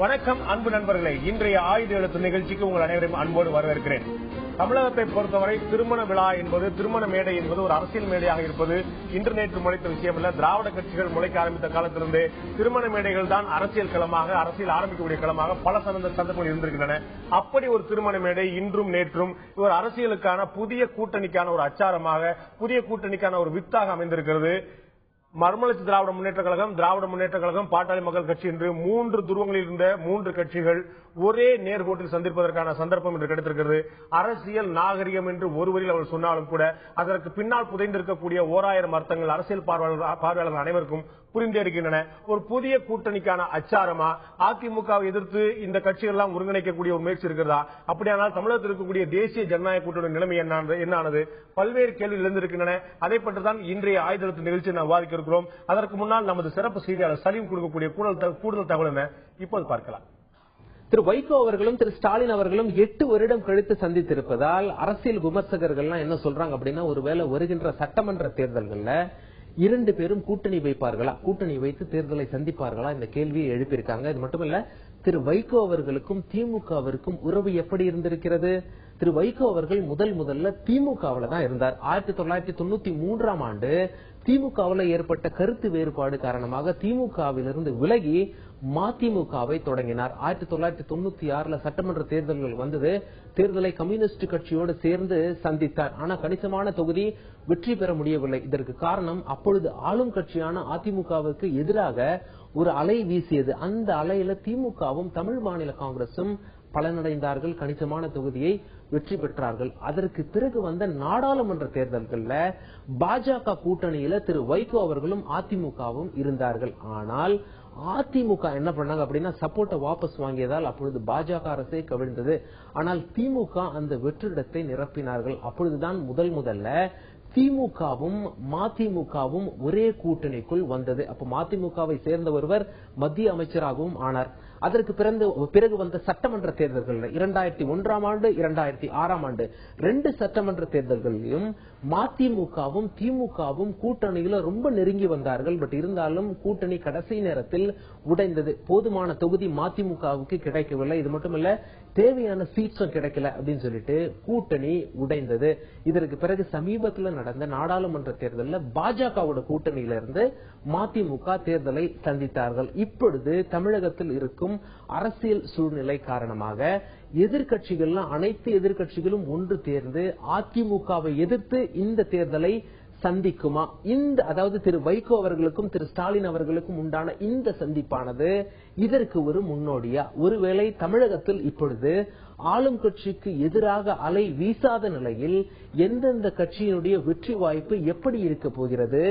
வணக்கம் அன்பு நண்பர்களே, இன்றைய ஆயுத எழுத்து நிகழ்ச்சிக்கு உங்கள் அனைவரையும் அன்போடு வரவேற்கிறேன். தமிழகத்தை பொறுத்தவரை திருமண விழா என்பது, திருமண மேடை என்பது ஒரு அரசியல் மேடையாக இருப்பது இன்று நேற்று முளைத்த விஷயம் அல்ல. திராவிட கட்சிகள் முளைக்க ஆரம்பித்த காலத்திலிருந்தே திருமண மேடைகள் தான் அரசியல் களமாக, அரசியல் ஆரம்பிக்கக்கூடிய களமாக பல சந்தர்ப்பங்கள் இருந்திருக்கின்றன. அப்படி ஒரு திருமண மேடை இன்றும் நேற்றும் ஒரு அரசியலுக்கான புதிய கூட்டணிக்கான ஒரு அச்சாரமாக, புதிய கூட்டணிக்கான ஒரு வித்தாக அமைந்திருக்கிறது. மறுமலர்ச்சி திராவிட முன்னேற்ற கழகம், திராவிட முன்னேற்ற கழகம், பாட்டாளி மக்கள் கட்சி என்று 3 துருவங்களில் இருந்த 3 கட்சிகள் ஒரே நேர்கோட்டில் சந்திப்பதற்கான சந்தர்ப்பம் என்று கிடைத்திருக்கிறது. அரசியல் நாகரிகம் என்று ஒருவரில் அவர் சொன்னாலும் கூட அதற்கு பின்னால் புதைந்திருக்கக்கூடிய 1000 அர்த்தங்கள் அரசியல் பார்வையாளர்கள் அனைவருக்கும் புரிந்தே இருக்கின்றன. ஒரு புதிய கூட்டணிக்கான அச்சாரமா அதிமுகவை எதிர்த்து இந்த கட்சிகள் எல்லாம் ஒருங்கிணைக்கக்கூடிய ஒரு முயற்சி இருக்கிறதா? அப்படியானால் தமிழகத்தில் இருக்கக்கூடிய தேசிய ஜனநாயக கூட்டணி நிலைமை என்னானது? பல்வேறு கேள்விகள் எழுந்திருக்கின்றன. அதை பற்றி தான் இன்றைய ஆயுத நிகழ்ச்சி நாம் விவாதிக்க இருக்கிறோம். அதற்கு முன்னால் நமது சிறப்பு செய்தியாளர் சலீம் கொடுக்கக்கூடிய கூடுதல் தகவல் என்ன இப்போது பார்க்கலாம். திரு வைகோ அவர்களும் திரு ஸ்டாலின் அவர்களும் 8 வருடம் கழித்து சந்தித்திருப்பதால் அரசியல் விமர்சகர்கள் என்ன சொல்றாங்க அப்படின்னா, ஒருவேளை வருகின்ற சட்டமன்ற தேர்தல்கள்ல 2 பேரும் கூட்டணி வைப்பார்களா, கூட்டணி வைத்து தேர்தலை சந்திப்பார்களா, இந்த கேள்வியை எழுப்பியிருக்காங்க. இது மட்டுமல்ல, திரு வைகோ அவர்களுக்கும் திமுகவிற்கும் உறவு எப்படி இருந்திருக்கிறது? திரு வைகோ அவர்கள் முதல்ல திமுகவில் தான் இருந்தார். 1993ஆம் ஆண்டு திமுகவில் ஏற்பட்ட கருத்து வேறுபாடு காரணமாக திமுகவிலிருந்து விலகி மதிமுகவை தொடங்கினார். 1996 சட்டமன்ற தேர்தல்கள் வந்தது. தேர்தலை கம்யூனிஸ்ட் கட்சியோடு சேர்ந்து சந்தித்தார். ஆனா கணிசமான தொகுதி வெற்றி பெற முடியவில்லை. இதற்கு காரணம், அப்பொழுது ஆளும் கட்சியான அதிமுகவுக்கு எதிராக ஒரு அலை வீசியது. அந்த அலையில திமுகவும் தமிழ் மாநில காங்கிரசும் பலனடைந்தார்கள், கணிசமான தொகுதியை வெற்றி பெற்றார்கள். அதற்கு பிறகு வந்த நாடாளுமன்ற தேர்தல்கள்ல பாஜக கூட்டணியில திரு வைகோ அவர்களும் அதிமுகவும் இருந்தார்கள். ஆனால் அதிமுக என்ன பண்ணாங்க அப்படின்னா, சப்போர்ட்டை வாபஸ் வாங்கியதால் அப்பொழுது பாஜக அரசே கவிழ்ந்தது. ஆனால் திமுக அந்த வெற்றிடத்தை நிரப்பினார்கள். அப்பொழுதுதான் முதல்ல திமுகவும் மதிமுகவும் ஒரே கூட்டணிக்குள் வந்தது. அப்ப மதிமுகவை சேர்ந்த ஒருவர் மத்திய அமைச்சராகவும் ஆனார். அதற்கு பிறகு வந்த சட்டமன்ற தேர்தல்கள் 2001ஆம் ஆண்டு 2006ஆம் ஆண்டு 2 சட்டமன்ற தேர்தல்களிலும் மதிமுகவும் திமுகவும் கூட்டணியில ரொம்ப நெருங்கி வந்தார்கள். பட் இருந்தாலும் கூட்டணி கடைசி நேரத்தில் உடைந்தது. போதுமான தொகுதி மதிமுகவுக்கு கிடைக்கவில்லை. இது மட்டுமல்ல, தேவையான சீட்ஸும் கிடைக்கல அப்படின்னு சொல்லிட்டு கூட்டணி உடைந்தது. இதற்கு பிறகு சமீபத்தில் நடந்த நாடாளுமன்ற தேர்தலில் பாஜகவோட கூட்டணியில இருந்து மதிமுக தேர்தலை சந்தித்தார்கள். இப்பொழுது தமிழகத்தில் இருக்கும் அரசியல் சூழ்நிலை காரணமாக அனைத்து எதிர்கட்சிகளும் ஒன்று சேர்ந்து அதிமுகவை எதிர்த்து இந்த தேர்தலை சந்திக்குமா? அதாவது திரு வைகோ அவர்களுக்கும் திரு ஸ்டாலின் அவர்களுக்கும் உண்டான இந்த சந்திப்பானது இதற்கு ஒரு முன்னோடியா? ஒருவேளை தமிழகத்தில் இப்பொழுது ஆளும் கட்சிக்கு எதிராக அலை வீசாத நிலையில் எந்தெந்த கட்சியினுடைய வெற்றி வாய்ப்பு எப்படி இருக்க போகிறது?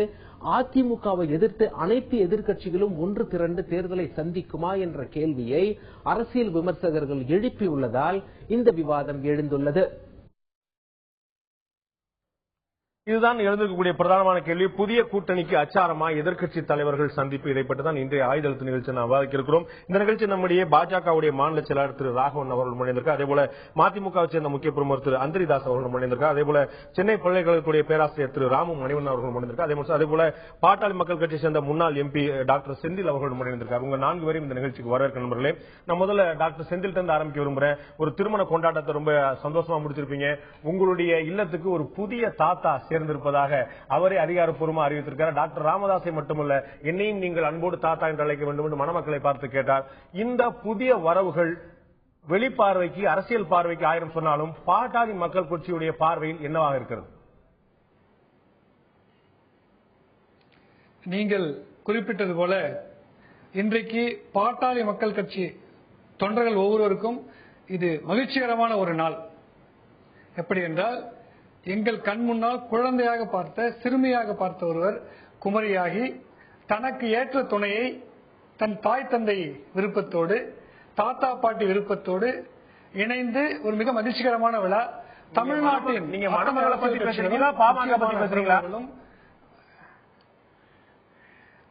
அதிமுகவை எதிர்த்து அனைத்து எதிர்கட்சிகளும் ஒன்று திரண்டு தேர்தலை சந்திக்குமா என்ற கேள்வியை அரசியல் விமர்சகர்கள் எழுப்பியுள்ளதால் இந்த விவாதம் எழுந்துள்ளது. இதுதான் எழுந்திருக்கக்கூடிய பிரதானமான கேள்வி. புதிய கூட்டணிக்கு அச்சாரமா எதிர்க்கட்சி தலைவர்கள் சந்திப்பு, இதை பற்றி தான் இன்றைய ஆயுத எழுத்து நிகழ்ச்சி நாம் விவாதிக்க இருக்கிறோம். இந்த நிகழ்ச்சி நம்முடைய பாஜகவுடைய மாநில செயலாளர் திரு ராகவன் அவர்கள் முன்னிருக்கார். அதே போல மதிமுகவை சேர்ந்த முக்கிய பிரமுகர் திரு அந்தரிதாஸ் அவர்கள் முன்னிருக்கார். அதே போல சென்னை பல்கலைக்கழகத்துடைய பேராசிரியர் திரு ராமு மணிவண்ணன் அவர்கள் முன்னிருக்கார். அதே போல பாட்டாளி மக்கள் கட்சியை சேர்ந்த முன்னாள் எம்பி டாக்டர் செந்தில் அவர்கள் முன்னிருக்கார். உங்க 4 பேரும் இந்த நிகழ்ச்சிக்கு வரவேற்க நண்பர்களே. நான் முதல்ல டாக்டர் செந்தில் தந்து ஆரம்பிக்க விரும்புறேன். ஒரு திருமண கொண்டாட்டத்தை ரொம்ப சந்தோஷமா முடிச்சிருப்பீங்க. உங்களுடைய இல்லத்துக்கு ஒரு புதிய தாத்தா சேர்ந்திருப்பதாக அவரே அதிகாரப்பூர்வமாக அறிவித்திருக்கிறார். டாக்டர் ராமதாஸை மட்டுமல்ல, என்னையும் நீங்கள் அன்போடு தாத்தா என்று அழைக்க வேண்டும் என்று மணமக்களை பார்த்து கேட்டார். இந்த புதிய வரவுகள் வெளிப்பார்வைக்கு, அரசியல் பார்வைக்கு 1000 சொன்னாலும் பாட்டாளி மக்கள் கட்சியுடைய பார்வையில் என்னவாக இருக்கிறது? நீங்கள் குறிப்பிட்டது போல இன்றைக்கு பாட்டாளி மக்கள் கட்சி தொண்டர்கள் ஒவ்வொருவருக்கும் இது மகிழ்ச்சிகரமான ஒரு நாள். எப்படி என்றால், எங்கள் கண் முன்னால் குழந்தையாக பார்த்த, சிறுமியாக பார்த்த ஒருவர் குமரியாகி தனக்கு ஏற்ற துணையை தன் தாய் தந்தை விருப்பத்தோடு, தாத்தா பாட்டி விருப்பத்தோடு இணைந்து ஒரு மிக மகிழ்ச்சிகரமான விழா. தமிழ்நாட்டின்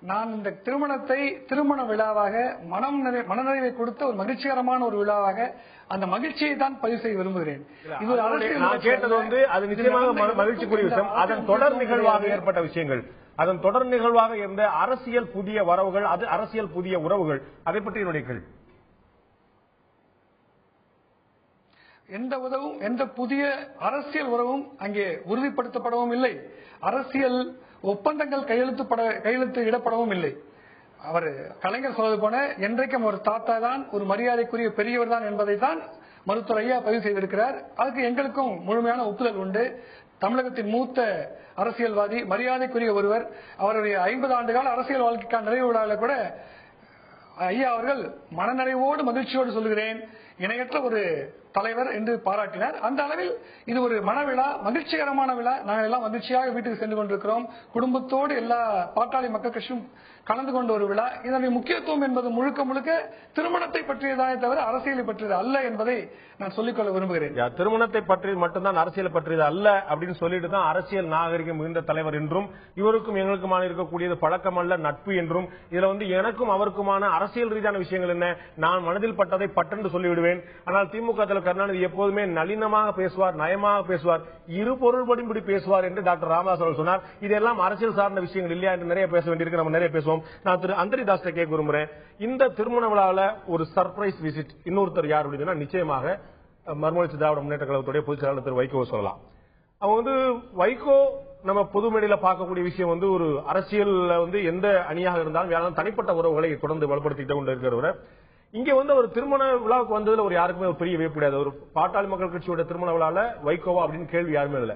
நான் இந்த திருமணத்தை திருமண விழாவாக, மனநிறைவை கொடுத்த ஒரு மகிழ்ச்சிகரமான ஒரு விழாவாக, அந்த மகிழ்ச்சியை தான் பதிவு செய்ய விரும்புகிறேன். இது ஒரு அரசியல் கேட்டது அது நிச்சயமாக மகிழ்ச்சிக்குரிய விஷயம். அதன் தொடர் நிகழ்வாக ஏற்பட்ட விஷயங்கள், அதன் தொடர் நிகழ்வாக இருந்த அரசியல் புதிய வரவுகள், அது அரசியல் புதிய உறவுகள், அதை பற்றி என்னுடைய கேள்வி. எந்த உறவும், எந்த புதிய அரசியல் உறவும் அங்கே உறுதிப்படுத்தப்படவும் இல்லை. அரசியல் ஒப்பந்தங்கள் கையெழுத்து இடப்படவும் இல்லை. அவர் கலைஞர் சொல்வது போல என்றைக்கும் ஒரு தாத்தா தான், ஒரு மரியாதைக்குரிய பெரியவர் தான் என்பதை தான் மருத்துவர் ஐயா பதிவு செய்திருக்கிறார். அதுக்கு எங்களுக்கும் முழுமையான ஒப்புதல் உண்டு. தமிழகத்தின் மூத்த அரசியல்வாதி, மரியாதைக்குரிய ஒருவர், அவருடைய 50 ஆண்டுகால அரசியல் வாழ்க்கைக்கான நிறைவு விழாவில் கூட ஐயா அவர்கள் மனநிறைவோடு மகிழ்ச்சியோடு சொல்லுகிறேன், இணையற்ற ஒரு தலைவர் என்று பாராட்டினார். அந்த அளவில் இது ஒரு மனவிழா, மகிழ்ச்சிகரமான விழா. நாங்கள் எல்லாம் மகிழ்ச்சியாக வீட்டுக்கு சென்று கொண்டிருக்கிறோம். குடும்பத்தோடு எல்லா பாட்டாளி மக்கள் கட்சியும் கலந்து கொண்ட ஒரு விழா. இதனுடைய முக்கியத்துவம் என்பது முழுக்க முழுக்க திருமணத்தை பற்றியதானே தவிர அரசியலை பற்றியது அல்ல என்பதை நான் சொல்லிக்கொள்ள விரும்புகிறேன். திருமணத்தை பற்றியது மட்டும்தான் அரசியலை பற்றியது அல்ல அப்படின்னு சொல்லிட்டு தான் அரசியல் நாகரிகம் மிகுந்த தலைவர் என்றும், இவருக்கும் எங்களுக்குமான இருக்கக்கூடியது பழக்கம் அல்ல நட்பு என்றும், இதுல எனக்கும் அவருக்குமான அரசியல் ரீதியான விஷயங்கள் என்ன, நான் மனதில் பட்டதை பட்டென்று சொல்லிவிடுவேன். ஆனால் திமுக தலைவர் கருணாநிதி எப்போதுமே நளினமாக பேசுவார், நயமாக பேசுவார், இரு பொருள்படிபடி பேசுவார் என்று டாக்டர் ராமதாஸ் அவர்கள் சொன்னார். இதெல்லாம் அரசியல் சார்ந்த விஷயங்கள் இல்லையா என்று நிறைய பேச வேண்டியிருக்கு. நம்ம நிறைய பேசுவோம். நான் திரு அந்தரிதாஸ் கேட்க விரும்புறேன், இந்த திருமண விழாவில் ஒரு சர்ப்ரைஸ் விசிட் இன்னொருத்தர் யார் அப்படின்னா நிச்சயமாக மறுமலர்ச்சி திராவிட முன்னேற்ற கழகத்துடைய பொதுச் செயலாளர் திரு வைகோ சொல்லலாம். அவங்க வைகோ நம்ம பொது மேடையில பார்க்கக்கூடிய விஷயம் ஒரு அரசியல் எந்த அணியாக இருந்தாலும் தனிப்பட்ட உறவுகளை தொடர்ந்து வலுப்படுத்திட்டு கொண்டு இருக்கிறவரை இங்க ஒரு திருமண விழாவுக்கு வந்ததுல யாருக்குமே ஒரு பெரிய வியப்பு கிடையாது. ஒரு பாட்டாளி மக்கள் கட்சியோட திருமண விழாவில் வைகோவா அப்படின்னு கேள்வி யாருமே இல்லை.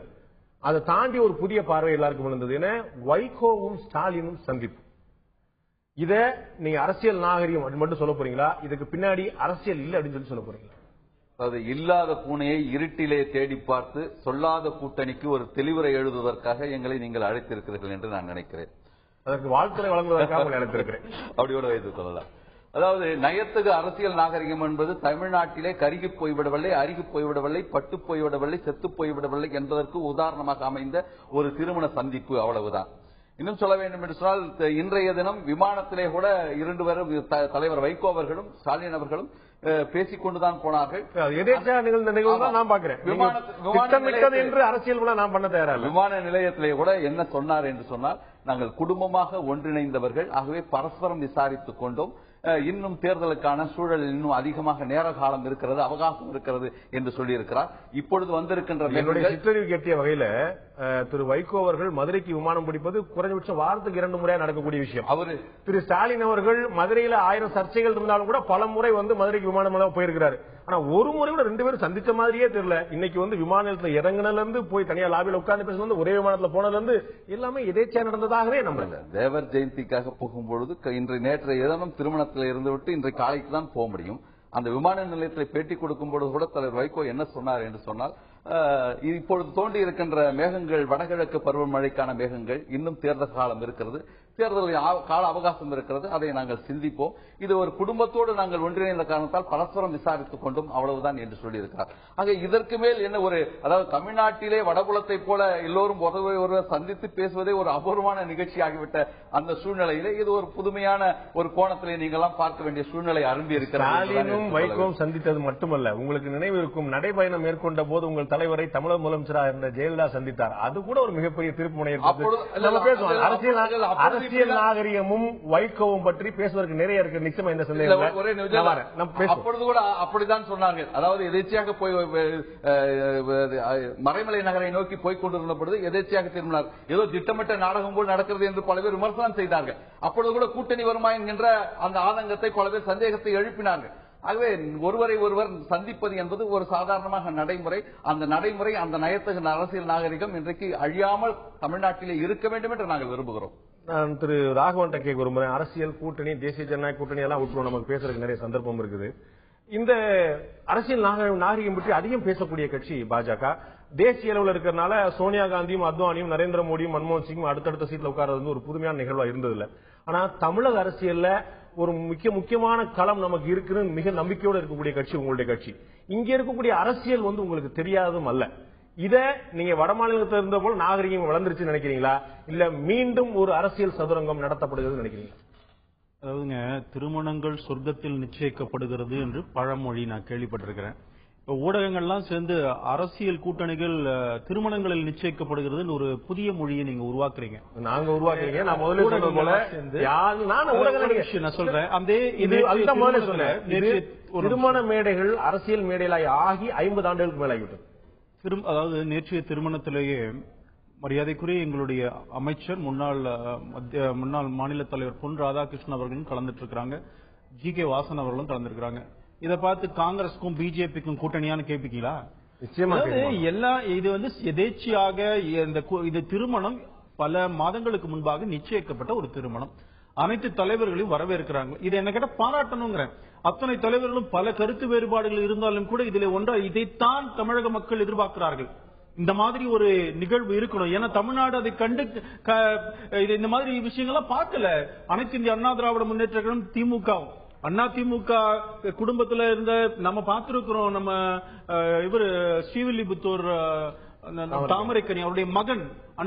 அதை தாண்டி ஒரு புதிய பார்வை எல்லாருக்கும் இருந்தது. ஏன்னா வைகோவும் ஸ்டாலினும் சந்திப்பு. இத நீங்க அரசியல் நாகரிகம் அப்படின்னு மட்டும் சொல்ல போறீங்களா, இதுக்கு பின்னாடி அரசியல் இல்லை அப்படின்னு சொல்லி சொல்ல போறீங்களா? அது இல்லாத பூனையை இருட்டிலே தேடி பார்த்து சொல்லாத கூட்டணிக்கு ஒரு தெளிவுரை எழுதுவதற்காக எங்களை நீங்கள் அழைத்திருக்கிறீர்கள் என்று நான் நினைக்கிறேன். அதற்கு வாழ்த்துறை வழங்குவதற்காக அழைத்திருக்கிறேன். அப்படியோட வைத்துக் கொள்ளலாம். அதாவது நயத்தகு அரசியல் நாகரிகம் என்பது தமிழ்நாட்டிலே கருகி போய்விடவில்லை, அருகி போய்விடவில்லை, பட்டு போய்விடவில்லை, செத்து போய்விடவில்லை என்பதற்கு உதாரணமாக அமைந்த ஒரு திருமண சந்திப்பு, அவ்வளவுதான். இன்னும் சொல்ல வேண்டும் என்று சொன்னால், இன்றைய தினம் விமானத்திலே கூட 2 பேரும் தலைவர் வைகோ அவர்களும் ஸ்டாலின் அவர்களும் பேசிக்கொண்டுதான் போனார்கள். விமான நிலையத்திலே கூட என்ன சொன்னார் என்று சொன்னால், நாங்கள் குடும்பமாக ஒன்றிணைந்தவர்கள், ஆகவே பரஸ்பரம் விசாரித்துக் கொண்டோம். இன்னும் தேர்தலுக்கான சூழல் இன்னும் அதிகமாக நேர காலம் இருக்கிறது, அவகாசம் இருக்கிறது என்று சொல்லியிருக்கிறார். இப்பொழுது வந்திருக்கின்ற சிற்றறிவு கேட்டிய வகையில திரு வைகோ அவர்கள் மதுரைக்கு விமானம் பிடிப்பது குறைஞ்சபட்சம் வாரத்துக்கு 2 முறையா நடக்கக்கூடிய விஷயம். அவரு திரு ஸ்டாலின் அவர்கள் மதுரையில 1000 சர்ச்சைகள் இருந்தாலும் கூட பல முறை மதுரைக்கு விமானம் போயிருக்கிறாரு. ஆனா ஒரு முறை கூட 2 பேரும் சந்திச்ச மாதிரியே தெரியல. இன்னைக்கு விமான நிலையத்தில் இறங்கினதுல இருந்து போய் தனியா லாபியில் உட்கார்ந்து பேசுறது, ஒரே விமானத்தில் போனதுல இருந்து எல்லாமே எதேச்சா நடந்ததாகவே நம்பல. தேவர் ஜெயந்திக்காக போகும்பொழுது நேற்றைய தினம் திருமணத்தில் இருந்துவிட்டு இன்றைய காலைக்கு தான் போக முடியும். அந்த விமான நிலையத்தில் பேட்டி கொடுக்கும் பொழுது கூட தலைவர் வைகோ என்ன சொன்னார் என்று சொன்னால், இப்பொழுது தோண்டி இருக்கின்ற மேகங்கள் வடகிழக்கு பருவமழைக்கான மேகங்கள், இன்னும் தேர்தல் காலம் இருக்கிறது, தேர்தல் கால அவகாசம் இருக்கிறது, அதை நாங்கள் சிந்திப்போம். இது ஒரு குடும்பத்தோடு நாங்கள் ஒன்றிணைந்த காரணத்தால் பரஸ்பரம் விசாரித்துக் கொண்டும் அவ்வளவுதான் என்று சொல்லியிருக்கிறார். ஆக இதற்கு மேல் என்ன அதாவது தமிழ்நாட்டிலே வடபுலத்தை போல எல்லோரும் ஒருவர் சந்தித்து பேசுவதே ஒரு அபூர்வமான நிகழ்ச்சி ஆகிவிட்ட அந்த சூழ்நிலையிலே இது ஒரு புதுமையான ஒரு கோணத்திலே நீங்களாம் பார்க்க வேண்டிய சூழ்நிலை அரும்பி இருக்கிறது. வைகோவும் சந்தித்தது மட்டுமல்ல, உங்களுக்கு நினைவு இருக்கும் நடைபயணம் மேற்கொண்ட போது உங்கள் தலைவரை தமிழக முதலமைச்சராக இருந்த ஜெயலலிதா சந்தித்தார். அது கூட ஒரு மிகப்பெரிய திருப்பு முனை. அரசியல் நாகரிகமும் வைகோவும் பற்றி பேசுவதற்கு நிறைய இருக்கு. நிச்சயமா இந்த சந்தேகம் அப்பொழுது கூட அப்படித்தான் சொன்னார்கள். அதாவது எதேச்சையாக போய் மறைமலை நகரை நோக்கி போய் கொண்டிருந்த பொழுது எதேச்சையாக திரும்பினார். ஏதோ திட்டமிட்ட நாடகம் போல் நடக்கிறது என்று பல பேர் விமர்சனம் செய்தார்கள். அப்பொழுது கூட கூட்டணி வருமா என்கின்ற அந்த ஆதங்கத்தை பல பேர் சந்தேகத்தை எழுப்பினார்கள். ஆகவே ஒருவரை ஒருவர் சந்திப்பது என்பது ஒரு சாதாரணமாக நடைமுறை. அந்த நடைமுறை, அந்த நயத்தகு அரசியல் நாகரிகம் இன்றைக்கு அழியாமல் தமிழ்நாட்டிலே இருக்க வேண்டும் என்று நாங்கள் விரும்புகிறோம். நான் திரு ராகவன் கேட்க விரும்புகிறேன். அரசியல் கூட்டணி, தேசிய ஜனநாயக கூட்டணி எல்லாம் விட்டுரும், நமக்கு பேசுறதுக்கு நிறைய சந்தர்ப்பம் இருக்குது. இந்த அரசியல் நாகரிகம் பற்றி அதிகம் பேசக்கூடிய கட்சி பாஜக. தேசிய அளவில் இருக்கிறதுனால சோனியா காந்தியும் அத்வானியும் நரேந்திர மோடியும் மன்மோகன் சிங்கும் அடுத்தடுத்த சீட்ல உட்கார்றது ஒரு புதுமையான நிகழ்வா இருந்ததில்லை. ஆனா தமிழக அரசியல்ல ஒரு முக்கியமான களம் நமக்கு இருக்குன்னு மிக நம்பிக்கையோடு இருக்கக்கூடிய கட்சி உங்களுடைய கட்சி. இங்க இருக்கக்கூடிய அரசியல் உங்களுக்கு தெரியாததும் அல்ல. இத நீங்க வட மாநிலத்தில் இருந்த போல நாகரிகம் வளர்ந்துருச்சு நினைக்கிறீங்களா, இல்ல மீண்டும் ஒரு அரசியல் சதுரங்கம் நடத்தப்படுகிறது நினைக்கிறீங்களா? அதாவதுங்க, திருமணங்கள் சொர்க்கத்தில் நிச்சயிக்கப்படுகிறது என்று பழமொழி நான் கேள்விப்பட்டிருக்கிறேன். இப்ப ஊடகங்கள்லாம் சேர்ந்து அரசியல் கூட்டணிகள் திருமணங்களில் நிச்சயிக்கப்படுகிறது ஒரு புதிய மொழியை நீங்க உருவாக்குறீங்க. நாங்க உருவாக்குறீங்க. நான் முதல்ல போல நான் சொல்றேன். திருமண மேடைகள் அரசியல் மேடைகளாய் ஆகி 50 ஆண்டுகளுக்கு மேலாகிவிட்டது. அதாவது நேற்றைய திருமணத்திலேயே மரியாதைக்குரிய எங்களுடைய அமைச்சர் முன்னாள் மாநில தலைவர் பொன் ராதாகிருஷ்ணன் அவர்களும் கலந்துட்டு இருக்காங்க, ஜி.கே. வாசன் அவர்களும் கலந்துருக்காங்க. இதை பார்த்து காங்கிரஸுக்கும் பிஜேபிக்கும் கூட்டணியான்னு கேட்பீங்களா? இது எதேச்சியாக இந்த திருமணம் பல மாதங்களுக்கு முன்பாக நிச்சயிக்கப்பட்ட ஒரு திருமணம். அனைத்து தலைவர்களையும் வரவேற்கிறாங்க. இது என்ன கேட்ட பாராட்டணுங்கிறேன். அத்தனை தலைவர்களும் பல கருத்து வேறுபாடுகள் இருந்தாலும் கூட இதுல ஒன்றா இதைத்தான் தமிழக மக்கள் எதிர்பார்க்கிறார்கள். இந்த மாதிரி ஒரு நிகழ்வு இருக்கணும். ஏன்னா தமிழ்நாடு அதை கண்டு இந்த மாதிரி விஷயங்கள்லாம் பார்க்கல. அனைத்து இந்திய அண்ணா திராவிட முன்னேற்ற கழகம், திமுகவும் அதிமுக குடும்பத்துல இருந்த நம்ம பார்த்திருக்கிறோம். நம்ம இவர் ஸ்ரீவில்லிபுத்தூர் தாமரைக்கனி அவருடைய மகன்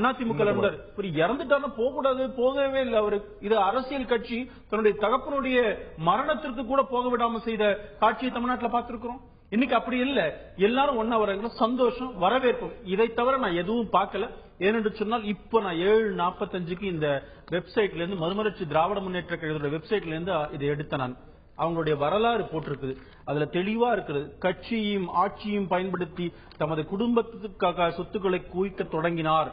அதிமுக இருந்தார். இறந்துட்டான போக கூடாது, போகவே இல்லை அவரு. இது அரசியல் கட்சி தன்னுடைய தகப்பனுடைய மரணத்திற்கு கூட போக விடாம செய்த காட்சியை தமிழ்நாட்டில் பார்த்திருக்கிறோம். இன்னைக்கு அப்படி இல்ல, எல்லாரும் ஒன்னா வர சந்தோஷம், வரவேற்பு. இதை தவிர நான் எதுவும் பார்க்கல. ஏனென்று சொன்னால் இப்ப நான் 7:45 இந்த வெப்சைட்ல இருந்து மறுமலர்ச்சி திராவிட முன்னேற்ற கழகத்தோட வெப்சைட்ல இருந்து இதை எடுத்த நான் அவங்களுடைய வரலாறு போட்டிருக்குது. அதுல தெளிவா இருக்கிறது. கட்சியும் ஆட்சியும் பயன்படுத்தி தமது குடும்பத்துக்காக சொத்துக்களை குவிக்க தொடங்கினார்.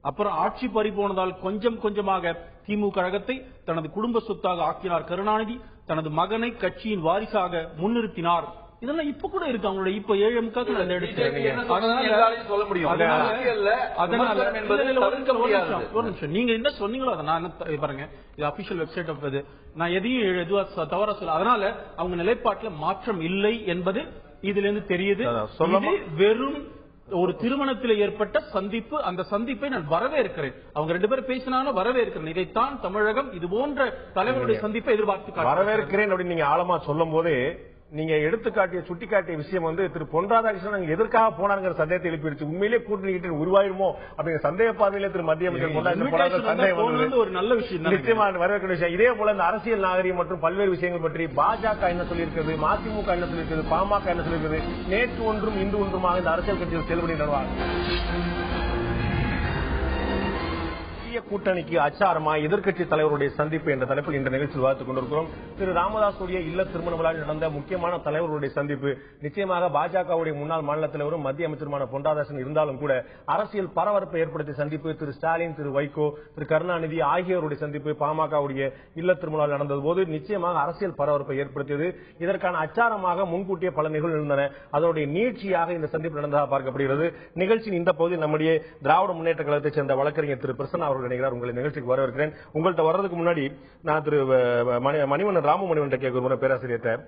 அப்புறம் ஆட்சி பறிபோனதால் கொஞ்சம் கொஞ்சமாக திமுக கழகத்தை தனது குடும்ப சொத்தாக ஆக்கினார் கருணாநிதி. தனது மகனை கட்சியின் வாரிசாக முன்னிறுத்தினார். இதெல்லாம் இப்ப கூட இருக்கு அவங்களோட. இப்ப 7 சொல்ல முடியும். நீங்க என்ன சொன்னீங்களோ அதை நான் பாருங்க, இது அபிஷியல் வெப்சைட் ஆஃப் இது. நான் எதையும் எதுவா தவறா சொல்ல. அதனால அவங்க நிலைப்பாட்டில் மாற்றம் இல்லை என்பது இதுல இருந்து தெரியுது. வெறும் ஒரு திருமணத்தில் ஏற்பட்ட சந்திப்பு. அந்த சந்திப்பை நான் வரவேற்கிறேன். அவங்க 2 பேரும் பேசினாலும் வரவேற்கிறேன். இதைத்தான் தமிழகம் இது போன்ற தலைவருடைய சந்திப்பை எதிர்பார்த்து வரவேற்கிறேன் அப்படின்னு நீங்க ஆழமா சொல்லும் போதே நீங்க எடுத்துக்காட்டிய சுட்டிக்காட்டிய விஷயம் திரு பொன் ராதாகிருஷ்ணன் எதற்காக போனாங்கிற சந்தேகத்தை எழுப்பிடுச்சு. உண்மையிலே கூட்டணி உருவாயிருமோ அப்படிங்கிற சந்தேக பார்வையில திரு மத்திய அமைச்சர் சந்தேகம் ஒரு நல்ல விஷயம், நிச்சயமா வரவேற்கிற விஷயம். இதே போல இந்த அரசியல் நாகரிகம் மற்றும் பல்வேறு விஷயங்கள் பற்றி பாஜக என்ன சொல்லியிருக்கிறது, மதிமுக என்ன சொல்லியிருக்கிறது, பாமக என்ன சொல்லியிருக்கிறது, நேற்று ஒன்றும் இன்று ஒன்றுமாக இந்த அரசியல் கட்சிகள் செயல்படி வருவாங்க. கூட்டணிக்கு அச்சாரமா எதிர்க்கட்சி தலைவருடைய சந்திப்பு என்ற தலைப்பில் இந்த நிகழ்ச்சியில் பார்த்துக் கொண்டிருக்கிறோம். திரு ராமதாசுடைய இல்ல திருமண விழாவில் நடந்த முக்கியமான தலைவர்களுடைய சந்திப்பு. நிச்சயமாக பாஜகவுடைய முன்னாள் மாநில தலைவரும் மத்திய அமைச்சருமான பொன் ராதாகிருஷ்ணன் இருந்தாலும் கூட அரசியல் பரபரப்பை ஏற்படுத்திய சந்திப்பு. திரு ஸ்டாலின், திரு வைகோ, திரு கருணாநிதி ஆகியோருடைய சந்திப்பு பாமகவுடைய இல்ல திருமண நடந்த போது நிச்சயமாக அரசியல் பரபரப்பை ஏற்படுத்தியது. இதற்கான அச்சாரமாக முன்கூட்டிய பல நிகழ்வுகள் இருந்தன. அதனுடைய நீட்சியாக இந்த சந்திப்பு நடந்ததாக பார்க்கப்படுகிறது. நிகழ்ச்சியின் இந்த பகுதியில் நம்முடைய திராவிட முன்னேற்ற கழகத்தைச் சேர்ந்த வழக்கறிஞர் திரு பிரசன்னா அவர்கள் உங்களை நிகழ்ச்சிக்கு வரவேற்கிறேன். உங்கள்கிட்ட வர்றதுக்கு முன்னாடி நான் திரு மணிவண்ணன் ராமமணிவன் கேட்க பேராசிரியர்,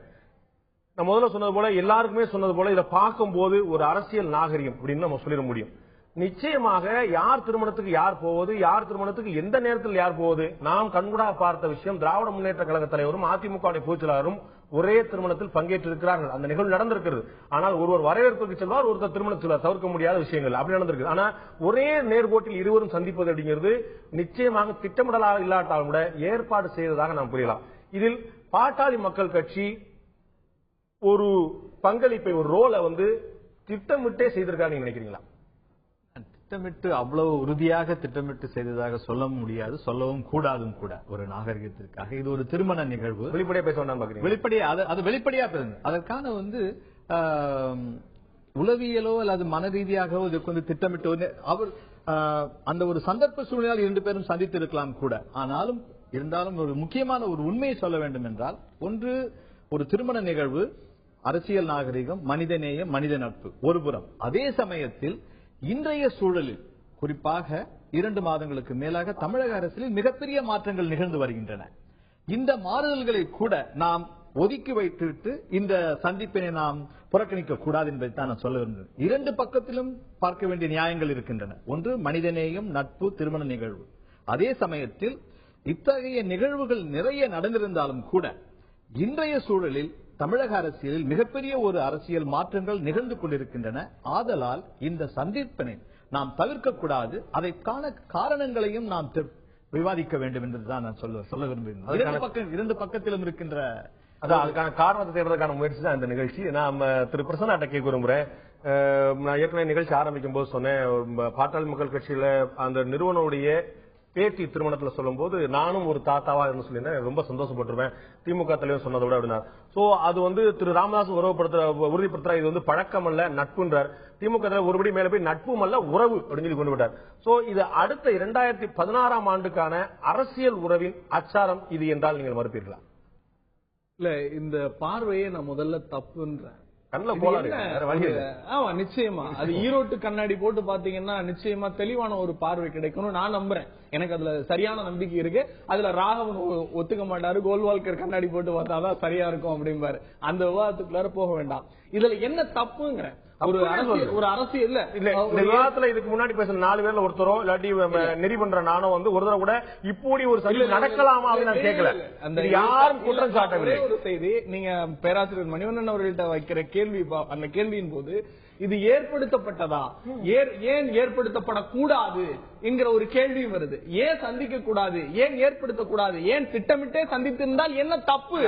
நான் முதல்ல சொன்னது போல எல்லாருக்குமே சொன்னது போல இதை பார்க்கும் போது ஒரு அரசியல் நாகரிகம் அப்படின்னு நம்ம சொல்லிட முடியும். நிச்சயமாக யார் திருமணத்துக்கு யார் போவது, யார் திருமணத்துக்கு எந்த நேரத்தில் யார் போவது, நாம் கண்கூடாக பார்த்த விஷயம். திராவிட முன்னேற்ற கழக தலைவரும் அதிமுக பொதுச்செயலாளரும் ஒரே திருமணத்தில் பங்கேற்றிருக்கிறார்கள். அந்த நிகழ்வு நடந்திருக்கிறது. ஆனால் ஒருவர் வரவேற்புக்கு செல்வார், ஒருத்தர் திருமணத்தில் தவிர்க்க முடியாத விஷயங்கள் அப்படி நடந்திருக்கு. ஆனா ஒரே நேர்கோட்டில் இருவரும் சந்திப்பது அப்படிங்கிறது நிச்சயமாக திட்டமிடலாக இல்லாட்டாலும் கூட ஏற்பாடு செய்ததாக நாம் புரியலாம். இதில் பாட்டாளி மக்கள் கட்சி ஒரு பங்களிப்பை, ஒரு ரோலை திட்டமிட்டே செய்திருக்காங்க நினைக்கிறீங்களா? திட்டமிட்டு அவ்வளவு உறுதியாக திட்டமிட்டு செய்ததாக சொல்ல முடியாது, சொல்லவும் கூடாதும் கூட. ஒரு நாகரிகத்திற்காக இது ஒரு திருமண நிகழ்வு. வெளிப்படையா பேச வெளிப்படையா அது வெளிப்படையா பேசுங்க. அதற்கான உளவியலோ அல்லது மன ரீதியாகவோ இதுக்கு திட்டமிட்டு அவர் அந்த ஒரு சந்தர்ப்ப சூழ்நிலையால் 2 பேரும் சந்தித்து இருக்கலாம் கூட. ஆனாலும் இருந்தாலும் ஒரு முக்கியமான ஒரு உண்மையை சொல்ல வேண்டும் என்றால், ஒன்று ஒரு திருமண நிகழ்வு, அரசியல் நாகரிகம், மனிதநேயம், மனித நட்பு ஒருபுறம். அதே சமயத்தில் இன்றைய சூழலில் குறிப்பாக 2 மாதங்களுக்கு மேலாக தமிழக அரசியலில் மிகப்பெரிய மாற்றங்கள் நிகழ்ந்து வருகின்றன. இந்த மாறுதல்களை கூட நாம் ஒதுக்கி வைத்துவிட்டு இந்த சந்திப்பினை நாம் புறக்கணிக்க கூடாது என்பதை தான் நான் சொல்ல விரும்புகிறேன். 2 பக்கத்திலும் பார்க்க வேண்டிய நியாயங்கள் இருக்கின்றன. ஒன்று மனிதநேயம், நட்பு, திருமண நிகழ்வு. அதே சமயத்தில் இத்தகைய நிகழ்வுகள் நிறைய நடந்திருந்தாலும் கூட இன்றைய சூழலில் தமிழக அரசியலில் மிகப்பெரிய ஒரு அரசியல் மாற்றங்கள் நிகழ்ந்து கொண்டிருக்கின்றன. ஆதலால் இந்த சந்திப்பினை நாம் தவிர்க்க கூடாது. அதற்கான காரணங்களையும் நாம் விவாதிக்க வேண்டும் என்றுதான் நான் சொல்ல விரும்புகிறேன். 2 பக்கத்திலும் இருக்கின்ற அதுக்கான காரணத்தை தேடுறதுக்கான முயற்சி தான் இந்த நிகழ்ச்சி. நான் திரு பிரசன்னாட்ட கேட்க விரும்புறேன். நான் ஏற்கனவே நிகழ்ச்சி ஆரம்பிக்கும் போது சொன்னேன், பாட்டாளி மக்கள் கட்சியில அந்த நிறுவனுடைய பேட்டி திருமணத்துல சொல்லும் போது நானும் ஒரு தாத்தாவா இருந்து சொல்லியிருந்தேன், ரொம்ப சந்தோஷப்பட்டிருவேன் திமுக தலைவர் சொன்னதை விட அப்படின்னா. சோ அது திரு ராமதாஸ் உறுதிப்படுத்துற இது பழக்கம் அல்ல நட்புன்றார். திமுக தலைவர் ஒருபடி மேல போய் நட்பும் அல்ல உறவு அப்படின்னு சொல்லி கொண்டு விட்டார். சோ இது அடுத்த 2016 ஆண்டுக்கான அரசியல் உறவின் அச்சாரம் இது என்றால் நீங்கள் மறுப்பீர்களா? இல்ல, இந்த பார்வையை நான் முதல்ல தப்புன்றேன். ஆமா, நிச்சயமா அது ஈரோட்டு கண்ணாடி போட்டு பாத்தீங்கன்னா நிச்சயமா தெளிவான ஒரு பார்வை கிடைக்கும் நான் நம்புறேன். எனக்கு அதுல சரியான நம்பிக்கை இருக்கு. அதுல ராகவன் ஒத்துக்க மாட்டாரு, கோல்வால்கர் கண்ணாடி போட்டு பார்த்தாதான் சரியா இருக்கும் அப்படிம்பாரு. அந்த விவாதத்துக்குள்ளார போக வேண்டாம். இதுல என்ன தப்புங்கிற ஒரு அரசியல் இல்ல. இந்த விவாதத்துல இதுக்கு முன்னாடி பேசுற 4 பேர்ல ஒருத்தரோ இல்லாட்டி நெறி பண்ற நானும் ஒரு தடவை கூட இப்படி ஒரு சரி நடக்கலாமா அப்படின்னு நான் கேட்கல. அந்த யாரும் குற்றம் சாட்டவில்லை. ஒரு செய்தி நீங்க பேராசிரியர் மணிவண்ணன் அவர்கள்ட்ட வைக்கிற கேள்வி, அந்த கேள்வியின் போது இது ஏற்படுத்தப்பட்டதா, ஏன் ஏற்படுத்தப்படக்கூடாது என்கிற ஒரு கேள்வியும் வருது. ஏன் சந்திக்க கூடாது, ஏன் ஏற்படுத்தக்கூடாது, ஏன் திட்டமிட்டே சந்தித்திருந்தால் என்ன தப்பு?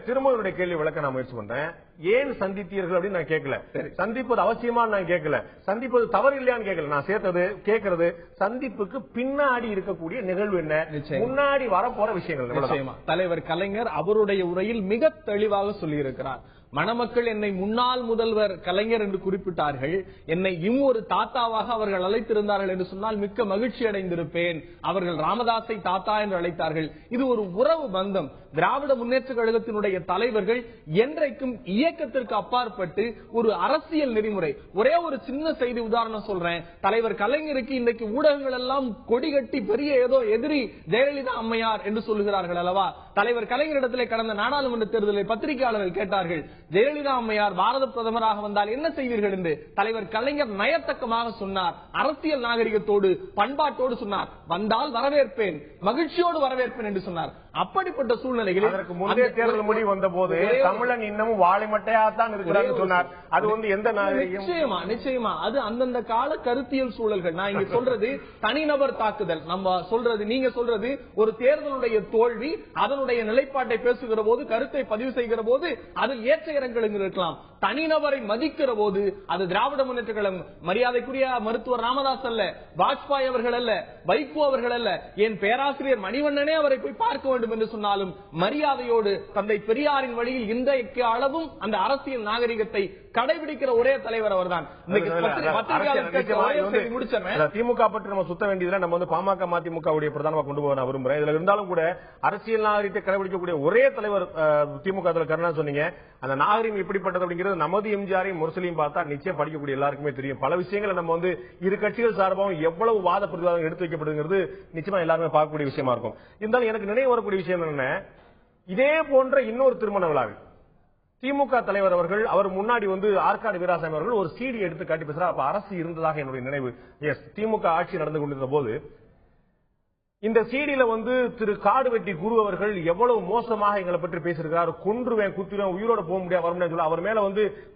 திருமணனுடைய கேள்வி விளக்க நான் முயற்சி பண்றேன். ஏன் சந்தித்தீர்கள் அப்படின்னு நான் கேட்கல, சந்திப்பது அவசியமா நான் கேட்கல, சந்திப்பது தவறு இல்லையான்னு கேட்கல. நான் சேர்த்தது கேட்கறது சந்திப்புக்கு பின்னாடி இருக்கக்கூடிய நிகழ்வு என்ன, முன்னாடி வரப்போற விஷயங்கள். தலைவர் கலைஞர் அவருடைய உரையில் மிக தெளிவாக சொல்லியிருக்கிறார். மணமக்கள் என்னை முன்னாள் முதல்வர் கலைஞர் என்று குறிப்பிட்டார்கள், என்னை ஒரு தாத்தாவாக அவர்கள் அழைத்திருந்தார்கள் என்று சொன்னால் மிக்க மகிழ்ச்சி அடைந்திருப்பேன். அவர்கள் ராமதாஸை தாத்தா என்று அழைத்தார்கள். இது ஒரு உறவு பந்தம். திராவிட முன்னேற்ற கழகத்தினுடைய தலைவர்கள் என்றைக்கும் இயக்கத்திற்கு அப்பாற்பட்டு ஒரு அரசியல் நெறிமுறை. ஒரே ஒரு சின்ன செய்தி உதாரணம் சொல்றேன். தலைவர் கலைஞருக்கு இன்றைக்கு ஊடகங்கள் எல்லாம் கொடி கட்டி பெரிய ஏதோ எதிரி ஜெயலலிதா அம்மையார் என்று சொல்லுகிறார்கள் அல்லவா? தலைவர் கலைஞரிடத்திலே கடந்த நாடாளுமன்ற தேர்தலில் பத்திரிகையாளர்கள் கேட்டார்கள், ஜெயலலிதா அம்மையார் பாரத பிரதமராக வந்தால் என்ன செய்வீர்கள் என்று. தலைவர் கலைஞர் நயத்தக்கமாக சொன்னார், அரசியல் நாகரிகத்தோடு பண்பாட்டோடு சொன்னார், வந்தால் வரவேற்பேன், மகிழ்ச்சியோடு வரவேற்பேன் என்று சொன்னார். அப்படிப்பட்ட சூழ்நிலைகளில் அதற்கு முந்தைய தேர்தல் முடிவு வந்த போது தமிழன் இன்னமும் வாழைமட்டையாத்தான் இருக்கிறார் சொன்னார். அது எந்த நிச்சயமா அது அந்தந்த கால கருத்தியல் சூழல்கள். நான் இங்க சொல்றது தனிநபர் தாக்குதல். நம்ம சொல்றது, நீங்க சொல்றது ஒரு தேர்தலுடைய தோல்வி, அதனுடைய நிலைப்பாட்டை பேசுகிற போது, கருத்தை பதிவு செய்கிற போது அதில் ஏற்ற இறங்கல் இருக்கலாம். தனிநபரை மதிக்கிற போது அது திராவிட முன்னேற்ற கழகம், மரியாதைக்குரிய மருத்துவர் ராமதாஸ் அல்ல, வாஜ்பாய் அவர்கள் அல்ல, வைகோ அவர்கள் அல்ல, என் பேராசிரியர் மணிவண்ணனே அவரை போய் பார்க்க வேண்டும் என்று சொன்னாலும் மரியாதையோடு தந்தை பெரியாரின் வழியில் இன்றைக்கு அளவும் அந்த அரசியல் நாகரிகத்தை கடைபிடிக்கிற ஒரே தலைவர் அவர்தான். திமுக பற்றி நம்ம சுத்த வேண்டியதுல நம்ம பாமக மதிமுகவுடைய பிரதானமா கொண்டு போக நான் விரும்புறேன். இதுல இருந்தாலும் கூட அரசியல் நாகரிகத்தை கடைபிடிக்கக்கூடிய ஒரே தலைவர் திமுக கருணாநிதி சொன்னீங்க. அந்த நாகரிகம் எப்படிப்பட்டது அப்படிங்கிறது நமது எம்ஜிஆரையும் முரசொலியும் பார்த்தா நிச்சயம் படிக்கக்கூடிய எல்லாருக்குமே தெரியும். பல விஷயங்களை நம்ம இரு கட்சிகள் சார்பாகவும் எவ்வளவு வாத பிரதிவாதம் எடுத்து வைக்கப்படுகிறது நிச்சயமா எல்லாருமே பார்க்கக்கூடிய விஷயமா இருக்கும். இருந்தாலும் எனக்கு நினைவு வரக்கூடிய விஷயம் என்ன, இதே போன்ற இன்னொரு திருமண விழாவில் திமுக தலைவர் அவர்கள் அவர் முன்னாடி ஆற்காடு வீராசாமி அவர்கள் ஒரு சீடி எடுத்து காட்டி பேசுறார். அப்ப அரசு இருந்ததாக என்னுடைய நினைவு. எஸ், திமுக ஆட்சி நடந்து கொண்டிருந்த போது இந்த சீடியில திரு காடுவெட்டி குரு அவர்கள் எவ்வளவு மோசமாக எங்களை பற்றி பேசியிருக்கிறார், கொன்றுவேன், குத்துவேன், உயிரோட போக முடியாது, வர முடியாது, அவர் மேல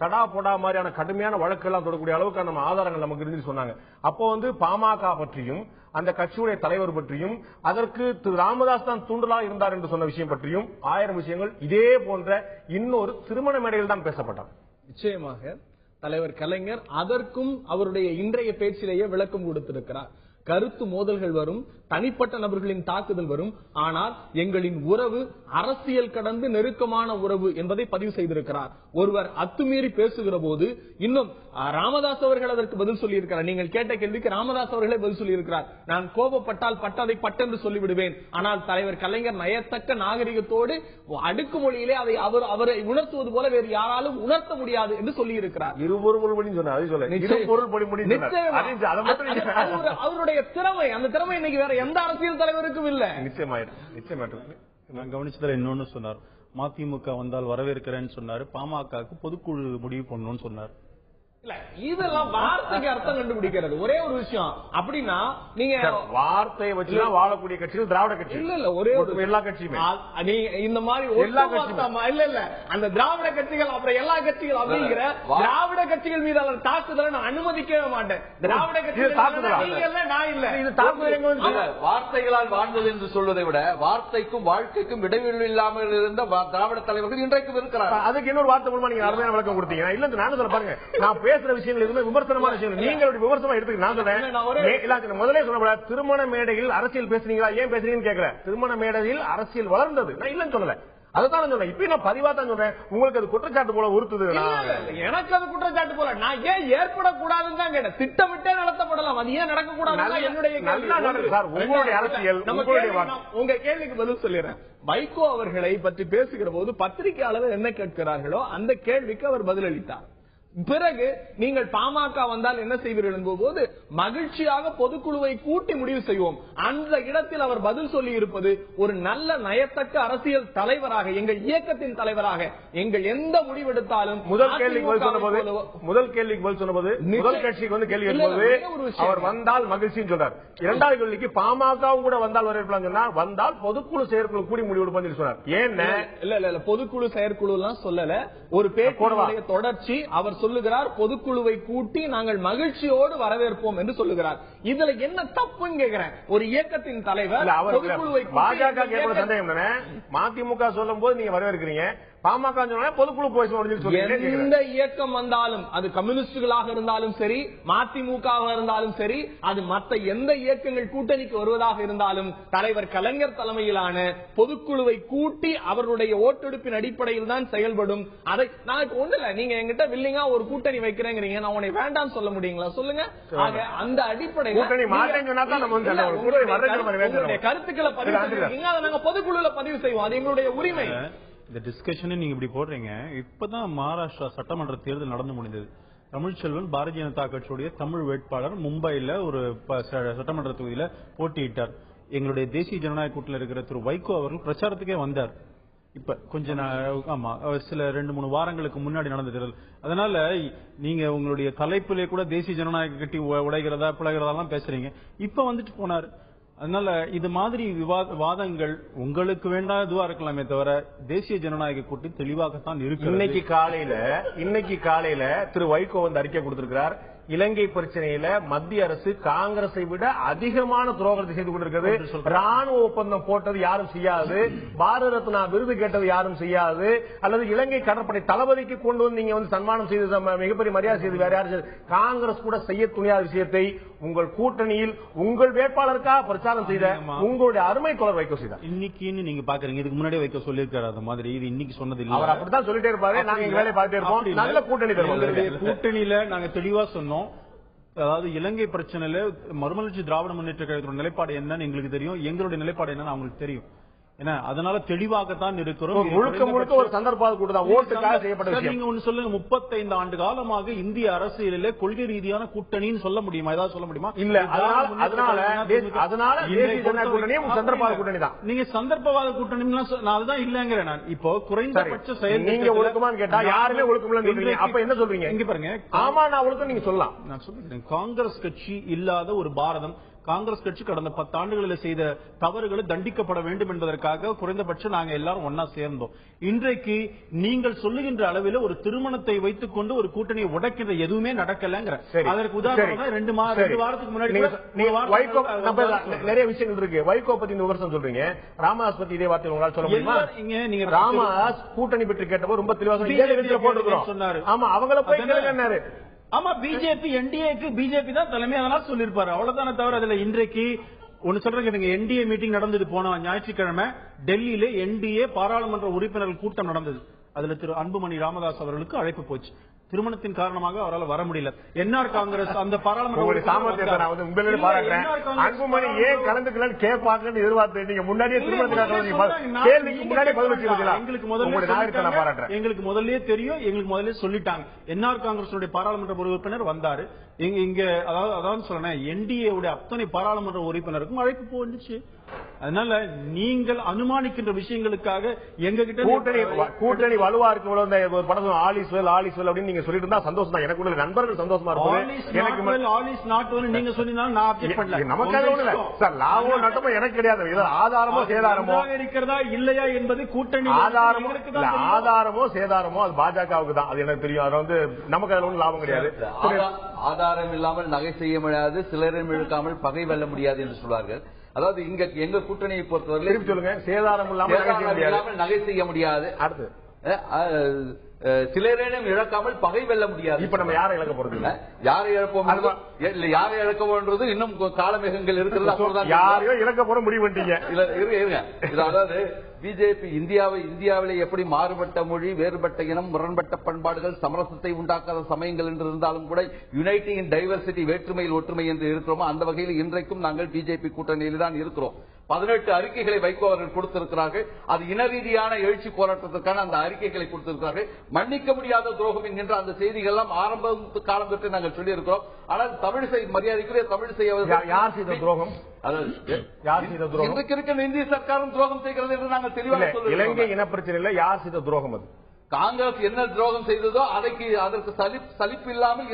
தடா போடா மாதிரியான கடுமையான வழக்கு எல்லாம் தொடரக்கூடிய அளவுக்கு நம்ம ஆதாரங்கள் நமக்கு இருந்து சொன்னாங்க. அப்போ பாமக பற்றியும் அந்த கட்சியுடைய தலைவர் பற்றியும் அதற்கு திரு ராமதாஸ் தான் தூண்டலாக இருந்தார் என்று சொன்ன விஷயம் பற்றியும் 1000 விஷயங்கள் இதே போன்ற இன்னொரு திருமண மேடையில் தான் பேசப்பட்டார். நிச்சயமாக தலைவர் கலைஞர் அதற்கும் அவருடைய இன்றைய பேச்சிலேயே விளக்கம் கொடுத்திருக்கிறார். கருத்து மோதல்கள் வரும், தனிப்பட்ட நபர்களின் தாக்குதல் வரும், ஆனால் எங்களின் உறவு அரசியல் கடந்து நெருக்கமான உறவு என்பதை பதிவு செய்திருக்கிறார். ஒருவர் அத்துமீறி பேசுகிற போது இன்னும் ராமதாஸ் அவர்கள் அதற்கு பதில் சொல்லியிருக்கிறார். நீங்கள் கேட்ட கேள்விக்கு ராமதாஸ் அவர்களே பதில் சொல்லியிருக்கிறார். நான் கோபப்பட்டால் பட்டதை பட்டென்று சொல்லிவிடுவேன், ஆனால் தலைவர் கலைஞர் நயத்தக்க நாகரிகத்தோடு அடுக்குமொழியிலே அதை அவரை உணர்த்துவது போல வேறு யாராலும் உணர்த்த முடியாது என்று சொல்லியிருக்கிறார். அவருடைய திறமை, அந்த திறமை இன்னைக்கு வேற எந்த அரசியல் தலைவருக்கும் இல்ல. நான் கவனிச்சதுல இன்னொன்னு சொன்னார், மதிமுக வந்தால் வரவேற்கிறேன்னு சொன்னாரு, பாமகவுக்கு பொதுக்குழு முடிவு பண்ணணும்னு சொன்னார். இல்ல, இதெல்லாம் வார்த்தைக்கு அர்த்தம் கண்டுபிடிக்கிறது ஒரே ஒரு விஷயம். அப்படின்னா நீங்க வார்த்தையை வச்சுதான் வாழக்கூடிய கட்சிகள் திராவிட கட்சி இல்ல ஒரே எல்லா கட்சியுமே இந்த மாதிரி இல்ல அந்த திராவிட கட்சிகள் அப்புறம் எல்லா கட்சிகள் அப்படிங்கிற திராவிட கட்சிகள் மீதான தாக்குதலை நான் அனுமதிக்கவே மாட்டேன். திராவிட கட்சிகள் நான் இல்ல, இது தாக்குதல் வார்த்தைகளால் வாழ்ந்தது என்று சொல்வதை விட வார்த்தைக்கும் வாழ்க்கைக்கும் இடைவெளி இல்லாமல் இருந்த திராவிட தலைவர்கள் இன்றைக்கும் இருக்கிறார். அதுக்கு இன்னொரு வார்த்தை மூலமா நீங்க அருமையான விளக்கம் கொடுத்தீங்க. இல்ல நானும் சொல்ல பாருங்க, நான் பேசுற விஷயங்கள் எதுவுமே விமர்சனமான விஷயங்கள் நீங்களுடைய விமர்சனமா எடுத்துக்க நான் சொல்றேன். முதலே சொன்ன திருமண மேடையில் அரசியல் பேசுறீங்களா, ஏன் பேசுறீங்கன்னு கேட்கிறேன். திருமண மேடையில் அரசியல் வளர்ந்தது, நான் இல்லன்னு சொல்லல, அதான் சொல்றேன். இப்ப நான் பதிவா தான் சொல்றேன். உங்களுக்கு அது குற்றச்சாட்டு போல உறுத்துது. எனக்கு அது குற்றச்சாட்டு போல, நான் ஏன் ஏற்படக்கூடாதுன்னு தான் கேட்டேன். திட்டமிட்டே நடத்தப்படலாம், அது ஏன் நடக்கக்கூடாது என்னுடைய உங்களுடைய அரசியல். உங்க கேள்விக்கு பதில் சொல்லிடுறேன். வைகோ அவர்களை பற்றி பேசுகிற போது பத்திரிகையாளர் என்ன கேட்கிறார்களோ அந்த கேள்விக்கு அவர் பதிலளித்தார். பிறகு நீங்கள் பாமக வந்தால் என்ன செய்வீர்கள் என்பது மகிழ்ச்சியாக பொதுக்குழுவை கூட்டி முடிவு செய்வோம். அந்த இடத்தில் அவர் பதில் சொல்லி இருப்பது ஒரு நல்ல நயத்தக்க அரசியல் தலைவராக, எங்கள் இயக்கத்தின் தலைவராக எங்கள் எந்த முடிவெடுத்தாலும் முதல் கேள்விக்கு பதில் சொன்னபோது முதல் கட்சிக்கு வந்து கேள்வி கேட்கும்போது அவர் வந்தால் மகிழ்ச்சின்னு சொல்றார். இரண்டாவது கேள்விக்கு பாமகவும் கூட வந்தால் வரவேற்கலாம் சொன்னார். வந்தால் பொதுக்குழு செயற்குழு கூடி முடிவெடுப்பது சொன்னார். ஏன் இல்ல பொதுக்குழு செயற்குழு எல்லாம் சொல்லல, ஒரு பேச்சுடைய தொடர்ச்சி. அவர் சொல்லுகிறார் பொதுக்குழுவை கூட்டி நாங்கள் மகிழ்ச்சியோடு வரவேற்போம் என்று சொல்லுகிறார். இதுல என்ன தப்புன்னு கேட்கிறேன். ஒரு இயக்கத்தின் தலைவர் பொதுக்குழுவை பாஜக கேட்பது சந்தேகம் தானே. மதிமுக சொல்லும் போது நீங்க வரவேற்கிறீங்க, பாமக பொதுக்குழு போய் எந்த இயக்கம் வந்தாலும் அது கம்யூனிஸ்டுகளாக இருந்தாலும் சரி, மதிமுக இருந்தாலும் சரி, அது மற்ற எந்த இயக்கங்கள் கூட்டணிக்கு வருவதாக இருந்தாலும் தலைவர் கலைஞர் தலைமையிலான பொதுக்குழுவை கூட்டி அவர்களுடைய ஓட்டெடுப்பின் அடிப்படையில் தான் செயல்படும். அதை நான் ஒண்ணு இல்ல, நீங்க என்கிட்ட வில்லிங்கா ஒரு கூட்டணி வைக்கிறேங்கிறீங்க, நான் உன்னை வேண்டாம் சொல்ல முடியுங்களா சொல்லுங்க. அந்த அடிப்படையில் கருத்துக்களை பதிவு செய்வீங்க, அதை நாங்க பொதுக்குழுல பதிவு செய்வோம், அது எங்களுடைய உரிமை. இந்த டிஸ்கஷனை நீங்க இப்படி போடுறீங்க. இப்பதான் மகாராஷ்டிரா சட்டமன்ற தேர்தல் நடந்து முடிந்தது. தமிழ்ச்செல்வன் பாரதிய ஜனதா கட்சியுடைய தமிழ் வேட்பாளர் மும்பைல ஒரு சட்டமன்ற தொகுதியில போட்டியிட்டார். எங்களுடைய தேசிய ஜனநாயக கூட்டணியில் இருக்கிற திரு வைகோ அவர்கள் பிரச்சாரத்துக்கே வந்தார். இப்ப கொஞ்ச சில 2-3 வாரங்களுக்கு முன்னாடி நடந்த தேர்தல். அதனால நீங்க உங்களுடைய தலைப்பிலே கூட தேசிய ஜனநாயக கட்சி உடைகிறதா பிளகிறதா பேசுறீங்க. இப்ப வந்துட்டு போனார். அதனால இது மாதிரி வாதங்கள் உங்களுக்கு வேண்டாதுவா இருக்கலாமே தவிர தேசிய ஜனநாயக கூட்டணி தெளிவாகத்தான் இருக்கு. இன்னைக்கு காலையில திரு வைகோ வந்து அறிக்கை கொடுத்திருக்கிறார். இலங்கை பிரச்சனையில மத்திய அரசு காங்கிரஸை விட அதிகமான துரோகத்தை செய்து கொண்டிருக்கிறது. ராணுவ ஒப்பந்தம் போட்டது யாரும் செய்யாது, பாரத ரத்னா விருது கேட்டது யாரும் செய்யாது, அல்லது இலங்கை கடற்படை தளபதிக்கு கொண்டு வந்து நீங்க வந்து சன்மானம் செய்து மிகப்பெரிய மரியாதை செய்து வேற யாரும் காங்கிரஸ் கூட செய்ய துணியாத விஷயத்தை உங்கள் கூட்டணியில் உங்கள் வேட்பாளருக்காக பிரச்சாரம் செய்த உங்களுடைய அருமை தொடர் வைகோ செய்தார். இன்னைக்கு நீங்க பாக்குறீங்க, இதுக்கு முன்னாடி வைகோ சொல்லியிருக்காரு அது மாதிரி. இது இன்னைக்கு சொன்னது இல்ல, அவர் அப்படித்தான் சொல்லிட்டே இருப்பாரு. நாங்க வேலையை பார்த்துட்டே இருப்போம். நல்ல கூட்டணியில நாங்க தெளிவா சொன்னோம். அதாவது இலங்கை பிரச்சனையில மறுமலர்ச்சி திராவிட முன்னேற்ற கழகத்தோட நிலைப்பாடு என்னன்னு எங்களுக்கு தெரியும், எங்களுடைய நிலைப்பாடு என்னன்னு அவங்களுக்கு தெரியும். அதனால தெளிவாகத்தான் இருக்கிறோம். முழுக்க முழுக்க ஒரு சந்தர்ப்ப கூட்டம் ஓட்டுக்காக செய்யப்பட்ட. நீங்க ஒண்ணு சொல்லுங்க, 35 ஆண்டு காலமாக இந்திய அரசியலிலே கொள்கை ரீதியான கூட்டணின்னு சொல்ல முடியுமா? ஏதாவது சொல்ல முடியுமா? இல்ல. அதனால சந்தர்ப்பவாத கூட்டணி தான். நீங்க சந்தர்ப்பவாத கூட்டணி அதுதான் இல்லங்கிறேன் நான். இப்போ குறைந்தபட்ச செயல் நீங்க ஒழுக்கமான்னு கேட்டா யாருமே ஒழுக்கம். அப்ப என்ன சொல்றீங்க? இங்க பாருங்க, ஆமா நான் ஒழுக்கம் நீங்க சொல்லலாம். நான் சொல்றேன், காங்கிரஸ் கட்சி இல்லாத ஒரு பாரதம், காங்கிரஸ் கட்சி கடந்த 10 ஆண்டுகளில் செய்த தவறுகளை தண்டிக்கப்பட வேண்டும் என்பதற்காக குறைந்தபட்சம் நாங்க எல்லாரும் ஒன்னா சேர்ந்தோம். இன்றைக்கு நீங்கள் சொல்லுகின்ற அளவில் ஒரு திருமணத்தை வைத்துக் கொண்டு ஒரு கூட்டணியை உடைக்கிற எதுவுமே நடக்கலங்கிற அதற்கு உதாரணம் 2 வாரத்துக்கு முன்னாடி நிறைய விஷயங்கள் இருக்கு. வைகோ பத்தி இந்த விமர்சனம் சொல்றீங்க, ராமதாஸ் பத்தி இதே வார்த்தை உங்களால் சொல்ல முடியுமா? நீங்க ராமதாஸ் கூட்டணி பற்றி கேட்டப்போ ரொம்ப தெளிவாக போட்டுக்கிறோம் சொன்னாரு. ஆமா, அவங்கள போய் கேளுங்கன்னாரு. ஆமா, பிஜேபி என்டிஏக்கு பிஜேபி தான் தலைமை, அதெல்லாம் சொல்லிருப்பாரு, அவ்வளவுதானே தவிர அதுல இன்றைக்கு ஒன்னு சொல்றேன். என்டிஏ மீட்டிங் நடந்தது போன ஞாயிற்றுக்கிழமை டெல்லியில. என்டிஏ பாராளுமன்ற உறுப்பினர்கள் கூட்டம் நடந்தது. அதுல திரு அன்புமணி ராமதாஸ் அவர்களுக்கு அழைப்பு போச்சு. திருமணத்தின் காரணமாக அவரால் வர முடியல. என்ஆர் காங்கிரஸ் அந்த பாராளுமன்ற அன்புமணி ஏன் கலந்துக்கலன்னு கேட்பாங்கன்னு எதிர்பார்த்து நீங்க முன்னாடியே எங்களுக்கு முதல்ல தெரியும், எங்களுக்கு முதல்ல சொல்லிட்டாங்க. என்ஆர் காங்கிரஸ் பாராளுமன்ற உறுப்பினர் வந்தாரு. இங்க அதாவது சொல்றேன், என்டிஏ அத்தனை பாராளுமன்ற உறுப்பினருக்கும் அழைப்பு போச்சு. அதனால நீங்கள் அனுமானிக்கின்ற விஷயங்களுக்காக எங்க கிட்ட கூட்டணி வலுவா இருக்கு. ஒரு படம் ஆலிஸ்வெல் அப்படின்னு நீங்க சொல்லிட்டு இருந்தா சந்தோஷம் தான். எனக்கு நண்பர்கள் சந்தோஷமா இருக்கும். நீங்க சொன்னீங்கன்னா நான் அப்டேட் பண்ணல. நமக்கு லாபம் நட்டமோ எனக்கு கிடையாது. ஆதாரமோ சேதாரமோ இருக்கிறதா இல்லையா என்பது கூட்டணி ஆதாரமோ சேதாரமோ அது பாஜகவுக்கு தான். அது எனக்கு தெரியும். அது வந்து நமக்கு அதுல ஒன்றும் லாபம் கிடையாது. ஆதாரம் இல்லாமல் நகை செய்ய முடியாது, சிலரையும் இழுக்காமல் பகை வெல்ல முடியாது என்று சொல்வார்கள். அதாவது இங்க எங்க கூட்டணியை பொறுத்தவரை சொல்லுங்க, சேதாரம் இல்லாமல் நகை செய்ய முடியாது. அடுத்து சிலரேனும் இழக்காமல் பகை வெல்ல முடியாது. இப்ப நம்ம யாரை இழக்க போறது இல்ல, யாரை இழப்போம் இல்ல, யாரை இழக்கவோன்றது இன்னும் காலமேகங்கள் இருக்கிறது. யாரையோ இழக்க போற முடிவு பண்ணிட்டீங்க. அதாவது பிஜேபி இந்தியாவிலே எப்படி மாறுபட்ட மொழி, வேறுபட்ட இனம், முரண்பட்ட பண்பாடுகள், சமரசத்தை உண்டாக்காத சமயங்கள் என்று இருந்தாலும் கூட யுனைட்டிங் இன் டைவர்சிட்டி, வேற்றுமையில் ஒற்றுமை என்று இருக்கிறோமோ அந்த வகையில் இன்றைக்கும் நாங்கள் பிஜேபி கூட்டணியில் தான் இருக்கிறோம். 18 அறிக்கைகளை வைகோ அவர்கள் கொடுத்திருக்கிறார்கள். அது இன ரீதியான எழுச்சி போராட்டத்திற்கான அந்த அறிக்கைகளை கொடுத்திருக்கிறார்கள். மன்னிக்க முடியாத துரோகம் என்கின்ற அந்த செய்திகள் எல்லாம் ஆரம்ப காலம் தொட்டு நாங்கள் சொல்லி இருக்கிறோம். ஆனால் தமிழிசை மரியாதைக்குரிய தமிழிசை அவர்கள் யார் செய்த துரோகம், இன்றைக்கு இருக்கிற இந்திய சர்க்காரும் துரோகம் செய்கிறது என்று நாங்கள் தெளிவாக சொல்லுவோம். இலங்கை இன பிரச்சனை இல்ல, யார் செய்த துரோகம் அது? காங்கிரஸ் என்ன துரோகம் செய்ததோ அதற்கு சலிப்பு இல்லாமல்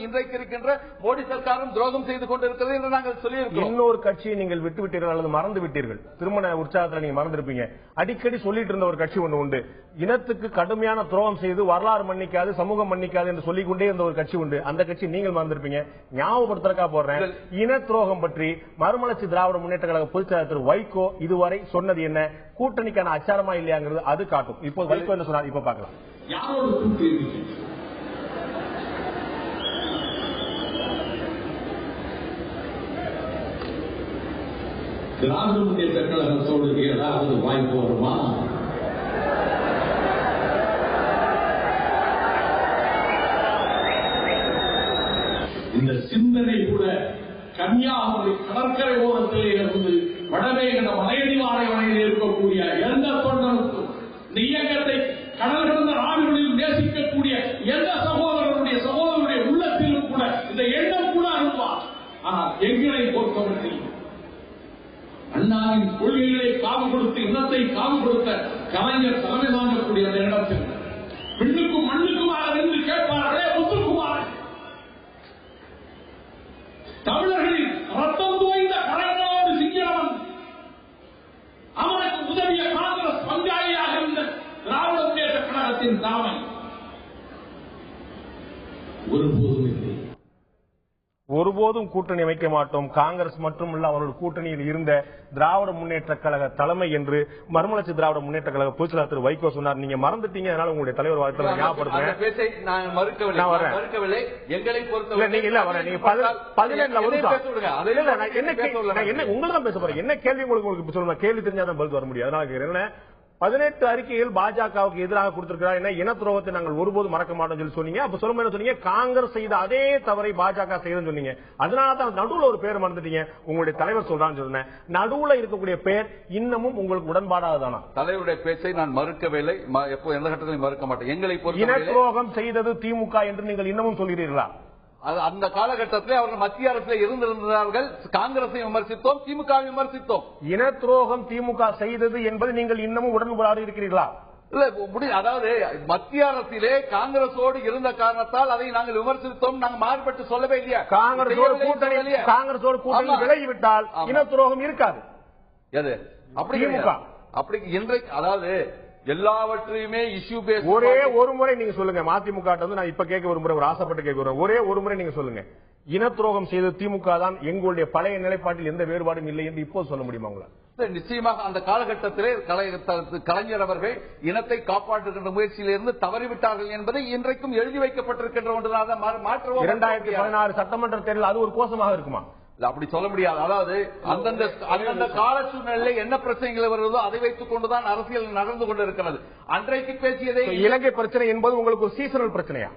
இன்றைக்கு இருக்கின்ற மோடி சர்க்காரும் துரோகம் செய்து கொண்டிருக்கிறது என்று நாங்கள் சொல்லியிருக்கோம். இன்னொரு கட்சியை நீங்கள் விட்டுவிட்டீர்கள் அல்லது மறந்து விட்டீர்கள். திருமண உற்சாகத்தில் நீங்க மறந்திருப்பீங்க. அடிக்கடி சொல்லிட்டு இருந்த ஒரு கட்சி ஒன்று உண்டு. இனத்துக்கு கடுமையான துரோகம் செய்து வரலாறு மன்னிக்காது, சமூகம் மன்னிக்காது என்று சொல்லிக் கொண்டே இருந்த ஒரு கட்சி உண்டு. அந்த கட்சி நீங்கள் மறந்திருப்பீங்க. ஞாபகப்படுத்துறக்கா போடுறேன். இன துரோகம் பற்றி மறுமலர்ச்சி திராவிட முன்னேற்ற கழக பொதுச்செயலாளர் திரு வைகோ இதுவரை சொன்னது என்ன, கூட்டணிக்கான அச்சாரமா இல்லையாங்கிறது அது காட்டும். இப்போ வைகோ என்ன சொன்னார், இப்ப பார்க்கலாம். யாரோடு கூட்டு திராவிட முன்னேற்ற கழகத்தோடு ஏதாவது வாய்ப்பு வருமா? இந்த சிந்தனை கூட கன்னியாகுமரி கடற்கரை ஓரத்திலே இருந்து வடவேகன மலையடிவாரை வரையில் இருக்கக்கூடிய எந்த தொண்டனுக்கும் இந்த இயக்கத்தை கடல் கடந்த நாடுகளில் நேசிக்கக்கூடிய எந்த சகோதரனுடைய உள்ளத்திலும் கூட இந்த எண்ணம் கூட அனுப்பார். ஆனால் எங்களை பொறுத்தவரை அண்ணாவின் கொள்கைகளை காவு கொடுத்து இனத்தை காவு கொடுத்த கலைஞர் தலைமை தாங்கக்கூடிய அந்த இடத்தில் விண்ணுக்கும் மண்ணுக்குமாக நின்று கேட்பார்களே முத்துக்குமார், தமிழர்களின் ரத்தம் தோய்ந்த கலைஞரோடு சிங்களவன் அவனுக்கு உதவிய காங்கிரஸ் பங்காளியாக இருந்த திராவிட முன்னேற்ற கழகத்தின் தாமை ஒருபோதும் இல்லை. ஒருபோதும் கூட்டணி வைக்க மாட்டோம். காங்கிரஸ் மட்டுமல்ல, அவரோட கூட்டணியில் இருந்த திராவிட முன்னேற்ற கழக தலைமை என்று மறுமலர்ச்சி திராவிட முன்னேற்ற கழக பொதுச்செயலாளர் திரு வைகோ சொன்னார். நீங்க மறந்துட்டீங்க, அதனால உங்களுடைய தலைவர் வாழ்த்து ஞாபகப்படுத்துறேன். உங்களதான் பேச போறேன். என்ன கேள்வி உங்களுக்கு சொல்லணும், கேள்வி தெரிஞ்சாதான் பதில் வர முடியும். அதனால என்ன 18 அறிக்கைகள் பாஜகவுக்கு எதிராக கொடுத்திருக்கிறார். என்ன இன துரோகத்தை நாங்கள் ஒருபோதும் மறக்க மாட்டோம் சொல்லி சொன்னீங்க. அப்ப சொல்லும் என்ன சொன்னீங்க, காங்கிரஸ் செய்த அதே தவறை பாஜக செய்யணும்னு சொன்னீங்க. அதனாலதான் நடுவுல ஒரு பேர் மறந்துட்டீங்க. உங்களுடைய தலைவர் சொல்றான்னு சொன்னேன். நடுவுல இருக்கக்கூடிய பேர் இன்னமும் உங்களுக்கு உடன்பாடாதானா? தலைவருடைய பேச்சை நான் மறுக்கவில்லை, எப்போ எந்த கட்டத்திலும் மறுக்க மாட்டேன். எங்களை இன துரோகம் செய்தது திமுக என்று நீங்கள் இன்னமும் சொல்கிறீர்களா? அந்த காலகட்டத்தில் அவர்கள் மத்திய அரசில் இருந்திருந்தார்கள். காங்கிரஸை விமர்சித்தோம், திமுக விமர்சித்தோம். இன துரோகம் திமுக செய்தது என்பது நீங்கள் இன்னமும் உடன்பாடு இருக்கிறீர்களா? இல்ல, அதாவது மத்திய அரசிலே காங்கிரஸோடு இருந்த காரணத்தால் அதை நாங்கள் விமர்சித்தோம். நாங்கள் மாறுபட்டு சொல்லவே இல்லையா? காங்கிரஸோடு கூட்டணி விலகிவிட்டால் இன துரோகம் இருக்காது. எது அப்படி இன்றைக்கு அதாவது எல்லாவற்றையுமே இஷ்யூ பேஸ் ஒரே ஒரு முறை நீங்க சொல்லுங்க. மதிமுக நான் இப்ப கேட்க ஒரு முறை, ஒரு ஆசைப்பட்டு கேட்க ஒரே ஒரு முறை நீங்க சொல்லுங்க, இன துரோகம் செய்த திமுக தான், எங்களுடைய பழைய நிலைப்பாட்டில் எந்த வேறுபாடும் இல்லை என்று இப்போ சொல்ல முடியுமா உங்களால்? நிச்சயமாக அந்த காலகட்டத்திலே கலைஞர் அவர்கள் இனத்தை காப்பாற்றுகின்ற முயற்சியிலிருந்து தவறிவிட்டார்கள் என்பதை இன்றைக்கும் எழுதி வைக்கப்பட்டிருக்கின்ற ஒன்றாக மாற்றுவோம். 2016 சட்டமன்ற தேர்தல் அது ஒரு கோஷமாக இருக்குமா? அப்படி சொல்ல முடியாது. அதாவது அந்தந்த கால சூழ்நிலையில் என்ன பிரச்சனைகள் வருவதோ அதை வைத்துக் கொண்டுதான் அரசியல் நடந்து கொண்டிருக்கிறது. அன்றைக்கு பேசியதை இலங்கை பிரச்சனை என்பது உங்களுக்கு ஒரு சீசனல் பிரச்சனையா?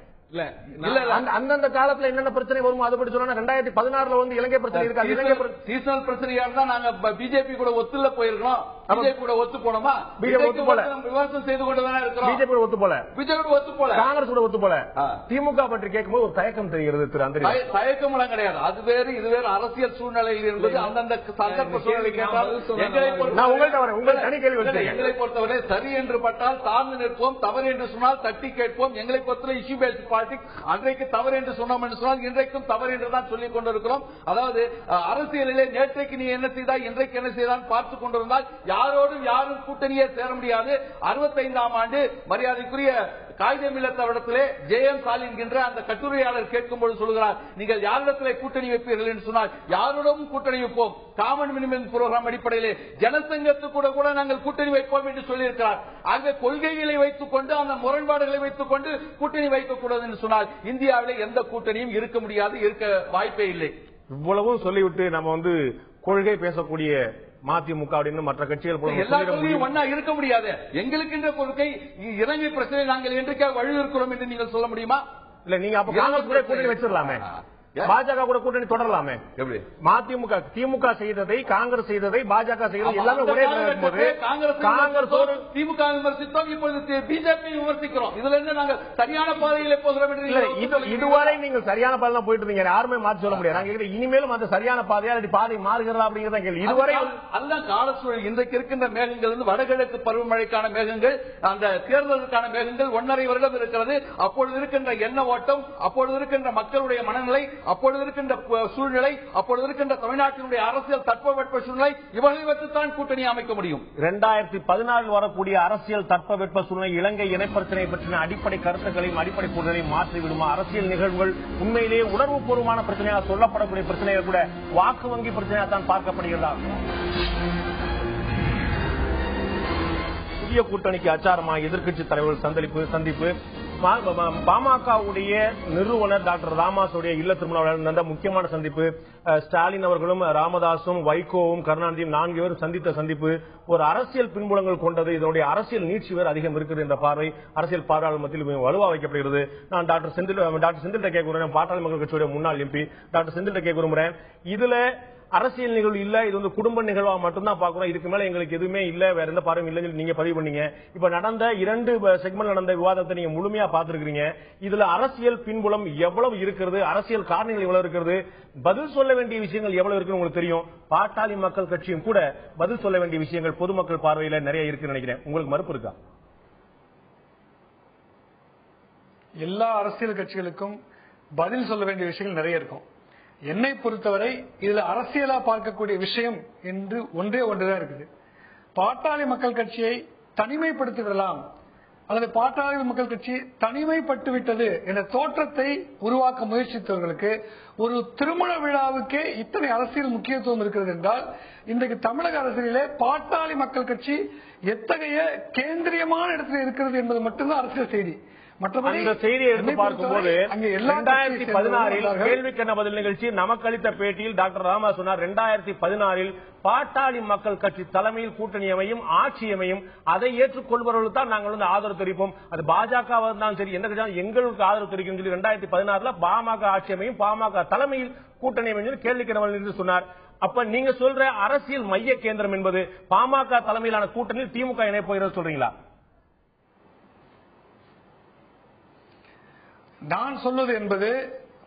அந்தந்த காலத்துல என்னென்ன பிரச்சனை வரும் அதை பற்றி சொன்னா 2016 வந்து இலங்கை பிரச்சனை இருக்காது. சீசனல் பிரச்சனையா இருந்தா நாங்க பிஜேபி கூட ஒத்துல போயிருக்கோம். பிஜேபி கூட ஒத்து போனோமா? விமர்சனம் செய்து கொண்டுதானே இருக்கிறோம். பிஜேபி ஒத்து போல, காங்கிரஸ் கூட ஒத்து போல. திமுக பற்றி கேட்கும்போது ஒரு தயக்கம் தெரிகிறது திரு அந்தரி. தயக்கம் எல்லாம் கிடையாது. அது வேறு இது வேறு அரசியல் சூழ்நிலையில் இருந்தது. அந்தந்த சந்தர்ப்ப சூழ்நிலை கேட்டால் எங்களை பொறுத்தவரை சரி என்று பட்டால் சார்ந்து நிற்போம், தவறு என்று சொன்னால் தட்டி கேட்போம். எங்களை பொறுத்தவரை இஷ்யூ பேஸ்ட் பாலிடிக்ஸ். அன்றைக்கு தவறு என்று சொன்னோம் என்று சொன்னால் இன்றைக்கும் தவறு என்றுதான் சொல்லிக் கொண்டிருக்கிறோம். அதாவது அரசியலிலே நேற்றைக்கு நீ என்ன செய்தால் இன்றைக்கு என்ன செய்தால் பார்த்துக் கொண்டிருந்தால் யாரோடும் யாரும் கூட்டணியே சேர முடியாது. 65ஆம் ஆண்டு மரியாதைக்குரிய காகிதம் இல்லத்தவரிடத்திலே ஜே.எம். சாலி என்கின்ற அந்த கட்டுரையாளர் கேட்கும்போது சொல்கிறார், நீங்கள் யாரிடத்திலே கூட்டணி வைப்பீர்கள் என்று சொன்னால் யாருடன் கூட்டணி வைப்போம், காமன் மினிமம் புரோகிராம் அடிப்படையிலே ஜனசங்கத்து கூட நாங்கள் கூட்டணி வைப்போம் என்று சொல்லியிருக்கிறார். ஆக கொள்கைகளை வைத்துக் கொண்டு அந்த முரண்பாடுகளை வைத்துக் கொண்டு கூட்டணி வைக்கக்கூடாது என்று சொன்னால் இந்தியாவிலே எந்த கூட்டணியும் இருக்க முடியாது, இருக்க வாய்ப்பே இல்லை. இவ்வளவும் சொல்லிவிட்டு நம்ம கொள்கை பேசக்கூடிய மதிமுக அப்படின்னு மற்ற கட்சிகள் எல்லா கொள்கையும் ஒன்னா இருக்க முடியாது. எங்களுக்கு இந்த கொள்கை இலங்கை பிரச்சனை நாங்கள் என்றைக்காக வலியுறுத்துகிறோம் என்று நீங்கள் சொல்ல முடியுமா? இல்ல, நீங்க அப்ப காங்கிரஸ் கூட கூட்டணி வச்சிடலாமே, பாஜக கூட கூட்டணி தொடரலாமே. எப்படி மதிமுக திமுக செய்ததை காங்கிரஸ் செய்ததை பாஜக செய்ததை எல்லாமே ஒரே போது காங்கிரஸ் திமுக விமர்சித்தோம், இப்பொழுது பிஜேபி விமர்சிக்கிறோம். இதுல இருந்து நாங்கள் சரியான பாதையில போகிறோம் என்று இதுவரை நீங்கள் சரியான பாதை தான் போயிட்டு இருந்தீங்க, யாருமே மாற்றி சொல்ல முடியாது. நாங்க இனிமேலும் அந்த சரியான பாதையா பாதை மாறுகிறதா அப்படிங்கிறத கேள்வி. இதுவரை அல்ல காலச்சூழல் இன்றைக்கு இருக்கின்ற மேகங்கள் வடகிழக்கு பருவமழைக்கான மேகங்கள், அந்த தேர்தலுக்கான மேகங்கள் 1.5 வருடம் இருக்கிறது. அப்பொழுது இருக்கின்ற எண்ண ஓட்டம், அப்பொழுது இருக்கின்ற மக்களுடைய மனநிலை, அப்பொழுது இருக்கின்ற சூழ்நிலை, அப்பொழுது இருக்கின்ற தமிழ்நாட்டினுடைய அரசியல் தட்பவெட்ப சூழ்நிலை, இவர்களை வைத்துத்தான் கூட்டணி அமைக்க முடியும். 2016 வரக்கூடிய அரசியல் தட்பவெட்ப சூழ்நிலை இலங்கை இனப்பிரச்சனை பற்றின அடிப்படை கருத்துக்களையும் அடிப்படை புரிதலையும் மாற்றிவிடுமா? அரசியல் நிகழ்வுகள் உண்மையிலேயே உணர்வுபூர்வமான பிரச்சனையாக சொல்லப்படக்கூடிய பிரச்சனைகள் கூட வாக்கு வங்கி பிரச்சனையாக தான் பார்க்கப்படுகிறதா? புதிய கூட்டணிக்கு அச்சாரமாக எதிர்க்கட்சி தலைவர்கள் சந்திப்பு பாமகவுடைய நிறுவனர் டாக்டர் ராமதாசுடைய இல்ல திருமணம் நடந்த முக்கியமான சந்திப்பு. ஸ்டாலின் அவர்களும் ராமதாசும் வைகோவும் கருணாநிதியும் 4 பேரும் சந்தித்த சந்திப்பு ஒரு அரசியல் பின்புலங்கள் கொண்டது. இதனுடைய அரசியல் நீட்சி வேறு அதிகம் இருக்குது என்ற பார்வை அரசியல் பார்வையாளர் மத்தியில் வலுவா வைக்கப்படுகிறது. நான் டாக்டர் செந்தில் கேட்க விரும்புகிறேன், பாட்டாளி மக்கள் கட்சியுடைய முன்னாள் எம்பி டாக்டர் செந்தில் கேட்க விரும்புகிறேன். இதுல அரசியல் நிகழ்வு இல்ல, இது குடும்ப நிகழ்வா மட்டும்தான் பாக்குறோம், இதுக்கு மேல எங்களுக்கு எதுவுமே இல்ல, வேற எந்த பார்வையும் இல்லைன்னு நீங்க பதிவு பண்ணீங்க. இப்ப நடந்த 2 செக்மெண்ட் நடந்த விவாதத்தை நீங்க முழுமையா பாத்துருக்கீங்க. இதுல அரசியல் பின்புலம் எவ்வளவு இருக்கிறது, அரசியல் காரணிகள் எவ்வளவு இருக்கிறது, பதில் சொல்ல வேண்டிய விஷயங்கள் எவ்வளவு இருக்குன்னு உங்களுக்கு தெரியும். பாட்டாளி மக்கள் கட்சியும் கூட பதில் சொல்ல வேண்டிய விஷயங்கள் பொதுமக்கள் பார்வையில நிறைய இருக்குன்னு நினைக்கிறேன். உங்களுக்கு மறுப்பு இருக்கா? எல்லா அரசியல் கட்சிகளுக்கும் பதில் சொல்ல வேண்டிய விஷயங்கள் நிறைய இருக்கும். என்னை பொறுத்தவரை இதுல அரசியலா பார்க்கக்கூடிய விஷயம் என்று ஒன்றுதான் இருக்குது. பாட்டாளி மக்கள் கட்சியை தனிமைப்படுத்தி விடலாம் அல்லது பாட்டாளி மக்கள் கட்சி தனிமைப்பட்டு விட்டது என்ற தோற்றத்தை உருவாக்க முயற்சித்தவர்களுக்கு ஒரு திருமண விழாவுக்கே இத்தனை அரசியல் முக்கியத்துவம் இருக்கிறது என்றால் இன்றைக்கு தமிழக அரசியலிலே பாட்டாளி மக்கள் கட்சி எத்தகைய கேந்திரியமான இடத்தில் இருக்கிறது என்பது மட்டும்தான் அரசியல் செய்தி. அந்த செய்தியை எடுத்து பார்க்கும்போது 2016 கேள்விக்கென்ன பதில் நிகழ்ச்சி நமக்கு அளித்த பேட்டியில் டாக்டர் ராமதாஸ் சொன்னார், 2016 பாட்டாளி மக்கள் கட்சி தலைமையில் கூட்டணி அமையும், ஆட்சி அமையும், அதை ஏற்றுக்கொள்பவர்களுக்கு தான் நாங்கள் ஆதரவு தெரிவிப்போம். அது பாஜக இருந்தாலும் சரி, எந்த கட்சியாலும் எங்களுக்கு ஆதரவு தெரிவிக்கும் சொல்லி 2016 பாமக ஆட்சி அமையும், பாமக தலைமையில் கூட்டணி அமையும் கேள்விக்கென்ன பதில் சொன்னார். அப்ப நீங்க சொல்ற அரசியல் மைய கேந்திரம் என்பது பாமக தலைமையிலான கூட்டணியில் திமுக இணைய போகிறது சொல்றீங்களா? நான் சொல்வது என்பது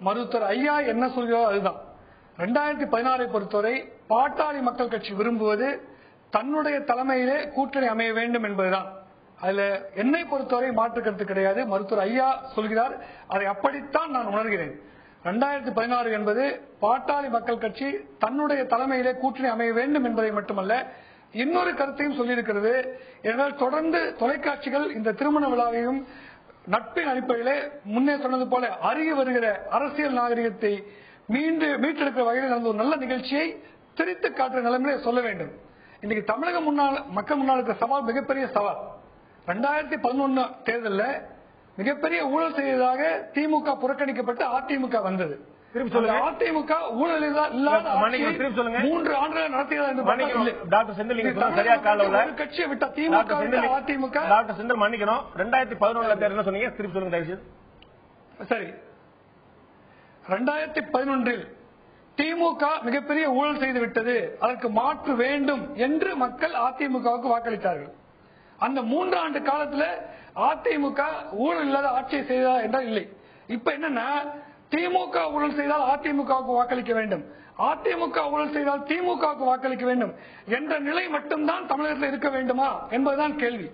மருத்துவர் ஐயா என்ன சொல்கிறோ அதுதான். 2016 பொறுத்தவரை பாட்டாளி மக்கள் கட்சி விரும்புவது தன்னுடைய தலைமையிலே கூட்டணி அமைய வேண்டும் என்பதுதான். அதுல என்னை பொறுத்தவரை மாற்று கருத்து கிடையாது. மருத்துவர் ஐயா சொல்கிறார், அதை அப்படித்தான் நான் உணர்கிறேன். 2016 என்பது பாட்டாளி மக்கள் கட்சி தன்னுடைய தலைமையிலே கூட்டணி அமைய வேண்டும் என்பதை மட்டுமல்ல, இன்னொரு கருத்தையும் சொல்லியிருக்கிறது. ஏனால் தொடர்ந்து தொலைக்காட்சிகள் இந்த திருமண விழாவையும் நட்பின் அடிப்படையிலே முன்னே சொன்னது போல அருகே வருகிற அரசியல் நாகரிகத்தை மீட்டெடுக்கிற வகையில் நடந்த ஒரு நல்ல நிகழ்ச்சியை திரித்து காட்டுற நிலைமையிலே சொல்ல வேண்டும். இன்னைக்கு தமிழக மக்கள் முன்னால் இருக்கிற சவால் மிகப்பெரிய சவால். 2011 தேர்தலில் மிகப்பெரிய ஊழல் செய்ததாக திமுக புறக்கணிக்கப்பட்டு அதிமுக வந்தது. அதிமுக ஊழல் இல்லாத 3 ஆண்டுகள் நடத்தியதா என்று டாக்டர் செந்தில் சரியா கால கட்சியை விட்ட திமுக அதிமுக. டாக்டர் செந்தில் மன்னிக்கணும், 2011 தேர்தல் சொன்னீங்க, திருப்பி சொல்லுங்க. சரி, 2011 திமுக மிகப்பெரிய ஊழல் செய்து விட்டது, அதற்கு மாற்று வேண்டும் என்று மக்கள் அதிமுகவுக்கு வாக்களித்தார்கள். அந்த 3 ஆண்டு காலத்தில் அதிமுக ஊழல் இல்லாத ஆட்சியை செய்ததா என்றால் இல்லை. இப்ப என்னன்னா திமுக ஊழல் செய்தால் அதிமுகவுக்கு வாக்களிக்க வேண்டும், அதிமுக ஊழல் செய்தால் திமுகவுக்கு வாக்களிக்க வேண்டும் என்ற நிலை மட்டும்தான் தமிழகத்தில் இருக்க வேண்டுமா என்பதுதான் கேள்வி.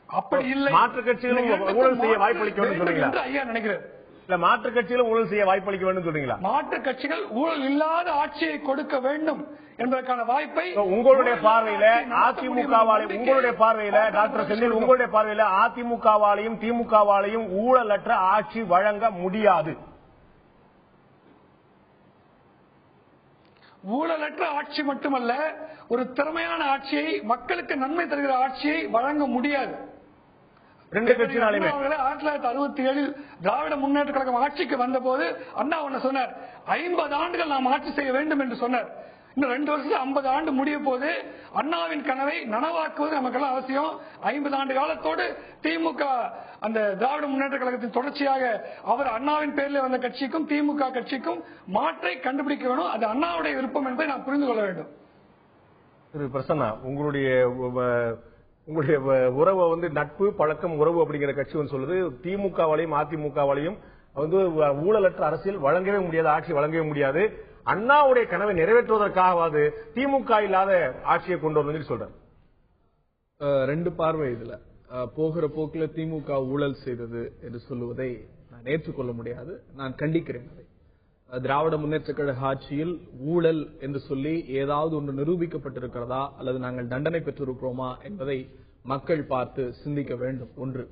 அப்படி இல்லை, மாற்று கட்சிகளும் ஊழல் செய்ய வாய்ப்பளிக்க வேண்டும் என்று ஐயா நினைக்கிறார். இல்ல மாற்று கட்சிகளும் ஊழல் செய்ய வாய்ப்பளிக்க வேண்டும் சொல்றீங்களா? மாற்று கட்சிகள் ஊழல் இல்லாத ஆட்சியை கொடுக்க வேண்டும் என்பதற்கான வாய்ப்பை உங்களுடைய பார்வையில அதிமுகவாலையும், உங்களுடைய பார்வையில டாக்டர் செந்தில், உங்களுடைய பார்வையில அதிமுகவாலையும் திமுகவாலையும் ஊழலற்ற ஆட்சி வழங்க முடியாது. ஊழலற்ற ஆட்சி மட்டுமல்ல, ஒரு திறமையான ஆட்சியை, மக்களுக்கு நன்மை தருகிற ஆட்சியை வழங்க முடியாது. ரெண்டு கட்சினாலுமே 1967 திராவிட முன்னேற்ற கழகம் ஆட்சிக்கு வந்த போது அண்ணா ஒண்ணு சொன்னார், 50 ஆண்டுகள் நாம் ஆட்சி செய்ய வேண்டும் என்று சொன்னார். இன்னும் 2 வருஷத்துல 50 ஆண்டு முடிய போது அண்ணாவின் கனவை நனவாக்குவது நமக்கெல்லாம் அவசியம். 50 ஆண்டு காலத்தோடு திமுக அந்த திராவிட முன்னேற்ற கழகத்தின் தொடர்ச்சியாக அவர் அண்ணாவின் பேரில் வந்த கட்சிக்கும் திமுக கட்சிக்கும் மாற்றை கண்டுபிடிக்க வேணும். அது அண்ணாவுடைய விருப்பம் என்பதை நாம் புரிந்து கொள்ள வேண்டும். திரு பிரசன்னா, உங்களுடைய உறவை வந்து நட்பு பழக்கம் உறவு அப்படிங்கிற கட்சி வந்து சொல்லுது, திமுகவாலையும் அதிமுகவாலையும் வந்து ஊழலற்ற அரசியல் வழங்கவே முடியாது, ஆட்சி வழங்கவே முடியாது, அண்ணாவுடைய கனவை நிறைவேற்றுவதற்காகவாது திமுக இல்லாத ஆட்சியை கொண்டு வரணும்னு சொல்றாரு. ரெண்டு பார்வை இதுல. போகிற போக்குல திமுக ஊழல் செய்தது என்று சொல்லுவதை நான் ஏற்றுக்கொள்ள முடியாது, நான் கண்டிக்கிறேன். திராவிட முன்னேற்ற கழக ஆட்சியில் ஊழல் என்று சொல்லி ஏதாவது ஒன்று நிரூபிக்கப்பட்டிருக்கிறதா அல்லது நாங்கள் தண்டனை பெற்றிருக்கிறோமா என்பதை மக்கள் பார்த்து சிந்திக்க வேண்டும். ஒன்று.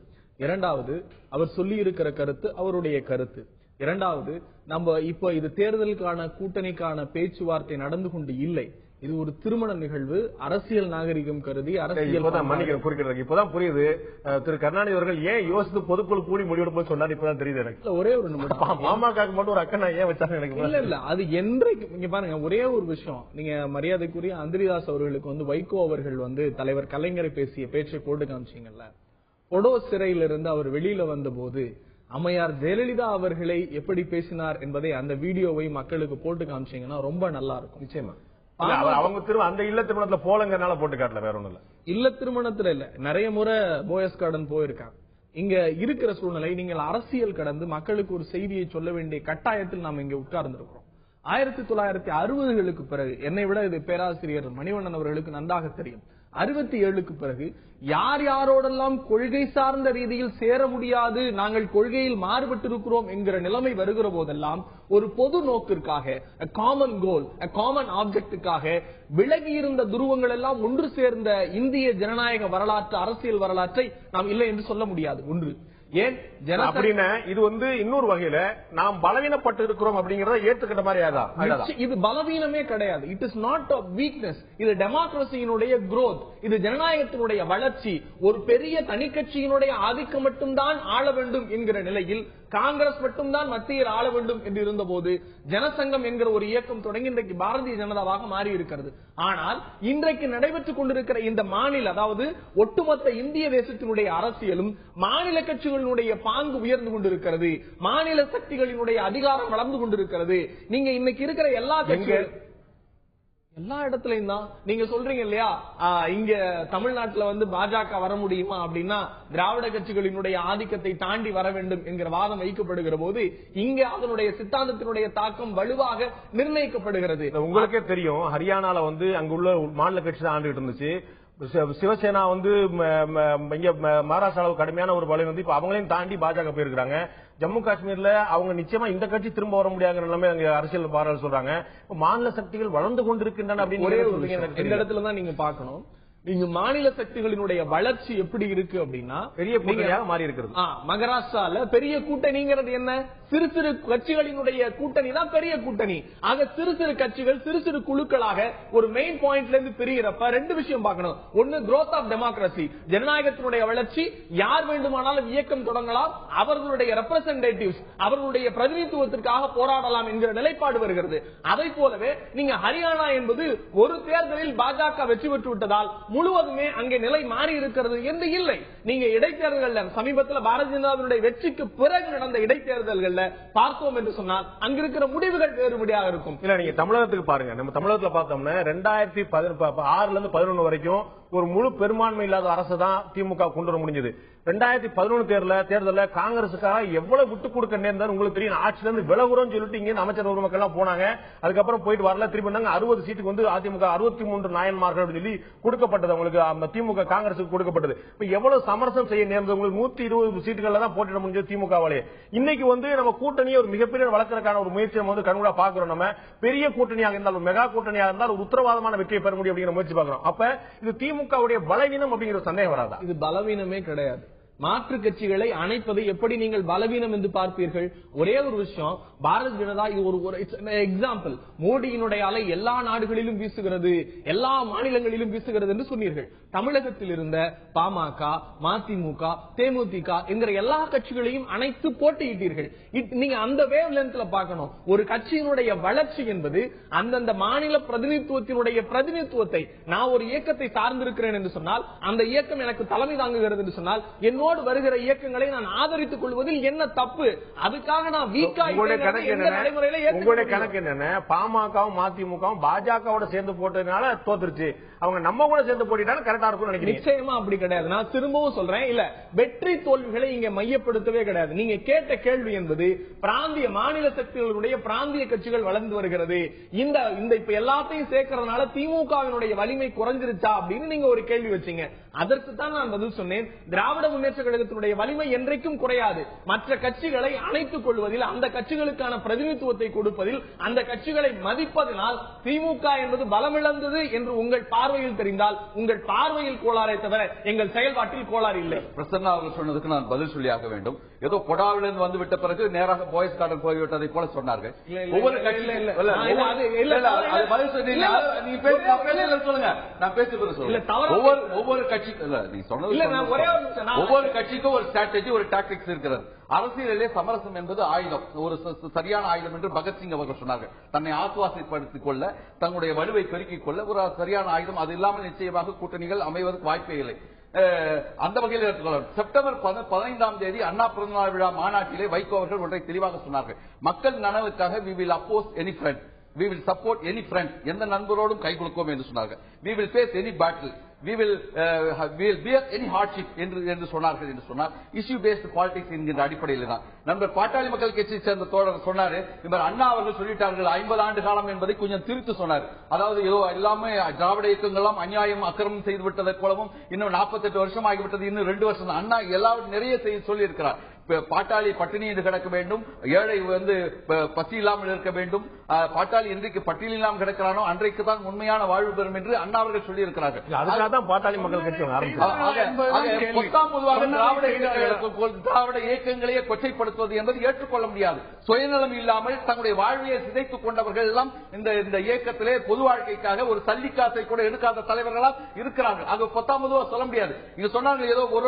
இரண்டாவது, அவர் சொல்லி இருக்கிற கருத்து அவருடைய கருத்து. இரண்டாவது, நம்ம இப்ப இது தேர்தலுக்கான கூட்டணிக்கான பேச்சுவார்த்தை நடந்து கொண்டு இல்லை. இது ஒரு திருமண நிகழ்வு, அரசியல் நாகரிகம் கருதி அரசியல் குறிக்கிறது. இப்பதான் புரியுது திரு கருணாநிதி அவர்கள் ஏன் யோசித்து பொதுக்குழு கூடி முடிவெடுப்போம் சொன்னார். இப்பதான் தெரியுது எனக்கு. ஒரே ஒரு நிமிடம், மாமாக்காக மட்டும் ஒரு அக்கா ஏன் வச்சாங்க எனக்கு இல்ல அது என்றைக்கு நீங்க பாருங்க, ஒரே ஒரு விஷயம், நீங்க மரியாதைக்குரிய அந்திரிதாஸ் அவர்களுக்கு வந்து வைகோ அவர்கள் வந்து தலைவர் கலைஞரை பேசிய பேச்சை போட்டு காமிச்சீங்கல்ல, பொடோ சிறையிலிருந்து அவர் வெளியில வந்த போது அம்மையார் ஜெயலலிதா அவர்களை எப்படி பேசினார் என்பதை அந்த வீடியோவை மக்களுக்கு போட்டு காமிச்சீங்கன்னா ரொம்ப நல்லா இருக்கும். நிச்சயமா அவங்க அந்த இல்ல திருமணத்துல போலங்கனால போட்டு காட்டல, வேற ஒண்ணும் இல்ல. இல்ல திருமணத்துல இல்ல, நிறைய முறை போயஸ் கார்டன் போயிருக்காங்க. இங்க இருக்கிற சூழ்நிலை, நீங்கள் அரசியல் கடந்து மக்களுக்கு ஒரு செய்தியை சொல்ல வேண்டிய கட்டாயத்தில் நாம் இங்க உட்கார்ந்து இருக்கிறோம். 1960களுக்கு பிறகு, என்னை விட இது பேராசிரியர் மணிவண்ணன் அவர்களுக்கு நன்றாக தெரியும், 67க்கு பிறகு யார் யாரோடெல்லாம் கொள்கை சார்ந்த ரீதியில் சேர முடியாது, நாங்கள் கொள்கையில் மாறுபட்டிருக்கிறோம் என்கிற நிலைமை வருகிற போதெல்லாம் ஒரு பொது நோக்கிற்காக, காமன் கோல், காமன் ஆப்ஜெக்டுக்காக விலகி இருந்த துருவங்கள் எல்லாம் ஒன்று சேர்ந்த இந்திய ஜனநாயக வரலாற்று, அரசியல் வரலாற்றை நாம் இல்லை என்று சொல்ல முடியாது. ஒன்று. ஏன் அப்படின்னா இது வந்து இன்னொரு வகையில நாம் பலவீனப்பட்டு இருக்கிறோம் அப்படிங்கறத ஏற்றுக்கிட்ட மாதிரி ஆகாது. இது பலவீனமே கிடையாது. It is not a weakness. இது டெமோக்ரஸியினுடைய growth, இது ஜனநாயகத்தினுடைய வளர்ச்சி. ஒரு பெரிய தனிக்கட்சியினுடைய ஆதிக்கம் மட்டும்தான் ஆள வேண்டும் என்கிற நிலையில் காங்கிரஸ் மட்டும்தான் மத்தியில் ஆள வேண்டும் என்று இருந்த போது ஜனசங்கம் என்கிற ஒரு இயக்கம் தொடங்கி இன்றைக்கு பாரதிய ஜனதாவாக மாறி இருக்கிறது. ஆனால் இன்றைக்கு நடைபெற்றுக் கொண்டிருக்கிற இந்த மாநில, அதாவது ஒட்டுமொத்த இந்திய தேசத்தினுடைய அரசியலும் மாநில கட்சிகளினுடைய பாங்கு உயர்ந்து கொண்டிருக்கிறது, மாநில சக்திகளினுடைய அதிகாரம் வளர்ந்து கொண்டிருக்கிறது. நீங்க இன்னைக்கு இருக்கிற எல்லா இடத்துலயும் தான் நீங்க சொல்றீங்க இல்லையா, இங்க தமிழ்நாட்டுல வந்து பாஜக வர முடியுமா அப்படின்னா திராவிட கட்சிகளினுடைய ஆதிக்கத்தை தாண்டி வர வேண்டும் என்கிற வாதம் வைக்கப்படுகிற போது இங்க அதனுடைய சித்தாந்தத்தினுடைய தாக்கம் வலுவாக நிர்ணயிக்கப்படுகிறது. உங்களுக்கே தெரியும், ஹரியானால வந்து அங்குள்ள மாநில கட்சி தான் ஆண்டுகிட்டு இருந்துச்சு. சிவசேனா வந்து இங்க மகாராஷ்டிராவுக்கு கடுமையான ஒரு பலம் வந்து இப்ப அவங்களையும் தாண்டி பாஜக போயிருக்காங்க. ஜம்மு காஷ்மீர்ல அவங்க நிச்சயமா இந்த கட்சி திரும்ப வர முடியாத நிலைமை அங்க அரசியல் பாராளு சொல்றாங்க. மாநில சக்திகள் வளர்ந்து கொண்டிருக்கின்றன அப்படின்னு இந்த இடத்துலதான் நீங்க பாக்கணும். இங்கு மாநில சக்திகளினுடைய வளர்ச்சி எப்படி இருக்கு அப்படின்னா பெரிய கூட்டணியாக மாறி இருக்கிறது. மகாராஷ்டிரால பெரிய கூட்டணிங்கிறது என்ன, சிறு சிறு கட்சிகளினுடைய கூட்டணி தான் பெரிய கூட்டணி. ஆக சிறு சிறு கட்சிகள் சிறு சிறு குழுக்களாக ஒரு மெயின் பாயிண்ட்ல இருந்து பிரிகிறப்ப ரெண்டு விஷயம் பார்க்கணும். ஒன்னு growth of democracy, ஜனநாயகத்தினுடைய வளர்ச்சி. யார் வேண்டுமானாலும் இயக்கம் தொடங்கலாம், அவர்களுடைய ரெப்ரசன்டேட்டிவ்ஸ், அவர்களுடைய பிரதிநிதித்துவத்திற்காக போராடலாம் என்கிற நிலைப்பாடு வருகிறது. அதை போலவே நீங்க ஹரியானா என்பது ஒரு தேர்தலில் பாஜக வெற்றி பெற்று விட்டதால் முழுவதுமே அங்கே நிலை மாறி இருக்கிறது என்று இல்லை. நீங்க இடைத்தேர்தல்கள் சமீபத்தில் பாரதிய ஜனதாவினுடைய வெற்றிக்கு பிறகு நடந்த இடைத்தேர்தல்கள் பார்த்தோம் என்று சொன்னால் அங்கிருக்கிற முடிவுகள் வேறுபடியாக இருக்கும். இல்ல நீங்க தமிழகத்துக்கு பாருங்க, நம்ம தமிழகத்துல பார்த்தோம்னா 2006 இருந்து 2011 வரைக்கும் ஒரு முழு பெரும்பான்மை இல்லாத அரசு தான் திமுக கொண்டு வர முடிஞ்சது. 2011 தேர்தலில் காங்கிரசுக்காக எவ்வளவு விட்டு கொடுக்க நேர்ந்தாலும் உங்களுக்கு தெரியும். ஆட்சியில இருந்து விலகுறோம் சொல்லிட்டு இங்க அமைச்சர் ஒரு மக்கள் எல்லாம் போனாங்க. அதுக்கப்புறம் போயிட்டு வரல, திருப்பி 60 சீட்டுக்கு வந்து அதிமுக 63 நாயன்மார்கள் சொல்லி கொடுக்கப்பட்டது. உங்களுக்கு திமுக காங்கிரசுக்கு கொடுக்கப்பட்டது. இப்ப எவ்வளவு சமரசம் செய்ய நேர்ந்தது? உங்களுக்கு 120 சீட்டுகள்ல தான் போட்டிட முடிஞ்சது திமுகவாலே. இன்னைக்கு வந்து நம்ம கூட்டணியை ஒரு மிகப்பெரிய வளர்க்கறதுக்கான ஒரு முயற்சி நம்ம வந்து கண்கூடா பாக்குறோம். நம்ம பெரிய கூட்டணியாக இருந்தால், ஒரு மெகா கூட்டணியாக இருந்தால் ஒரு உத்தரவாதமான வெற்றியை பெற முடியும் அப்படிங்கிற முயற்சி பாக்குறோம். அப்ப இது திமுகவுடைய பலவீனம் அப்படிங்கிற சந்தேகம் வராதா? இது பலவீனமே கிடையாது. மாற்று கட்சிகளை அணைப்பதை எப்படி நீங்கள் பலவீனம் என்று பார்ப்பீர்கள்? ஒரே ஒரு விஷயம், பாரதிய ஜனதா இது ஒரு எக்ஸாம்பிள். மோடியினுடைய அலை எல்லா நாடுகளிலும் வீசுகிறது, எல்லா மாநிலங்களிலும் வீசுகிறது என்று சொன்னீர்கள். தமிழகத்தில் இருந்த பாமக, மதிமுக, தேமுதிக என்கிற எல்லா கட்சிகளையும் அனைத்து போட்டியிட்டீர்கள். நீங்க அந்த வேவ் லென்த்ல பார்க்கணும். ஒரு கட்சியினுடைய வளர்ச்சி என்பது அந்தந்த மாநில பிரதிநிதித்துவத்தினுடைய பிரதிநிதித்துவத்தை, நான் ஒரு இயக்கத்தை சார்ந்திருக்கிறேன் என்று சொன்னால் அந்த இயக்கம் எனக்கு தலைமை தாங்குகிறது என்று சொன்னால் என்னோடு வருகிற இயக்கங்களை நான் ஆதரித்துக் கொள்வதில் என்ன தப்பு? அதுக்காக நான் வீக்கா உங்களுடைய கணக்கு என்னன்னா, பாமகவும் மதிமுகவும் பாஜகவோட சேர்ந்து போட்டதுனால தோத்துருச்சு, அவங்க நம்ம கூட சேர்ந்து போட்டிட்டாலும் கரெக்டா இருக்கும் நினைக்கிறேன். நிச்சயமா அப்படி கிடையாது. நான் திரும்பவும் சொல்றேன், இல்ல வெற்றி தோல்விகளை இங்க மையப்படுத்தவே கிடையாது. நீங்க கேட்ட கேள்வி என்பது பிராந்திய மாநில சக்திகளுடைய பிராந்திய கட்சிகள் வளர்ந்து வருகிறது, இந்த இப்ப எல்லாத்தையும் சேர்க்கறதுனால திமுகவினுடைய வலிமை குறைஞ்சிருச்சா அப்படின்னு நீங்க ஒரு கேள்வி வச்சீங்க. அதற்கு தான் நான் பதில் சொன்னேன். திராவிட முன்னேற்ற கழகத்தினுடைய வலிமை என்றைக்கும் குறையாது. மற்ற கட்சிகளை அணைத்துக் கொள்வதில், அந்த கட்சிகளுக்கான பிரதிநிதித்துவத்தை கொடுப்பதில், அந்த கட்சிகளை மதிப்பதனால் திமுக என்பது பலமிழந்தது என்று உங்கள் பார்வையில் தெரிந்தால் உங்கள் பார்வையில் கோளாறை தவிர எங்கள் செயல்பாட்டில் கோளாறு இல்லை. பிரசன்னா அவர்கள் சொன்னதுக்கு நான் பதில் சொல்லியாக வேண்டும். ஏதோ கொடாவிலிருந்து வந்து விட்ட பிறகு நேராக பாய்ஸ் கார்டன் போய்விட்டதை போல சொன்னார்கள். ஒவ்வொரு கட்சியில ஒவ்வொரு கட்சிக்கும் ஒரு ஸ்ட்ராட்டஜி, ஒரு டாக்டிக்ஸ் இருக்கிறது. அரசியலிலே சமரசம் என்பது ஆயுதம், ஒரு சரியான ஆயுதம் என்று பகத்சிங் அவர்கள் சொன்னார்கள். தன்னை ஆசுவாசப்படுத்திக் கொள்ள, தன்னுடைய வலுவை பெருக்கிக் கொள்ள ஒரு சரியான ஆயுதம். அது இல்லாமல் நிச்சயமாக கூட்டணிகள் அமைவதற்கு வாய்ப்பே இல்லை. அந்த வகையில் எடுத்துக்கொள்ளலாம். செப்டம்பர் 15ஆம் தேதி அண்ணா பிறந்தநாள் விழா மாநாட்டிலே வைகோ அவர்கள் ஒன்றை தெளிவாக சொன்னார்கள். மக்கள் நலனுக்காக we will oppose any friend, we will support any friend, எந்த நண்பரோடும் கை கொடுப்போம் என்று சொன்னார்கள். we will face any battle, we will bear any hardship என்று சொன்னார்கள். என்று சொன்னார் இஷ்யூ பேஸ்ட் பாலிடிக்ஸ் என்கிற அடிப்படையில் தான் நண்பர் பாட்டாளி மக்கள் கட்சியை சேர்ந்த தோழர் சொன்னாரு. அண்ணா அவர்கள் சொல்லிட்டார்கள் 50 ஆண்டு காலம் என்பதை கொஞ்சம் திருத்து சொன்னார். அதாவது ஏதோ எல்லாமே திராவிட இயக்கங்களும் அநியாயம் அக்கிரமம் செய்து விட்டதை போலவும் இன்னும் 48 வருஷம் ஆகிவிட்டது, இன்னும் 2 வருஷம் தான். அண்ணா எல்லாரும் நிறைய சொல்லி இருக்கிறார். பாட்டாளி பட்டினி என்று கிடக்க வேண்டும், ஏழை வந்து பசி இல்லாமல் இருக்க வேண்டும், பாட்டாளி இன்றைக்கு பட்டியல் இல்லாமல் கிடக்கிறானோ அன்றைக்கு தான் உண்மையான வாழ்வு பெறும் என்று அண்ணா அவர்கள் சொல்லி இருக்கிறார்கள். அதுக்காக தான் பாட்டாளி மக்கள் கட்சி திராவிட இயக்கங்களையே கொச்சைப்படுத்துவது என்பது ஏற்றுக்கொள்ள முடியாது. சுயநலம் இல்லாமல் தங்களுடைய வாழ்வையை சிதைத்துக் கொண்டவர்கள் எல்லாம் இந்த இயக்கத்திலே பொது வாழ்க்கைக்காக ஒரு சல்லிக்காசை கூட எடுக்காத தலைவர்களால் இருக்கிறார்கள். அது 10ஆம் பொதுவாக சொல்ல முடியாது. இங்க சொன்னாங்க ஏதோ ஒரு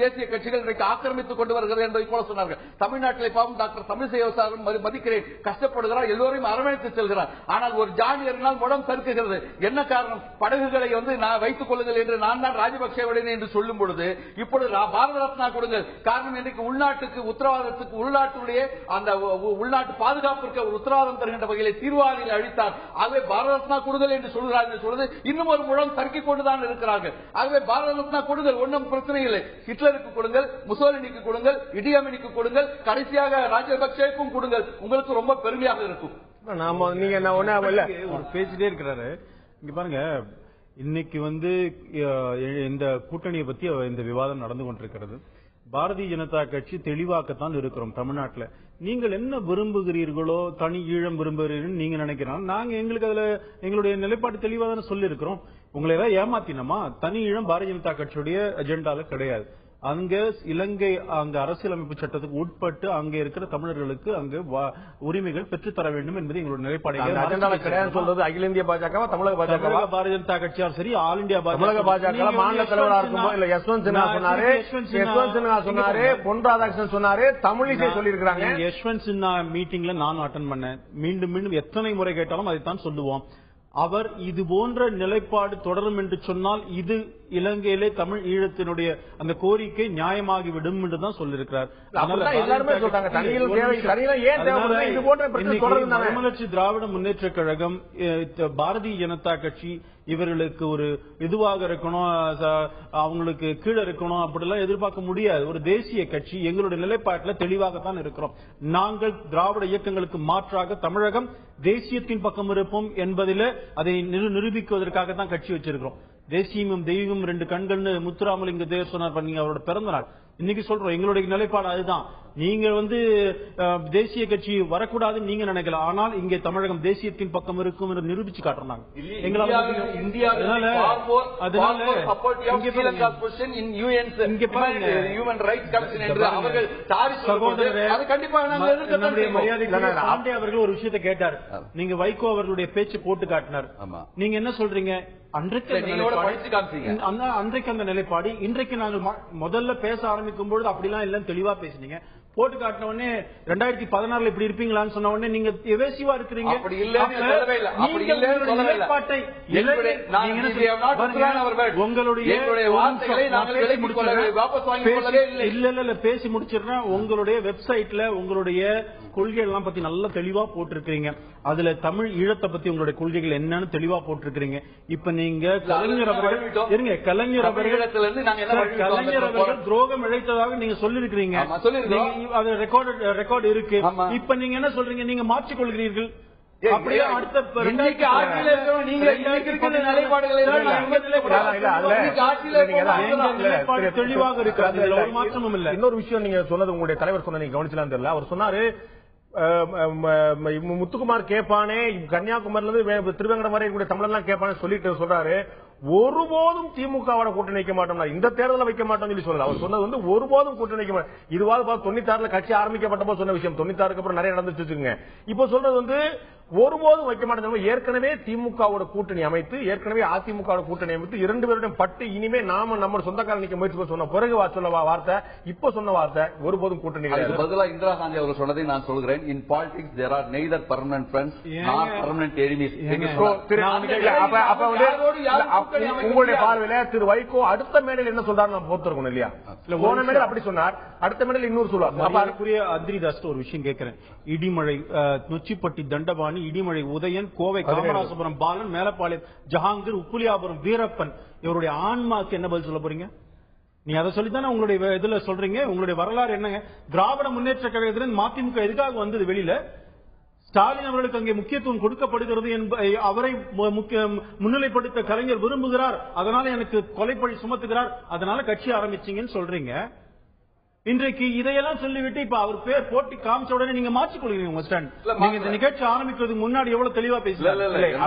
தேசிய கட்சிகள் இன்றைக்கு ஆக்கிரமித்துக் கொண்டு வருகிறது என்பதை போல சொன்னார்கள். தமிழ்நாட்டிலே பாவம் டாக்டர் தமிழிசை மதிக்கிறேன், கஷ்டப்படுகிறார், எல்லோரையும் அரவணைத்து செல்கிறார். ஆனால் ஒரு ஜானியரினால் முடம் தடுக்குகிறது. என்ன காரணம்? படகுகளை வந்து நான் வைத்துக் கொள்ளுங்கள் என்று நான் தான் ராஜபக்சேவுடன் என்று சொல்லும் பொழுது இப்பொழுது பாரத ரத்னா கொடுங்கள். காரணம் இன்றைக்கு உள்நாட்டுக்கு உத்தரவாதத்துக்கு உள்நாட்டுடைய அந்த உள்நாட்டு பாதுகாப்பிற்கு ஒரு உத்தரவாதம் தருகின்ற வகையில் தீர்வாளியில் அழித்தார். ஆகவே பாரத ரத்னா கொடுங்கள் என்று சொல்கிறார்கள். சொல்வது இன்னும் ஒரு முடம் தர்க்கிக் கொண்டுதான் இருக்கிறார்கள். ஆகவே பாரத ரத்னா கொடுங்கள், ஒன்றும் பிரச்சனை இல்லை. ஹிட்லருக்கு கொடுங்கள், முசோலினிக்கு கொடுங்கள், இடியாமினிக்கு கொடுங்கள், கடைசியாக ராஜபக்சேக்கும் கொடுங்கள். உங்களுக்கு ரொம்ப பெருமையாக இருக்கும். நீங்க ஒரு பேசிட்டே இருக்கிறாரு. இங்க பாருங்க, இன்னைக்கு வந்து இந்த கூட்டணியை பத்தி இந்த விவாதம் நடந்து கொண்டிருக்கிறது. பாரதிய ஜனதா கட்சி தெளிவாக்கத்தான் இருக்கிறோம் தமிழ்நாட்டில். நீங்கள் என்ன விரும்புகிறீர்களோ, தனி ஈழம் விரும்புகிறீர்கள் நீங்க நினைக்கிறோம். நாங்க எங்களுக்கு அதுல எங்களுடைய நிலைப்பாடு தெளிவா தானே சொல்லி இருக்கிறோம். உங்களை ஏதாவது ஏமாத்தினமா? தனி ஈழம் பாரதிய ஜனதா கட்சியுடைய அஜெண்டால கிடையாது. அங்க இலங்கை அங்க அரசியலமைப்பு சட்டத்துக்கு உட்பட்டு அங்க இருக்கிற தமிழர்களுக்கு அங்க உரிமைகள் பெற்றுத்தர வேண்டும் என்பது எங்களுடைய நிலைப்பாடு. சொல்றது அகில இந்திய பாஜக, தமிழக பாஜக, பாரதிய ஜனதா கட்சியா சரி, ஆல் இந்தியா தமிழக பாஜக மாநில தலைவராக இருக்கும்போது இல்ல யஷ்வந்த் சின்ஹா சொன்னாரு, பொன் ராதாகிருஷ்ணன் சொன்னாரு, தமிழிசை சொல்லி இருக்காங்க. யஷ்வந்த் சின்ஹா மீட்டிங்ல நானும் அட்டன் பண்ணேன். மீண்டும் மீண்டும் எத்தனை முறை கேட்டாலும் அதைத்தான் சொல்லுவோம். அவர் இது போன்ற நிலைப்பாடு தொடரும் என்று சொன்னால் இது இலங்கையிலே தமிழ் ஈழத்தினுடைய அந்த கோரிக்கை நியாயமாகிவிடும் என்றுதான் சொல்லியிருக்கிறார். மறுமலர்ச்சி திராவிட முன்னேற்ற கழகம், பாரதிய ஜனதா கட்சி இவர்களுக்கு ஒரு இதுவாக இருக்கணும், அவங்களுக்கு கீழே இருக்கணும் அப்படிலாம் எதிர்பார்க்க முடியாது. ஒரு தேசிய கட்சி எங்களுடைய நிலைப்பாட்டில் தெளிவாகத்தான் இருக்கிறோம். நாங்கள் திராவிட இயக்கங்களுக்கு மாற்றாக தமிழகம் தேசியத்தின் பக்கம் இருப்போம் என்பதில் அதை நிரூபிக்குவதற்காக தான் கட்சி வச்சிருக்கிறோம். தேசியமும் தெய்வமும் ரெண்டு கண்கள்னு முத்துராமலிங்க தேவர் சொன்னார், நீங்க அவரோட பிறந்த நாள். இன்னைக்கு சொல்றோம் எங்களுடைய நிலைப்பாடு அதுதான். நீங்க தேசிய கட்சி வரக்கூடாதுன்னு நீங்க நினைக்கலாம், ஆனால் இங்கே தமிழகம் தேசியத்தின் பக்கம் இருக்கும் என்று நிரூபிச்சு காட்டுறாங்க. அவர்கள் ஒரு விஷயத்தை கேட்டார், நீங்க வைகோ அவர்களுடைய பேச்சு போட்டு காட்டினார், நீங்க என்ன சொல்றீங்க? அன்றைக்கு அந்த நிலைப்பாடு இன்றைக்கு நாங்கள் முதல்ல பேச ஆரம்பிக்கும் பொழுது அப்படிலாம் இல்லன்னு தெளிவா பேசினீங்க. போட்டு காட்டின உடனே 2016 இப்படி இருப்பீங்களான்னு சொன்ன உடனே நீங்க எவேசிவா இருக்கிறீங்க. பேசி முடிச்சிருந்தேன். உங்களுடைய வெப்சைட்ல உங்களுடைய கொள்கைகள் எல்லாம் பத்தி நல்லா தெளிவா போட்டிருக்கீங்க. அதுல தமிழ் ஈழத்தை பத்தி உங்களுடைய கொள்கைகள் என்னன்னு தெளிவா போட்டிருக்கீங்க. இப்ப நீங்க கலைஞர் அவர்கள் துரோகம் இழைத்ததாக நீங்க சொல்லிருக்கீங்க. அது ரெக்கார்டு இருக்கு. இப்ப நீங்க என்ன சொல்றீங்க? நீங்க மாற்றிக் கொள்கிறீர்கள். அப்படியே அடுத்த தெளிவாக இருக்கு. ஒரு மாற்றமும் இல்ல. இன்னொரு விஷயம் நீங்க சொன்னது உங்களுடைய தலைவர் சொன்ன நீங்க கவனிச்சலாம் தெரியல. அவர் சொன்னாரு முத்துக்குமார் கேப்பானே கன்னியாகுமரியில இருந்து திருவேங்கடம் வரை கூட தமிழெல்லாம் கேட்பானே சொல்லிட்டு சொல்றாரு, ஒருபோதும் திமுகவோட கூட்டணி வைக்க மாட்டோம், இந்த தேர்தலில் வைக்க மாட்டோம் சொல்லி சொல்லல. அவர் சொன்னது ஒருபோதும் கூட்டணி வைக்க மாட்டோம். இதுவாது 96 கட்சி ஆரம்பிக்கப்பட்டப்போ சொன்ன விஷயம். 96 அப்புறம் நிறைய நடந்துச்சு வச்சுக்கோங்க. இப்போ சொல்றது ஒருபோதும் வைக்க மாட்டோம். ஏற்கனவே திமுகவோட கூட்டணி அமைத்து, ஏற்கனவே அதிமுக கூட்டணி அமைத்து 2 பேருடன் பட்டு இனிமே நாம நம்ம சொந்தக்காரன் நிக்க முயற்சி சொன்ன பிறகு சொல்ல வார்த்தை, இப்ப சொன்ன வார்த்தை ஒருபோதும் கூட்டணி கிடையாது. பதிலா இந்திரா காந்தி அவர்கள் சொன்னதை நான் சொல்கிறேன். In politics there are neither permanent friends nor permanent enemies. உங்களுடைய பார்வையில திரு வைகோ அடுத்த மேடையில் என்ன சொல்றாரு நான் பொறுத்திருக்கணும் இல்லையா? போன மேடையில் அப்படி சொன்னார், அடுத்த மேடையில் இன்னொரு சொல்லுவார். அத்ரிதாஸ் ஒரு விஷயம் கேட்கிறேன். இடிமழை நொச்சிப்பட்டி தண்டபாணி, இடிமழை உதயன், கோவை காமராசபுரம் பாலன், மேலப்பாளையம் ஜஹாங்கீர், உப்புலியாபுரம் வீரப்பன், இவருடைய ஆன்மாக்கு என்ன பதில் சொல்ல போறீங்க? நீ அதை சொல்லித்தானே உங்களுடைய இதுல சொல்றீங்க. உங்களுடைய வரலாறு என்னங்க? திராவிட முன்னேற்ற கழகத்திலிருந்து மதிமுக எதுக்காக வந்தது வெளியில? ஸ்டாலின் அவர்களுக்கு அங்கே முக்கியத்துவம் கொடுக்கப்படுகிறது, அவரை முன்னிலைப்படுத்த கலைஞர் விரும்புகிறார், அதனால எனக்கு கொலைப்பழி சுமத்துகிறார், அதனால கட்சி ஆரம்பிச்சீங்கன்னு சொல்றீங்க. இன்றைக்கு இதையெல்லாம் சொல்லிவிட்டு இப்ப அவர் பேர் போட்டி காமிச்ச உடனே நீங்க மாற்றிக் கொள்கிறீங்க உங்க ஸ்டாண்ட். நீங்க இந்த நிகழ்ச்சி ஆரம்பிக்கிறதுக்கு முன்னாடி எவ்வளவு தெளிவா பேசல.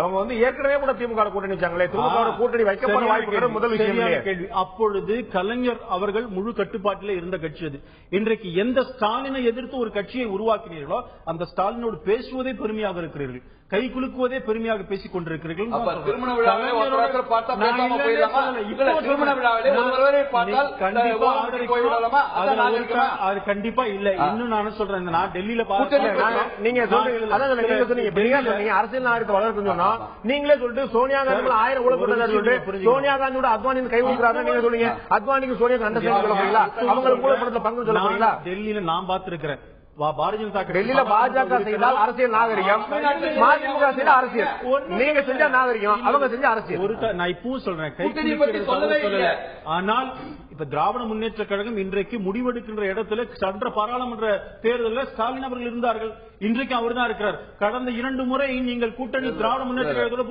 அவங்க ஏற்கனவே கூட திமுக கூட்டணி வச்சாங்களே, திமுக கூட்டணி வைக்கப்பட வாய்ப்பு முதல் கேள்வி. அப்பொழுது கலைஞர் அவர்கள் முழு கட்டுப்பாட்டில் இருந்த கட்சி அது. இன்றைக்கு எந்த ஸ்டாலினை எதிர்த்து ஒரு கட்சியை உருவாக்கினீர்களோ அந்த ஸ்டாலினோடு பேசுவதே பெருமையாக இருக்கிறீர்கள், கை குலுக்குவதே பெருமையாக பேசிக் கொண்டிருக்கிறீர்கள். திருமண விழாவிலே அது கண்டிப்பா இல்ல. இன்னும் நான் சொல்றேன், நான் டெல்லியில நீங்க அரசியல் நாகரிகத்தை வளர்க்கணும் சொன்னா நீங்களே சொல்லிட்டு சோனியா காந்தி 1000 ஊழல் சொல்லிட்டு சோனியா காந்தியோட அத்வானி கை கொடுக்கிறாங்க. நீங்க சொல்லுங்க அத்வானிக்கு சோனியா காந்தி சொல்ல போறீங்களா? அவங்களுக்கு ஊழல் பங்கு சொல்ல போறீங்களா? டெல்லியில நான் பார்த்திருக்கிறேன். டெல்லியில பாஜக செய்தால் அரசியல் நாகரிகம், மதிமுக செய்த அரசியல். நீங்க செஞ்ச நாகரிகம், அவங்க செஞ்ச அரசியல். நான் இப்பவும் சொல்றேன், ஆனால் இப்ப திராவிட முன்னேற்ற கழகம் இன்றைக்கு முடிவெடுக்கின்ற இடத்துல சென்ற பாராளுமன்ற தேர்தலில் ஸ்டாலின் அவர்கள் இருந்தார்கள், இன்றைக்கு அவர் தான் இருக்கிறார். கடந்த 2 முறை நீங்கள் கூட்டணி திராவிட முன்னேற்ற கழகத்தில்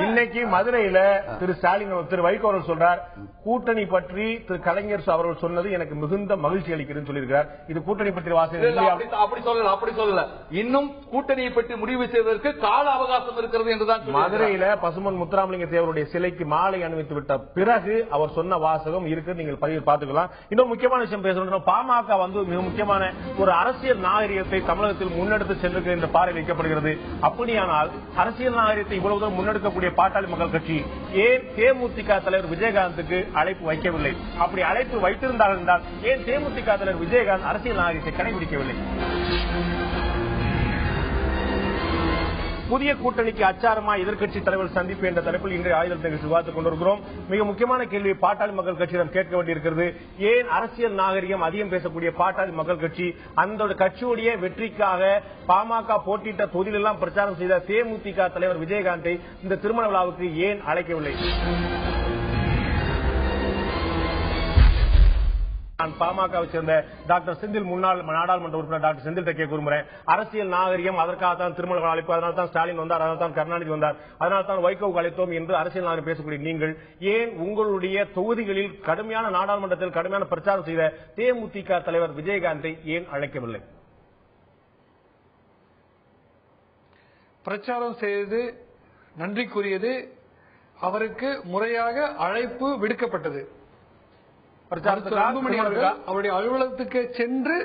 இன்னைக்கு மதுரையில திரு ஸ்டாலின் திரு வைகோ அவர்கள் சொல்றார், கூட்டணி பற்றி திரு கலைஞர் அவர்கள் சொன்னது எனக்கு மிகுந்த மகிழ்ச்சி அளிக்கிறதுன்னு சொல்லியிருக்கிறார். இது கூட்டணி பற்றி வாசகம் அப்படி சொல்லல. இன்னும் கூட்டணியை பற்றி முடிவு செய்வதற்கு கால அவகாசம் இருக்கிறது என்று மதுரையில பசுமன் முத்துராமலிங்க தேவருடைய சிலைக்கு மாலை அணிவித்து விட்ட பிறகு அவர் சொன்ன வாசகம் இருக்கு, நீங்கள் பதிவில் பார்த்துக்கலாம். இன்னொரு முக்கியமான விஷயம் பேசணும். பாமக மிக முக்கியமான ஒரு அரசியல் நாகரிகத்தை தமிழகத்தில் முன்னெடுத்து சென்றிருக்கிற இந்த பார்வை வைக்கப்படுகிறது. அப்படியானால் அரசியல் நாகரிகத்தை இவ்வளவு தூரம் முன்னெடுக்கக்கூடிய பாட்டாளி மக்கள் கட்சி ஏன் தேமுதிக தலைவர் விஜயகாந்துக்கு அழைப்பு வைக்கவில்லை? அப்படி அழைப்பு வைத்திருந்தார்கள் என்றால் ஏன் தேமுதிக தலைவர் விஜயகாந்த் அரசியல் நாகரிகத்தை கடைபிடிக்கவில்லை? புதிய கூட்டணிக்கு அச்சாரமா எதிர்க்கட்சி தலைவர் சந்திப்பு என்ற தலைப்பில் இன்றைய ஆயுதத்தை நிகழ்ச்சி விவாதித்துக் கொண்டிருக்கிறோம். மிக முக்கியமான கேள்வி பாட்டாளி மக்கள் கட்சியிடம் கேட்க வேண்டியிருக்கிறது. ஏன் அரசியல் நாகரிகம் அதிகம் பேசக்கூடிய பாட்டாளி மக்கள் கட்சி அந்த கட்சியுடைய வெற்றிக்காக பாமக போட்டியிட்ட தொகுதியிலெல்லாம் பிரச்சாரம் செய்த தேமுதிக தலைவர் விஜயகாந்தை இந்த திருமண விழாவுக்கு ஏன் அழைக்கவில்லை? நான் பாமகவை சேர்ந்த டாக்டர் செந்தில், முன்னாள் நாடாளுமன்ற உறுப்பினர் டாக்டர் செந்தில் கேட்க விரும்புகிறேன். அரசியல் நாகரிகம், அதற்காக தான் திருமண விழா அழைப்பு, அதனால தான் ஸ்டாலின் வந்தார், அதனால தான் கருணாநிதி வந்தார், அதனால தான் வைகோவுக்கு அழைத்தோம் என்று அரசியல் நாகரிகம் பேசக்கூடிய நீங்கள் ஏன் உங்களுடைய தொகுதிகளில் கடுமையான நாடாளுமன்றத்தில் கடுமையான பிரச்சாரம் செய்த தேமுதிக தலைவர் விஜயகாந்தை ஏன் அழைக்கவில்லை? பிரச்சாரம் செய்தது நன்றிக்குரியது. அவருக்கு முறையாக அழைப்பு விடுக்கப்பட்டது. அவருடைய அலுவலகத்துக்கு சென்று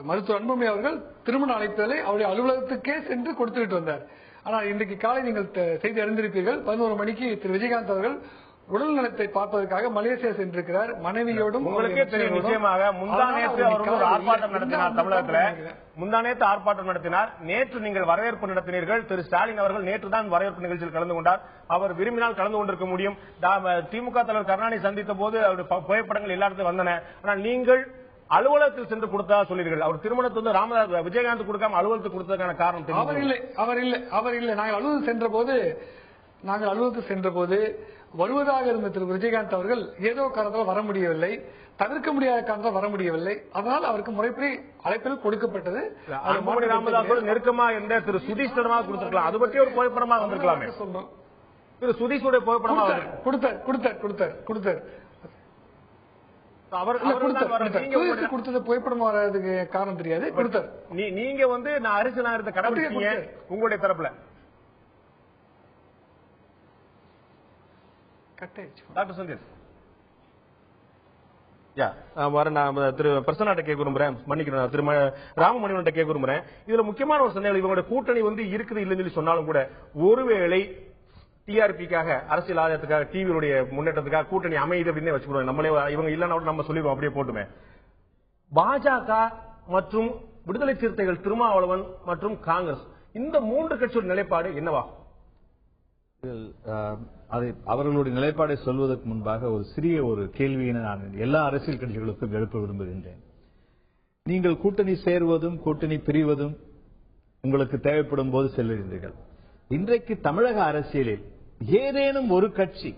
மருத்துவர் அன்புமணி அவர்கள் திருமண அழைப்புதலை அவருடைய அலுவலகத்துக்கே சென்று கொடுத்துவிட்டு வந்தார். ஆனால் இன்றைக்கு காலை நீங்கள் செய்தி அறிந்திருப்பீர்கள், 11 மணிக்கு திரு விஜயகாந்த் அவர்கள் உடல் நலத்தை பார்ப்பதற்காக மலேசியா சென்றிருக்கிறார் மனைவியோடும். உங்களுக்கே தெரியும், நிச்சயமாக முந்தானேற்று அவர் ஒரு ஆர்ப்பாட்டம் நடத்தினார் தமிழகத்தில். முந்தானேற்று ஆர்ப்பாட்டம் நடத்தினார். நேற்று நீங்கள் வரவேற்பு நடத்தினீர்கள். திரு ஸ்டாலின் அவர்கள் நேற்று தான் வரவேற்பு நிகழ்ச்சியில் கலந்து கொண்டார். அவர் விரும்பினால் கலந்து கொண்டிருக்க முடியும். திமுக தலைவர் கருணாநிதி சந்தித்த போது அவருடைய புகைப்படங்கள் எல்லாத்தையும் வந்தன. ஆனால் நீங்கள் அலுவலகத்தில் சென்று கொடுத்தா சொல்லுவீர்கள். அவர் திருமணத்தை வந்து ராமதாஸ் விஜயகாந்த் கொடுக்காம அலுவலகத்துக்கு கொடுத்ததுக்கான காரணம் அவர் இல்லை. நாங்கள் அலுவலகத்துக்கு சென்ற போது வருவதாக இருந்த திரு விஜயகாந்த் அவர்கள் ஏதோ காரணத்தால் வர முடியவில்லை, தவிர்க்க முடியாத காரணத்தால் வர முடியவில்லை. அதனால் அவருக்கு முறைப்படி அழைப்பில் கொடுக்கப்பட்டது. ராமதாஸ் நெருக்கமாக இருந்த திரு சுதீஷ் கொடுத்திருக்கலாம். அது பற்றி ஒரு புகைப்படமாக வந்திருக்கலாமே. திரு சுதீஷுடைய புகைப்படமாக கொடுத்தார். கொடுத்தது புகைப்படம் வர்றதுக்கு காரணம் தெரியாது. கொடுத்தார். நீங்க வந்து நான் அரசியல் நாகரிகத்தை கடைபிடிச்சீங்க உங்களுடைய தரப்புல. டாக்டர் சந்தீர் திரு பிரசன்னாட்ட கேட்க விரும்புறேன், மன்னிக்கிறேன், திரு ராமமணிவன் கேட்க விரும்புறேன். இதுல முக்கியமான ஒரு சந்தேகம், இவங்களுடைய கூட்டணி வந்து இருக்குது இல்லைன்னு சொல்லி சொன்னாலும் கூட ஒருவேளை டிஆர்பிக்காக அரசியல் ஆதாயத்துக்காக டிவியுடைய முன்னேற்றத்துக்காக கூட்டணி அமையுது அப்படின்னு வச்சுக்கிறோம். நம்மளே இவங்க இல்லைன்னா நம்ம சொல்லிடுவோம், அப்படியே போட்டுமே. பாஜக மற்றும் விடுதலை சிறுத்தைகள், திருமாவளவன் மற்றும் காங்கிரஸ், இந்த 3 கட்சியோட நிலைப்பாடு என்னவா? அவர்களுடைய நிலைப்பாடை சொல்வதற்கு முன்பாக ஒரு சிறிய கேள்வியை நான் எல்லா அரசியல் கட்சிகளுக்கும் எழுப்ப விரும்புகின்றேன். நீங்கள் கூட்டணி சேர்வதும் கூட்டணி பிரிவதும் உங்களுக்கு தேவைப்படும் போது செல்லுகின்றீர்கள். இன்றைக்கு தமிழக அரசியலில் ஏதேனும் ஒரு கட்சி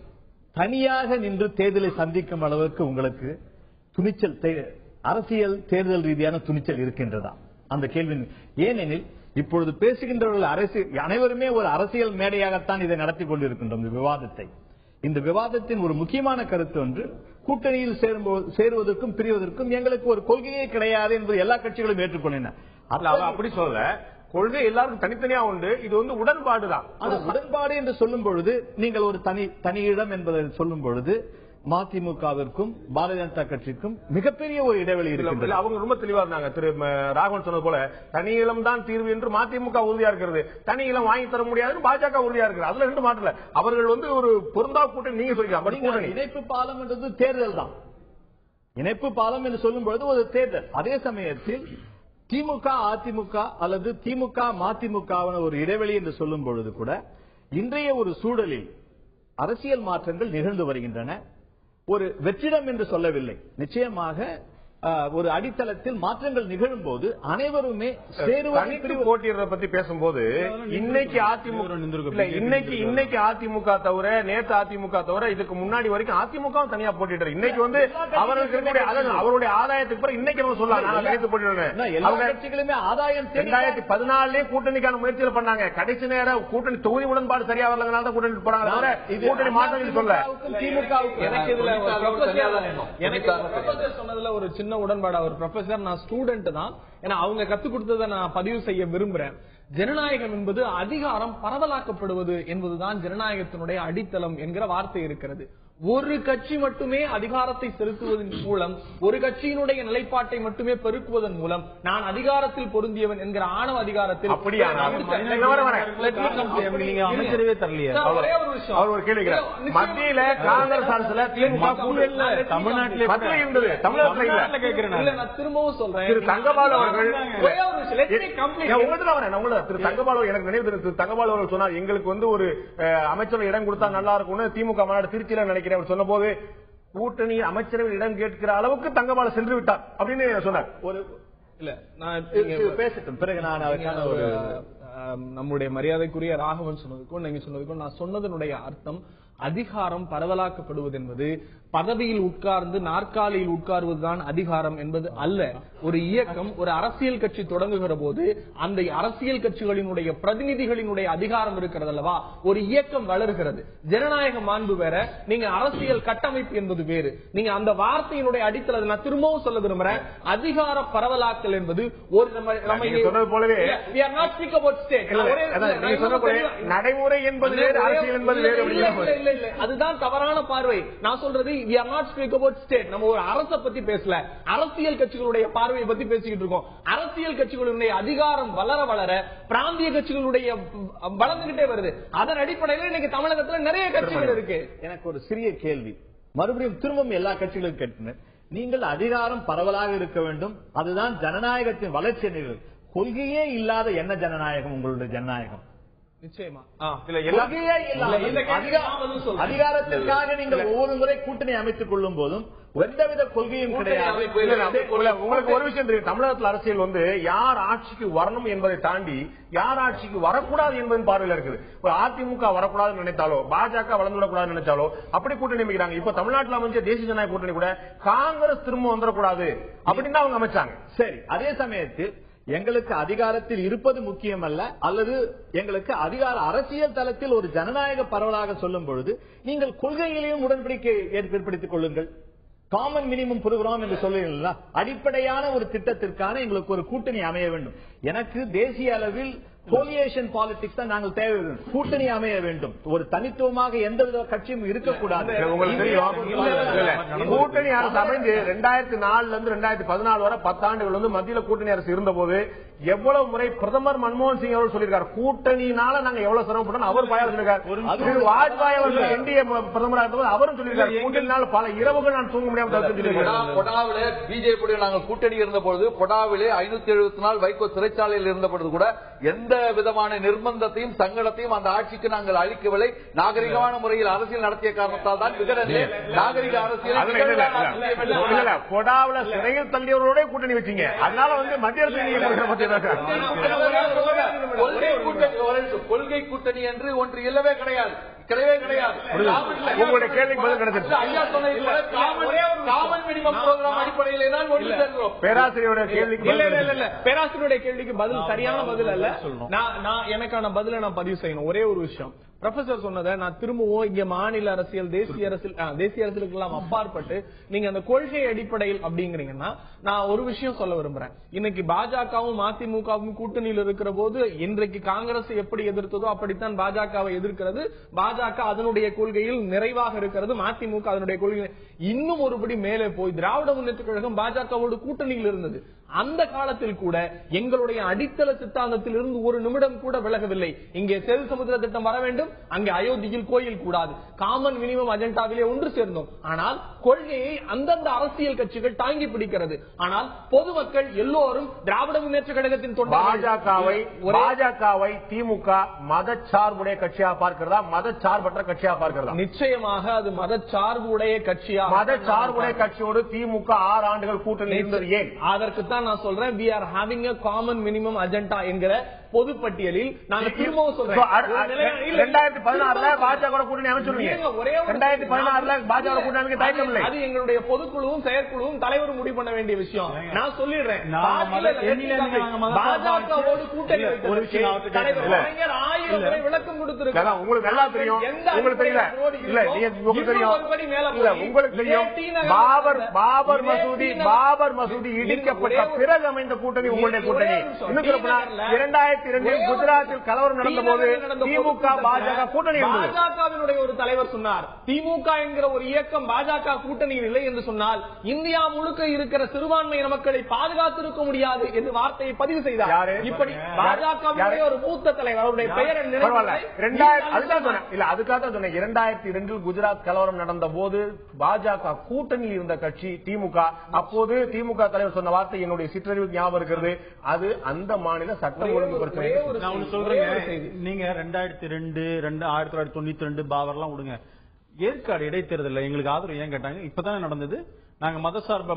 தனியாக நின்று தேர்தலை சந்திக்கும் அளவுக்கு உங்களுக்கு துணிச்சல், அரசியல் தேர்தல் ரீதியான துணிச்சல் இருக்கின்றதா? அந்த கேள்வி. ஏனெனில் இப்பொழுது பேசுகின்றவர்கள் அனைவருமே ஒரு அரசியல் மேடையாகத்தான் இதை நடத்தி கொண்டிருக்கின்றோம். இந்த விவாதத்தை, இந்த விவாதத்தின் ஒரு முக்கியமான கருத்து ஒன்று, கூட்டணியில் சேருவதற்கும் பிரிவதற்கும் எங்களுக்கு ஒரு கொள்கையே கிடையாது என்பது எல்லா கட்சிகளும் ஏற்றுக்கொண்டன. அப்படி சொல்ல கொள்கை எல்லாருக்கும் தனித்தனியா உண்டு. இது வந்து உடன்பாடுதான். உடன்பாடு என்று சொல்லும் பொழுது நீங்கள் ஒரு தனி இடம் என்பதை சொல்லும் பொழுது மதிமுகவிற்கும் பாரதிய ஜனதா கட்சிக்கும் மிகப்பெரிய ஒரு இடைவெளி இருக்கிறது. அவங்க ரொம்ப தெளிவா இருந்தாங்க. திரு ராகவன் சொன்னது போல தனி இளம் தான் தீர்வு என்று மதிமுக உறுதியா இருக்கிறது, தனி இளம் வாங்கி தர முடியாது பாஜக உறுதியா இருக்கிறது. அதுல 2 மாற்றல. அவர்கள் வந்து ஒரு பொருந்தா கூட்டணி நீங்க சொல்றீங்க. இணைப்பு பாலம் என்றது தேர்தல் தான். இணைப்பு பாலம் என்று சொல்லும் பொழுது ஒரு தேர்தல். அதே சமயத்தில் திமுக அதிமுக அல்லது திமுக மதிமுக ஒரு இடைவெளி என்று சொல்லும் பொழுது கூட இன்றைய ஒரு சூழலில் அரசியல் மாற்றங்கள் நிகழ்ந்து வருகின்றன. ஒரு வெற்றிடம் என்று சொல்லவில்லை, நிச்சயமாக ஒரு அடித்தளத்தில் மாற்றங்கள் நிகழும் போது அனைவருமே போட்டியிட பத்தி பேசும்போது இன்னைக்கு அதிமுக தவிர, நேற்று அதிமுக தவிர, இதுக்கு முன்னாடி வரைக்கும் அதிமுக தனியா போட்டிட்டு இன்னைக்கு வந்து அவர்களுக்கு அவருடைய ஆதாயத்துக்கு பிறகு இன்னைக்கு நம்ம சொல்லலாம் கட்சிகளுமே ஆதாயம் 2014 கூட்டணிக்கான முயற்சிகள் பண்ணாங்க. கடைசி நேரம் கூட்டணி தொகுதி உடன்பாடு சரியா வரலனால தான் கூட்டணி போறாங்க. கூட்டணி மாற்றம் சொல்ல சொன்னதுல ஒரு சின்ன உடன்பாடு. அவர் ப்ரொஃபசர், நான் ஸ்டூடெண்ட் தான். ஏன்னா அவங்க கத்துக் கொடுத்ததை நான் பதிவு செய்ய விரும்புறேன். ஜனநாயகம் என்பது அதிகாரம் பரவலாக்கப்படுவது என்பதுதான் ஜனநாயகத்தினுடைய அடித்தளம் என்கிற வார்த்தை இருக்கிறது. ஒரு கட்சி மட்டுமே அதிகாரத்தை செலுத்துவதன் மூலம், ஒரு கட்சியினுடைய நிலைப்பாட்டை மட்டுமே பெருக்குவதன் மூலம் நான் அதிகாரத்தில் பொருந்தியவன் என்கிற ஆணவ அதிகாரத்தில் நீங்க அமைச்சரவே தரலையே. அவர் ஒரு கேள்வி மத்தியில காங்கிரஸ் அரசுல தமிழ்நாட்டிலே இருந்தது, தமிழகத்துல கேட்கிறேன். நான் திரும்பவும் சொல்றேன், திரு தங்கபாலு அவர்கள் திரு தங்கபாலு எனக்கு நினைவு திரு தங்கபாலு அவர்கள் சொன்னார், எங்களுக்கு வந்து ஒரு அமைச்சர் இடம் கொடுத்தா நல்லா இருக்கும்னு திமுக மாநாடு திருச்சியில நினைக்கிறேன் சொன்ன போது கூட்டணி அமைச்சரவை இடம் கேட்கிற அளவுக்கு தங்கபாலு சென்று விட்டார் அப்படின்னு சொன்னார். ஒரு இல்ல நான் பேசட்டும், பிறகு நான் அதுக்கான ஒரு நம்முடைய மரியாதைக்குரிய ராகவன் சொன்னதுக்கும் நீங்க சொன்னதுக்கும் நான் சொன்னதனுடைய அர்த்தம், அதிகாரம் பரவலாக்கப்படுவது என்பது பதவியில் உட்கார்ந்து நாற்காலியில் உட்கார்வதுதான் அதிகாரம் என்பது அல்ல. ஒரு இயக்கம், ஒரு அரசியல் கட்சி தொடங்குகிற போது அந்த அரசியல் கட்சிகளினுடைய பிரதிநிதிகளினுடைய அதிகாரம் இருக்கிறது அல்லவா. ஒரு இயக்கம் வளர்கிறது, ஜனநாயக மாண்பு வேற, நீங்க அரசியல் கட்டமைப்பு என்பது வேறு. நீங்க அந்த வார்த்தையினுடைய அடித்தள நான் திரும்பவும் சொல்ல விரும்புறேன், அதிகார பரவலாக்கல் என்பது ஒரு நடைமுறை என்பது வேறு, அரசியல் என்பது வேறு. அதுதான் தவறான பார்வை. நான் சொல்றது we are not speak about state. நம்ம ஒரு அரசை பத்தி பேசல, அரசியல் கட்சிகளுடைய பார்வையை பத்தி பேசிக்கிட்டு இருக்கோம். அரசியல் கட்சிகளுடைய அதிகாரம் வளர வளர பிராந்திய கட்சிகளுடைய வளர்ந்துகிட்டே வருது. அதன் அடிப்படையில் இன்னைக்கு தமிழகத்துல நிறைய கட்சிகள் இருக்கு. எனக்கு ஒரு சிறிய கேள்வி, மறுபடியும் திரும்பவும் எல்லா கட்சிகளுக்கும் கேட்கிறேன். நீங்கள் அதிகாரம் பரவலாக இருக்க வேண்டும், அதுதான் ஜனநாயகத்தின் வளர்ச்சி. கொள்கையே இல்லாத என்ன ஜனநாயகம் உங்களுடைய ஜனநாயகம்? நிச்சயமா அதிகாரத்திற்காக நீங்கள் ஒவ்வொரு முறை கூட்டணி அமைத்துக் கொள்ளும் போதும் எந்தவித கொள்கையும் கிடையாது. உங்களுக்கு ஒரு விஷயம் தெரியும், தமிழகத்தில் அரசியல் வந்து யார் ஆட்சிக்கு வரணும் என்பதை தாண்டி யார் ஆட்சிக்கு வரக்கூடாது என்பதன் பார்வையில் இருக்குது. அதிமுக வரக்கூடாதுன்னு நினைத்தாலோ, பாஜக வளர்ந்துவிடக்கூடாதுன்னு நினைச்சாலோ அப்படி கூட்டணி அமைக்கிறாங்க. இப்ப தமிழ்நாட்டில் அமைச்ச தேசிய ஜனநாயக கூட்டணி கூட காங்கிரஸ் திரும்ப வந்துடக்கூடாது அப்படின்னு அவங்க அமைச்சாங்க. சரி, அதே சமயத்தில் எங்களுக்கு அதிகாரத்தில் இருப்பது முக்கியம் அல்ல, அல்லது எங்களுக்கு அதிகார அரசியல் தளத்தில் ஒரு ஜனநாயக பரவலாக சொல்லும் பொழுது நீங்கள் கொள்கையிலையும் உடன்படிக்கை ஏற்படுத்திக் கொள்ளுங்கள். காமன் மினிமம் புரோகிராம் என்று சொல்லுங்களா, அடிப்படையான ஒரு திட்டத்திற்கான எங்களுக்கு ஒரு கூட்டணி அமைய வேண்டும். எனக்கு தேசிய அளவில் கோலியேஷன் பாலிடிக்ஸ் தான் நாங்கள் தேவை, கூட்டணி அமைய வேண்டும். ஒரு தனித்துவமாக எந்த வித கட்சியும் இருக்கக்கூடாது. உங்களுக்கு தெரியும், கூட்டணி அரசு அமைந்து 2004 இருந்து 2014 வரை 10 ஆண்டுகள் வந்து மத்தியில கூட்டணி அரசு இருந்த போது எவ்வளவு முறை பிரதமர் மன்மோகன் சிங் அவர்கள் சொல்லியிருக்காரு, கூட்டணினால நாங்க எவ்வளவு சிரமப்பட்டோம் அவர் பயம் சொல்லியிருக்காரு. வாஜ்பாய் அவர்கள் என்டிஏ பிரதமராக இருந்தபோது அவரும் சொல்லியிருக்காரு, கூட்டணினால பல இரவுகள் நான் தூங்க முடியாமல். பொடாவிலே பிஜேபி நாங்கள் கூட்டணி இருந்த பொழுது பொடாவிலே 570 நாள் வைகோ சிறைச்சாலையில் இருந்த பொழுது கூட எந்த விதமான நிர்பந்தத்தையும் சங்கடத்தையும் அந்த ஆட்சிக்கு நாங்கள் அளிக்கவில்லை. நாகரிகமான முறையில் அரசியல் நடத்திய காரணத்தால் தான் நாகரிக அரசியல் பொடாவில சிறையில் தள்ளியவர்களோட கூட்டணி வச்சீங்க. அதனால வந்து மத்திய அரசு கொள்கை கூட்டணி என்று ஒன்று இல்லவே கிடையாது, கிடையவே கிடையாது. உங்களுடைய கேள்விக்கு பதில் கிடைச்சிருச்சு. ஐயா சொன்னது காமன் மினிமம் புரோகிராம் அடிப்படையிலே தான் ஒன்று சேர்ந்தோம். பேராசிரியருடைய கேள்விக்கு இல்ல, பேராசிரியருடைய கேள்விக்கு பதில் சரியான பதில் அல்ல. நான் எனக்கான பதில நான் பதிவு செய்யணும். ஒரே ஒரு விஷயம், ப்ரொஃபசர் சொன்னதை நான் திரும்பவும் இங்க மாநில அரசியல், தேசிய அரசியலுக்கு எல்லாம் அப்பாற்பட்டு நீங்க அந்த கொள்கை அடிப்படையில் அப்படிங்கிறீங்கன்னா நான் ஒரு விஷயம் சொல்ல விரும்புறேன். இன்னைக்கு பாஜகவும் அதிமுகவும் கூட்டணியில் இருக்கிற போது இன்றைக்கு காங்கிரஸ் எப்படி எதிர்த்ததோ அப்படித்தான் பாஜகவை எதிர்க்கிறது. பாஜக அதனுடைய கொள்கையில் நிறைவாக இருக்கிறது, அதிமுக அதனுடைய கொள்கை இன்னும் ஒருபடி மேலே போய் திராவிட முன்னேற்ற கழகம் பாஜகவோடு கூட்டணியில் இருந்தது. அந்த காலத்தில் கூட எங்களுடைய அடித்தள சித்தாந்தத்தில் இருந்து ஒரு நிமிடம் கூட விலகவில்லை. இங்கே செல் சமுத்திர திட்டம் வர வேண்டும், அங்கே அயோத்தியில் கோயில் கூடாது, காமன் மினிமம் அஜெண்டாவிலே ஒன்று சேர்ந்தோம். ஆனால் கொள்கையை அந்தந்த அரசியல் கட்சிகள் தாங்கி பிடிக்கிறது. ஆனால் பொதுமக்கள் எல்லோரும் திராவிட முன்னேற்ற கழகத்தின் பாஜகவை திமுக மதச்சார்புடைய கட்சியாக பார்க்கிறதா, மதச்சார்பற்ற கட்சியாக பார்க்கிறதா? நிச்சயமாக அது மதச்சார்புடைய கட்சியா. மதச்சார்புடைய கட்சியோடு திமுக 6 ஆண்டுகள் கூட்டணி இருந்தது ஏன்? அதற்குத்தான் நான் சொல்றேன், we are having a common minimum agenda என்கிற பொதுப்பட்டியலில் நாங்க திரும்பவும் சொல்றேன். 2016 பாஜக கூட்டணி அமைச்சிருக்கீங்க, 2016 பாஜக கூட்டணி தயக்கம் இல்லை. அது எங்களுடைய பொதுக்குழுவும் செயற்குழுவும் தலைவரும் முடிவு பண்ண வேண்டிய விஷயம். நான் சொல்லிடுறேன், பாஜகவோடு கூட்டணி தலைவர் விளக்கம் கொடுத்திருக்கிறார். உங்களுக்கு நல்லா தெரியும், உங்களுக்கு தெரியல இல்ல, உங்களுக்கு தெரியும் இல்ல, உங்களுக்கு தெரியும் பாபர் மசூதி இடிக்கப்பட்ட பிறகு அமைந்த கூட்டணி உங்களுடைய கூட்டணி. இன்னும் 2002 குஜராத்தில் கலவரம் நடந்த போது திமுக பாஜக கூட்டணி. பாஜகவினுடைய ஒரு தலைவர் சொன்னார், திமுக என்கிற ஒரு இயக்கம் பாஜக கூட்டணியில் இல்லை என்று சொன்னால் இந்தியா முழுக்க இருக்கிற சிறுபான்மை மக்களை பாதுகாத்திருக்க முடியாது என்று வார்த்தையை பதிவு செய்தார். இப்படி பாஜகவினுடைய ஒரு மூத்த தலைவர், அவருடைய பெயர் அதுக்காக சொன்னேன். 2002 குஜராத் கலவரம் நடந்த போது பாஜக கூட்டணியில் இருந்த கட்சி திமுக. அப்போது திமுக தலைவர் சொன்ன வார்த்தை என்னுடைய சிற்றறிவுக்கு ஞாபகம் இருக்கிறது. அது அந்த மாநில சட்டம் ஒழுங்கு பிரச்சனை. நான் சொல்றேன், நீங்க 2002 1992 பாவர்லாம் விடுங்க. ஏற்காடு இடைத்தேர்தல் எங்களுக்கு ஆதரவு ஏன் கேட்டாங்க? இப்பதானே நடந்தது. நாங்க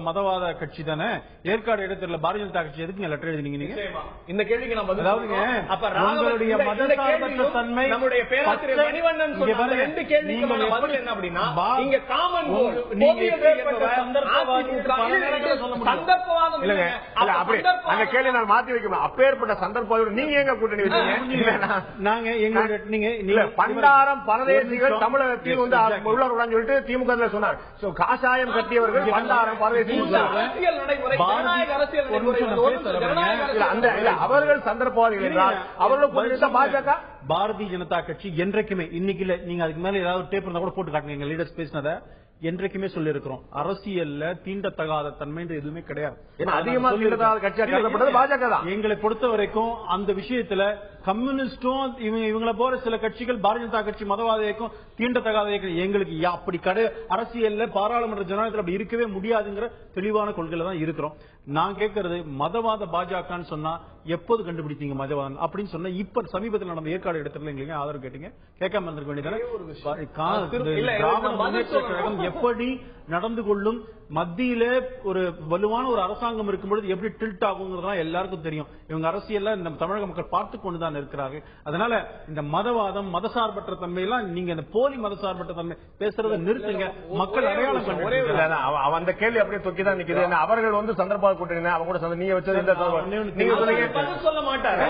மதவாத கட்சி தானே. ஏற்காடு இடைத்தேர்தல் பாரதிய ஜனதா கட்சி எதுக்கு லெட்டர் எழுதினீங்க? நீங்க இந்த கேள்விக்கு நம்ம உங்களுடைய மதசார்பற்ற தன்மை நம்முடைய பேராசிரியர் மணிவண்ணன் சொன்ன ரெண்டு கேள்விக்கான பதில் என்ன அப்படின்னா, இங்க காமன் கோல் சந்தர்ப்பவாதம் இல்ல, அந்த கேள்வி நான் மாத்தி வைக்கணும். அப்பேற்பட்ட சந்தர்ப்பம் நீங்க எங்க கூட்டணி வச்சீங்க? நாங்க எங்களுடைய நீங்க பண்டாரம் பரதேசிகள் தமிழகத்தில் வந்து உள்ளவர்கள் சொல்லிட்டு திமுக சொன்னார். காஷாயம் கட்டியவர்கள் அவர்கள் சந்தர்ப்பவாதிகள் என்றால் அவர்கள் பாஜக பாரதிய ஜனதா கட்சி என்றைக்குமே இன்னைக்கு இல்ல, நீங்க அதுக்கு மேல ஏதாவது டேப் இருந்தா கூட போட்டு காட்டுங்க. லீடர்ஸ் பேசினத என்றைக்குமே சொல்லி இருக்கிறோம். அரசியல்ல தீண்டத்தகாத தன்மை எதுவுமே கிடையாது. எங்களை பொறுத்த வரைக்கும் அந்த விஷயத்துல கம்யூனிஸ்டும் இவங்களை போற சில கட்சிகள் பாரதிய ஜனதா கட்சி மதவாத இயக்கம் தீண்டத்தகாத இயக்கம். எங்களுக்கு அப்படி அரசியல்ல பாராளுமன்ற ஜனநாயகத்தில் அப்படி இருக்கவே முடியாதுங்கிற தெளிவான கொள்கையில தான் இருக்கிறோம். நான் கேட்கறது மதவாத பாஜகன்னு சொன்னா எப்போது கண்டுபிடித்தீங்க மதவாதம் அப்படின்னு சொன்னா இப்ப சமீபத்தில் நடந்த ஏற்காடு இடத்துல எங்களுக்கு ஆதரவு கேட்டீங்க. கேட்காம இருந்திருக்க வேண்டியதான எப்படி நடந்து கொள்ளும், மத்தியில ஒரு வலுவான ஒரு அரசாங்கம் இருக்கும்பொழுது எப்படி டில்ட் ஆகுங்கிறதா எல்லாருக்கும் தெரியும். இவங்க அரசியல்ல இந்த தமிழக மக்கள் பார்த்து கொண்டுதான் இருக்கிறார்கள். அதனால இந்த மதவாதம் மதசார்பற்ற தன்மை எல்லாம் நீங்க இந்த போலி மதசார்பற்ற தன்மை பேசுறதை நிறுத்துங்க. மக்கள் அடையாளம் அவன் அந்த கேள்வி அப்படியே தொக்கிதான் நிக்குது. அவர்கள் வந்து சந்தர்ப்ப கூட்டணி அவங்க கூட நீங்க வச்சது நீங்க சொல்ல மாட்டாரு.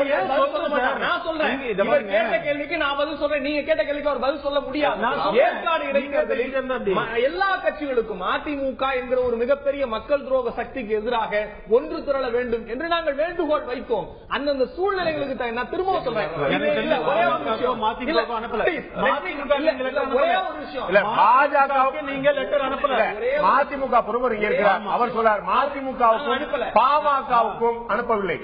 நான் சொல்றேன் கேட்ட கேள்விக்கு நான் பதில் சொல்றேன், நீங்க கேட்ட கேள்விக்கு அவர் பதில் சொல்ல முடியாது. ஏற்காடு இடைத்தேர்தலில் எல்லா கட்சிகளுக்கும் அதிமுக என்கிற ஒரு மிகப்பெரிய மக்கள் துரோக சக்திக்கு எதிராக ஒன்று திரள வேண்டும் என்று நாங்கள் வேண்டுகோள் வைத்தோம். அந்தந்த சூழ்நிலைகளுக்கு நான் திரும்ப சொல்றேன், ஒரே ஒரு விஷயம், பாஜகவுக்கு நீங்க லெட்டர் அனுப்பல. மதிமுக பிரமுகர் இங்க இருக்கிறார், அவர் சொல்றார் மதிமுகவுக்கும் பாமகவுக்கும் அனுப்பவில்லை.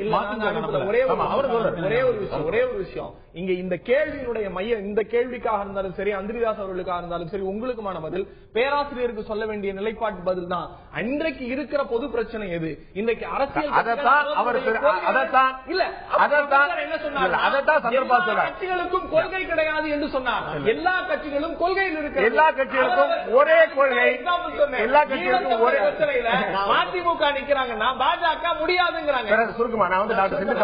ஒரே ஒரு விஷயம், இங்க இந்த கேள்வியினுடைய மையம், இந்த கேள்விக்காக இருந்தாலும் சரி, அந்திரிதாஸ் அவர்களுக்காக இருந்தாலும் சரி, உங்களுக்குமான பதில் பேராசிரியருக்கு சொல்ல வேண்டிய நிலைப்பாட்டு பதில் தான். அன்றைக்கு இருக்கிற பொது பிரச்சனை எது, இன்றைக்கு அரசியல் கட்சிகளுக்கும் கொள்கை கிடையாது என்று சொன்னார். எல்லா கட்சிகளும் கொள்கையில் இருக்கிற எல்லா கட்சிகளுக்கும் ஒரே கொள்கை. எல்லா கட்சிகளுக்கும் ஒரே பிரச்சனையில மதிமுக நிக்கிறாங்கன்னா பாஜக முடியாதுங்கிறாங்க. சுருக்கமா நான் வந்து டாக்டர் செந்தில்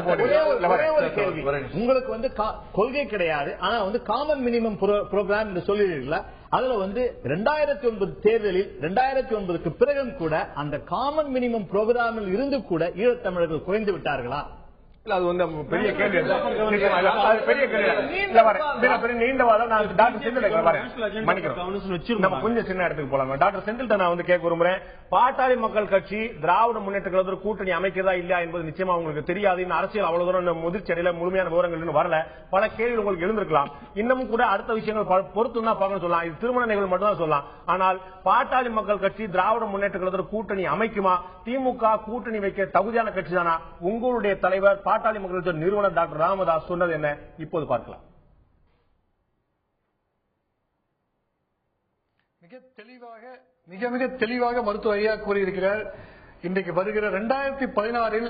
உங்களுக்கு வந்து கொள்கை கிடையாது, ஆனா வந்து காமன் மினிமம் புரோகிராம் என்று சொல்லிருக்கீங்களா? அதுல வந்து 2009 தேர்தலில் 2009க்கு பிறகும் கூட அந்த காமன் மினிமம் புரோகிராமில் இருந்து கூட ஈழத்தமிழர்கள் குறைந்து விட்டார்களா? அது வந்து பெரிய கேள்வி. பெரிய கேள்வி, நீண்ட வாதம். நான் டாக்டர் செந்தில் நம்ம கொஞ்சம் சின்ன இடத்துக்கு போலாம். டாக்டர் செந்தில் நான் வந்து கேட்க விரும்புறேன், பாட்டாளி மக்கள் கட்சி திராவிட முன்னேற்ற கழகத்தோட கூட்டணி அமைக்கிறதா இல்லையா என்பது நிச்சயமா உங்களுக்கு தெரியாது. இன்னும் அரசியல் அவ்வளவு தூரம் முதிர்ச்சியடையில முழுமையான விவரங்கள் வரல. பல கேள்விகள் உங்களுக்கு எழுந்திருக்கலாம். இன்னமும் கூட அடுத்த விஷயங்கள் பொறுத்து தான் பார்க்கணும் சொல்லலாம். இது திருமண நிகழ்வு மட்டும் தான் சொல்லலாம். ஆனால் பாட்டாளி மக்கள் கட்சி திராவிட முன்னேற்ற கழகத்தோட கூட்டணி அமைக்குமா? திமுக கூட்டணி வைக்க தகுதியான கட்சி தானா? உங்களுடைய தலைவர் பாட்டாளி மக்கள் நிறுவனர் டாக்டர் ராமதாஸ் சொன்னது என்ன? இப்போது பார்க்கலாம். மிக தெளிவாக மருத்துவ ஐயா கூறியிருக்கிறார். இன்றைக்கு வருகிற 2016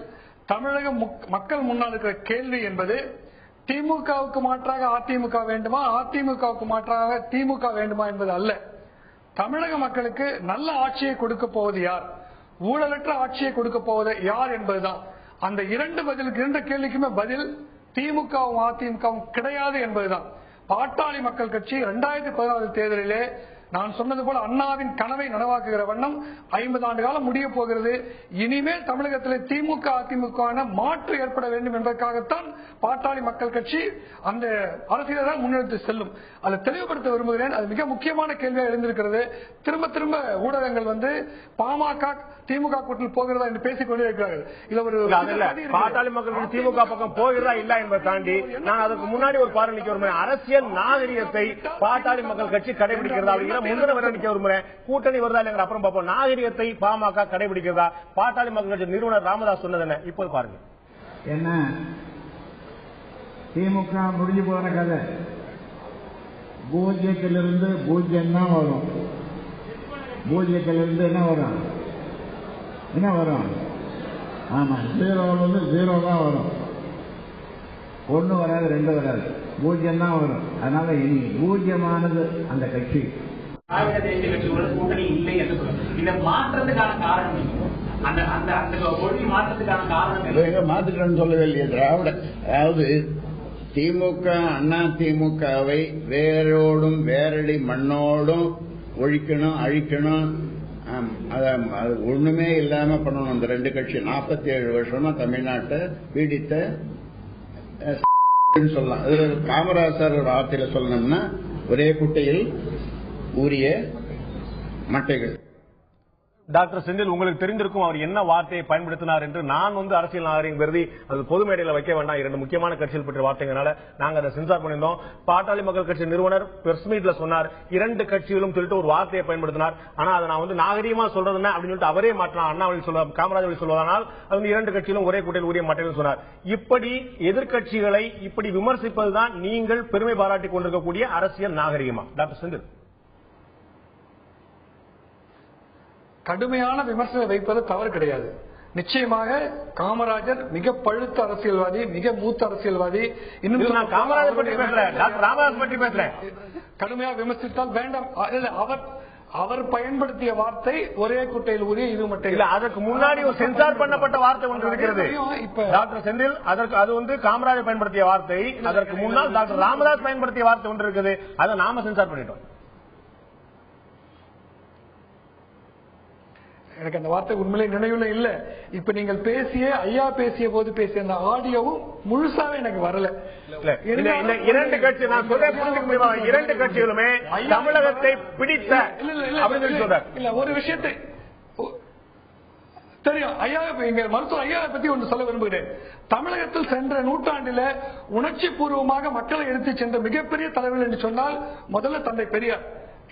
தமிழக மக்கள் முன்னால் இருக்கிற கேள்வி என்பது திமுகவுக்கு மாற்றாக அதிமுக வேண்டுமா, அதிமுகவுக்கு மாற்றாக திமுக வேண்டுமா என்பது அல்ல. தமிழக மக்களுக்கு நல்ல ஆட்சியை கொடுக்க போவது யார், ஊழலற்ற ஆட்சியை கொடுக்க போவது யார் என்பதுதான். அந்த இரண்டு கேள்விக்குமே பதில் திமுகவும் அதிமுகவும் கிடையாது என்பதுதான். பாட்டாளி மக்கள் கட்சி 2016 தேர்தலிலே நான் சொன்னது போல அண்ணாவின் கனவை நனவாக்குகிற வண்ணம் 50 ஆண்டு காலம் முடிய போகிறது. இனிமேல் தமிழகத்தில் திமுக அதிமுக மாற்று ஏற்பட வேண்டும் என்பதற்காகத்தான் பாட்டாளி மக்கள் கட்சி அந்த அரசியலை தான் முன்னெடுத்து செல்லும். அதை தெளிவுபடுத்த விரும்புகிறேன். அது மிக முக்கியமான கேள்வியாக எழுந்திருக்கிறது. திரும்ப திரும்ப ஊடகங்கள் பாமக திமுக கூட்டில் போகிறதா என்று பேசிக் கொண்டே இருக்கிறார்கள். இதுல ஒரு பாட்டாளி மக்கள் திமுக பக்கம் போகிறதா இல்ல என்பதை தாண்டி நான் அதுக்கு முன்னாடி ஒரு பார்வை நிக்க விரும்புகிறேன். அரசியல் நாகரிகத்தை பாட்டாளி மக்கள் கட்சி கடைபிடிக்கிறதா அப்படிங்கிற முன்ன வர நிக்க விரும்புகிறேன். கூட்டணி வருதா இல்லைங்கிற அப்புறம் பார்ப்போம். நாகரிகத்தை பாமக கடைபிடிக்கிறதா? பாட்டாளி மக்கள் கட்சி நிறுவனர் ராமதாஸ் சொன்னது என்ன இப்போது பாருங்க. என்ன திமுக முடிஞ்சு போன கதை. பூஜ்ஜியத்திலிருந்து பூஜ்ஜியம் தான் வரும். பூஜ்ஜியத்திலிருந்து என்ன வரும்? என்ன வரும்? ஆமா, ஜீரோவிலிருந்து ஜீரோ தான் வரும். 1 வராது, 2 வராது, பூஜ்ஜியம் தான் வரும். அதனால இனி பூஜ்ஜியமானது அந்த கட்சி. தேசிய கட்சிகளோட கூட்டணி இல்லை என்று சொல்லுங்க. இந்த மாற்றத்துக்கான காரணம் அந்த கொள்கை மாற்றத்துக்கான காரணம் மாத்துக்கணும்னு சொல்லவே இல்லையே திராவிட. அதாவது திமுக அண்ணா திமுகவை வேரோடும் வேரடி மண்ணோடும் ஒழிக்கணும், அழிக்கணும். அது ஒண்ணுமே இல்லாம பண்ணணும். அந்த 2 கட்சி 47 வருஷமா தமிழ்நாட்டை பீடித்த சொல்லலாம். அது காமராசர் வார்த்தையில சொல்லணும்னா ஒரே குட்டையில் ஊறிய மட்டைகள். டாக்டர் செந்தில், உங்களுக்கு தெரிந்திருக்கும் அவர் என்ன வார்த்தையை பயன்படுத்தினார் என்று. நான் அரசியல் நாகரிகம் கருதி அது பொது மேடையில் வைக்க வேண்டாம். 2 முக்கியமான கட்சிகள் பற்றிய வார்த்தைகளால நாங்க அதை சென்சார் பண்ணியிருந்தோம். பாட்டாளி மக்கள் கட்சி நிறுவனர் பிரஸ் மீட்ல சொன்னார் 2 கட்சிகளும் சொல்லிட்டு ஒரு வார்த்தையை பயன்படுத்தினார். ஆனா அதை நான் நாகரிகமா சொல்றதுன்னா அப்படின்னு சொல்லிட்டு அவரே மாற்றலாம். அண்ணாவளி சொல்ல காமராஜ் சொல்வதனால் அது 2 கட்சிகளும் ஒரே கூட்டையில் உரிய மாட்டேன்னு சொன்னார். இப்படி எதிர்கட்சிகளை இப்படி விமர்சிப்பதுதான் நீங்கள் பெருமை பாராட்டிக் கொண்டிருக்கக்கூடிய அரசியல் நாகரிகமா? டாக்டர் செந்தில், கடுமையான விமர்சனம் வைப்பது தவறு கிடையாது. நிச்சயமாக காமராஜர் மிக பழுத்த அரசியல்வாதி, மிக மூத்த அரசியல்வாதி. இன்னும் நான் காமராஜர் பற்றி பேசுறேன், டாக்டர் ராமதாஸ் பற்றி பேசுறேன். கடுமையாக விமர்சித்தால் வேண்டாம். அவர் பயன்படுத்திய வார்த்தை ஒரே குட்டையில் ஊறிய இது மட்டும் இல்ல. அதற்கு முன்னாடி ஒரு சென்சார் பண்ணப்பட்ட வார்த்தை ஒன்று இருக்கிறது. டாக்டர் செந்தில், அது காமராஜர் பயன்படுத்திய வார்த்தை. அதற்கு முன்னால் டாக்டர் ராமதாஸ் பயன்படுத்திய வார்த்தை ஒன்று இருக்குது. அதை நாம சென்சார் பண்ணிட்டோம். எனக்கு அந்த வார்த்தை உண்மையிலே நினைவுல இல்ல. இப்ப நீங்கள் ஐயா பேசிய போது பேசிய அந்த ஆடியோவும் முழுசாவே எனக்கு வரல. 2 கட்சி நான் சொல்றேன் புரிஞ்சுக்க முடியுமா? 2 கட்சிகளுமே தமிழகத்தை பிடித்த இல்ல ஒரு விஷயத்தை தெரியும். ஐயா, இங்க மருத்துவர் ஐயாவை பத்தி ஒன்று சொல்ல விரும்புகிறேன். தமிழகத்தில் சென்ற நூற்றாண்டில உணர்ச்சி பூர்வமாக மக்களை எடுத்து சென்ற மிகப்பெரிய தலைவர் என்று சொன்னால் முதல்ல தந்தை பெரியார்,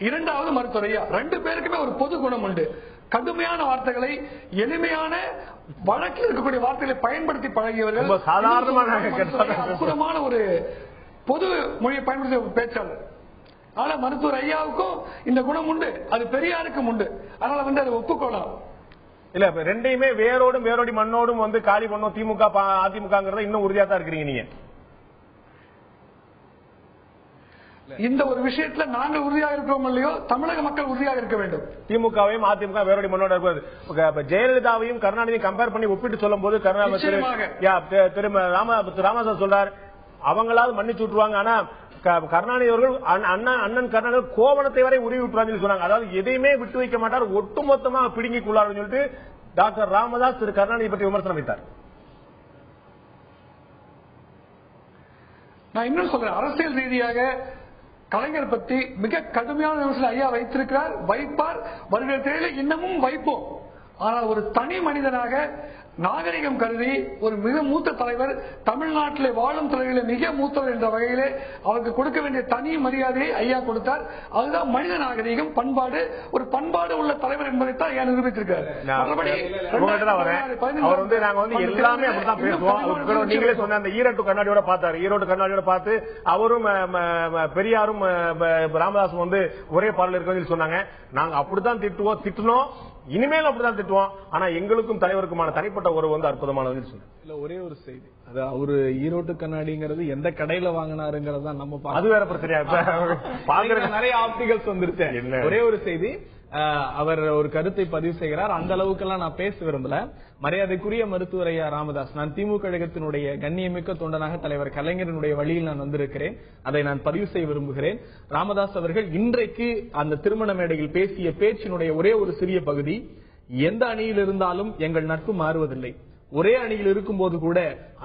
2வது மருத்துவர் ஐயா. 2 பேருக்குமே ஒரு பொது குணம் உண்டு. கடுமையான வார்த்தைகளை, எளிமையான வழக்கில் இருக்கக்கூடிய வார்த்தைகளை பயன்படுத்தி பழகியவர்கள். அற்புதமான ஒரு பொது மொழியை பயன்படுத்திய பேச்சாளர். ஆனா மருத்துவர் ஐயாவுக்கும் இந்த குணம் உண்டு, அது பெரியாருக்கும் உண்டு. அதனால அதை ஒப்புக்கொள்ளலாம். இல்ல, ரெண்டையுமே வேரோடும் வேரோடி மண்ணோடும் காலி பண்ணோம் திமுக அதிமுக இன்னும் உறுதியா தான் இருக்கிறீங்க நீங்க. இந்த ஒரு விஷயத்துல நாங்கள் உறுதியாக இருக்கிறோம் இல்லையோ, தமிழக மக்கள் உறுதியாக இருக்க வேண்டும். திமுகவையும் அதிமுக வேரோடி மண்ணோட இருப்பது. ஜெயலலிதாவையும் கருணாநிதியும் கம்பேர் பண்ணி ஒப்பிட்டு சொல்லும் போது ராமதாஸ் சொல்றார் அவங்களாவது மன்னிச்சு விட்டுருவாங்க. ஆனா கருணாநிதி அவர்கள் அண்ணன் கருணாநிதி கோவணத்தை வரை உருவி விட்டுறாங்கன்னு சொன்னாங்க. அதாவது எதையுமே விட்டு வைக்க மாட்டார், ஒட்டுமொத்தமாக பிடுங்கிக் கொள்ளாருன்னு சொல்லிட்டு டாக்டர் ராமதாஸ் திரு கருணாநிதி பற்றி விமர்சனம் வைத்தார். நான் இன்னும் சொல்றேன், அரசியல் ரீதியாக கலைஞர் பற்றி மிக கடுமையான விமர்சனம் ஐயா வைத்திருக்கிறார், வைப்பார், வருகிற தேர்தலில் இன்னமும் வைப்போம். ஆனால் ஒரு தனி மனிதனாக நாகரிகம் கருதி ஒரு மிக மூத்த தலைவர், தமிழ்நாட்டிலே வாழும் தலைவர்களை மிக மூத்தவர் என்ற வகையிலே அவருக்கு கொடுக்க வேண்டிய தனி மரியாதையை ஐயா கொடுத்தார். அதுதான் மனித நாகரிகம், பண்பாடு. ஒரு பண்பாடு உள்ள தலைவர் என்பதைத்தான் ஐயா நிரூபித்திருக்காரு. எல்லாமே அப்படித்தான் பேசுவோம். நீங்களே சொன்ன அந்த ஈரோட்டு கண்ணாடியோட பார்த்தாரு. ஈரோட்டு கண்ணாடியோட பார்த்து அவரும் பெரியாரும் ராமதாசும் ஒரே பாடல் இருக்குன்னு சொன்னாங்க. நாங்க அப்படித்தான் திட்டுனோம், இனிமேல் அப்படிதான் திட்டுவோம். ஆனா எங்களுக்கும் தலைவருக்குமான தனிப்பட்ட உறவு அற்புதமானது. இல்ல, ஒரே ஒரு செய்தி, அது அவரு ஈரோட்டு கண்ணாடிங்கிறது எந்த கடையில வாங்கினாருங்கிறதா நம்ம அது வேற பிரச்சனையா? நிறைய ஆப்டிகல்ஸ் வந்துருச்சு. ஒரே ஒரு செய்தி, அவர் ஒரு கருத்தை பதிவு செய்கிறார். அந்த அளவுக்கெல்லாம் நான் பேச விரும்பல. மரியாதைக்குரிய மருத்துவர் ஐயா ராமதாஸ், நான் திமுக கழகத்தினுடைய கண்ணியமிக்க தொண்டனாக தலைவர் கலைஞரனுடைய வழியில் நான் வந்திருக்கிறேன். அதை நான் பதிவு செய்ய விரும்புகிறேன். ராமதாஸ் அவர்கள் இன்றைக்கு அந்த திருமண மேடையில் பேசிய பேச்சினுடைய ஒரே ஒரு சிறிய பகுதி, எந்த அணியில் இருந்தாலும் எங்கள் நட்பு மாறுவதில்லை, ஒரே அணியில் இருக்கும் போது கூட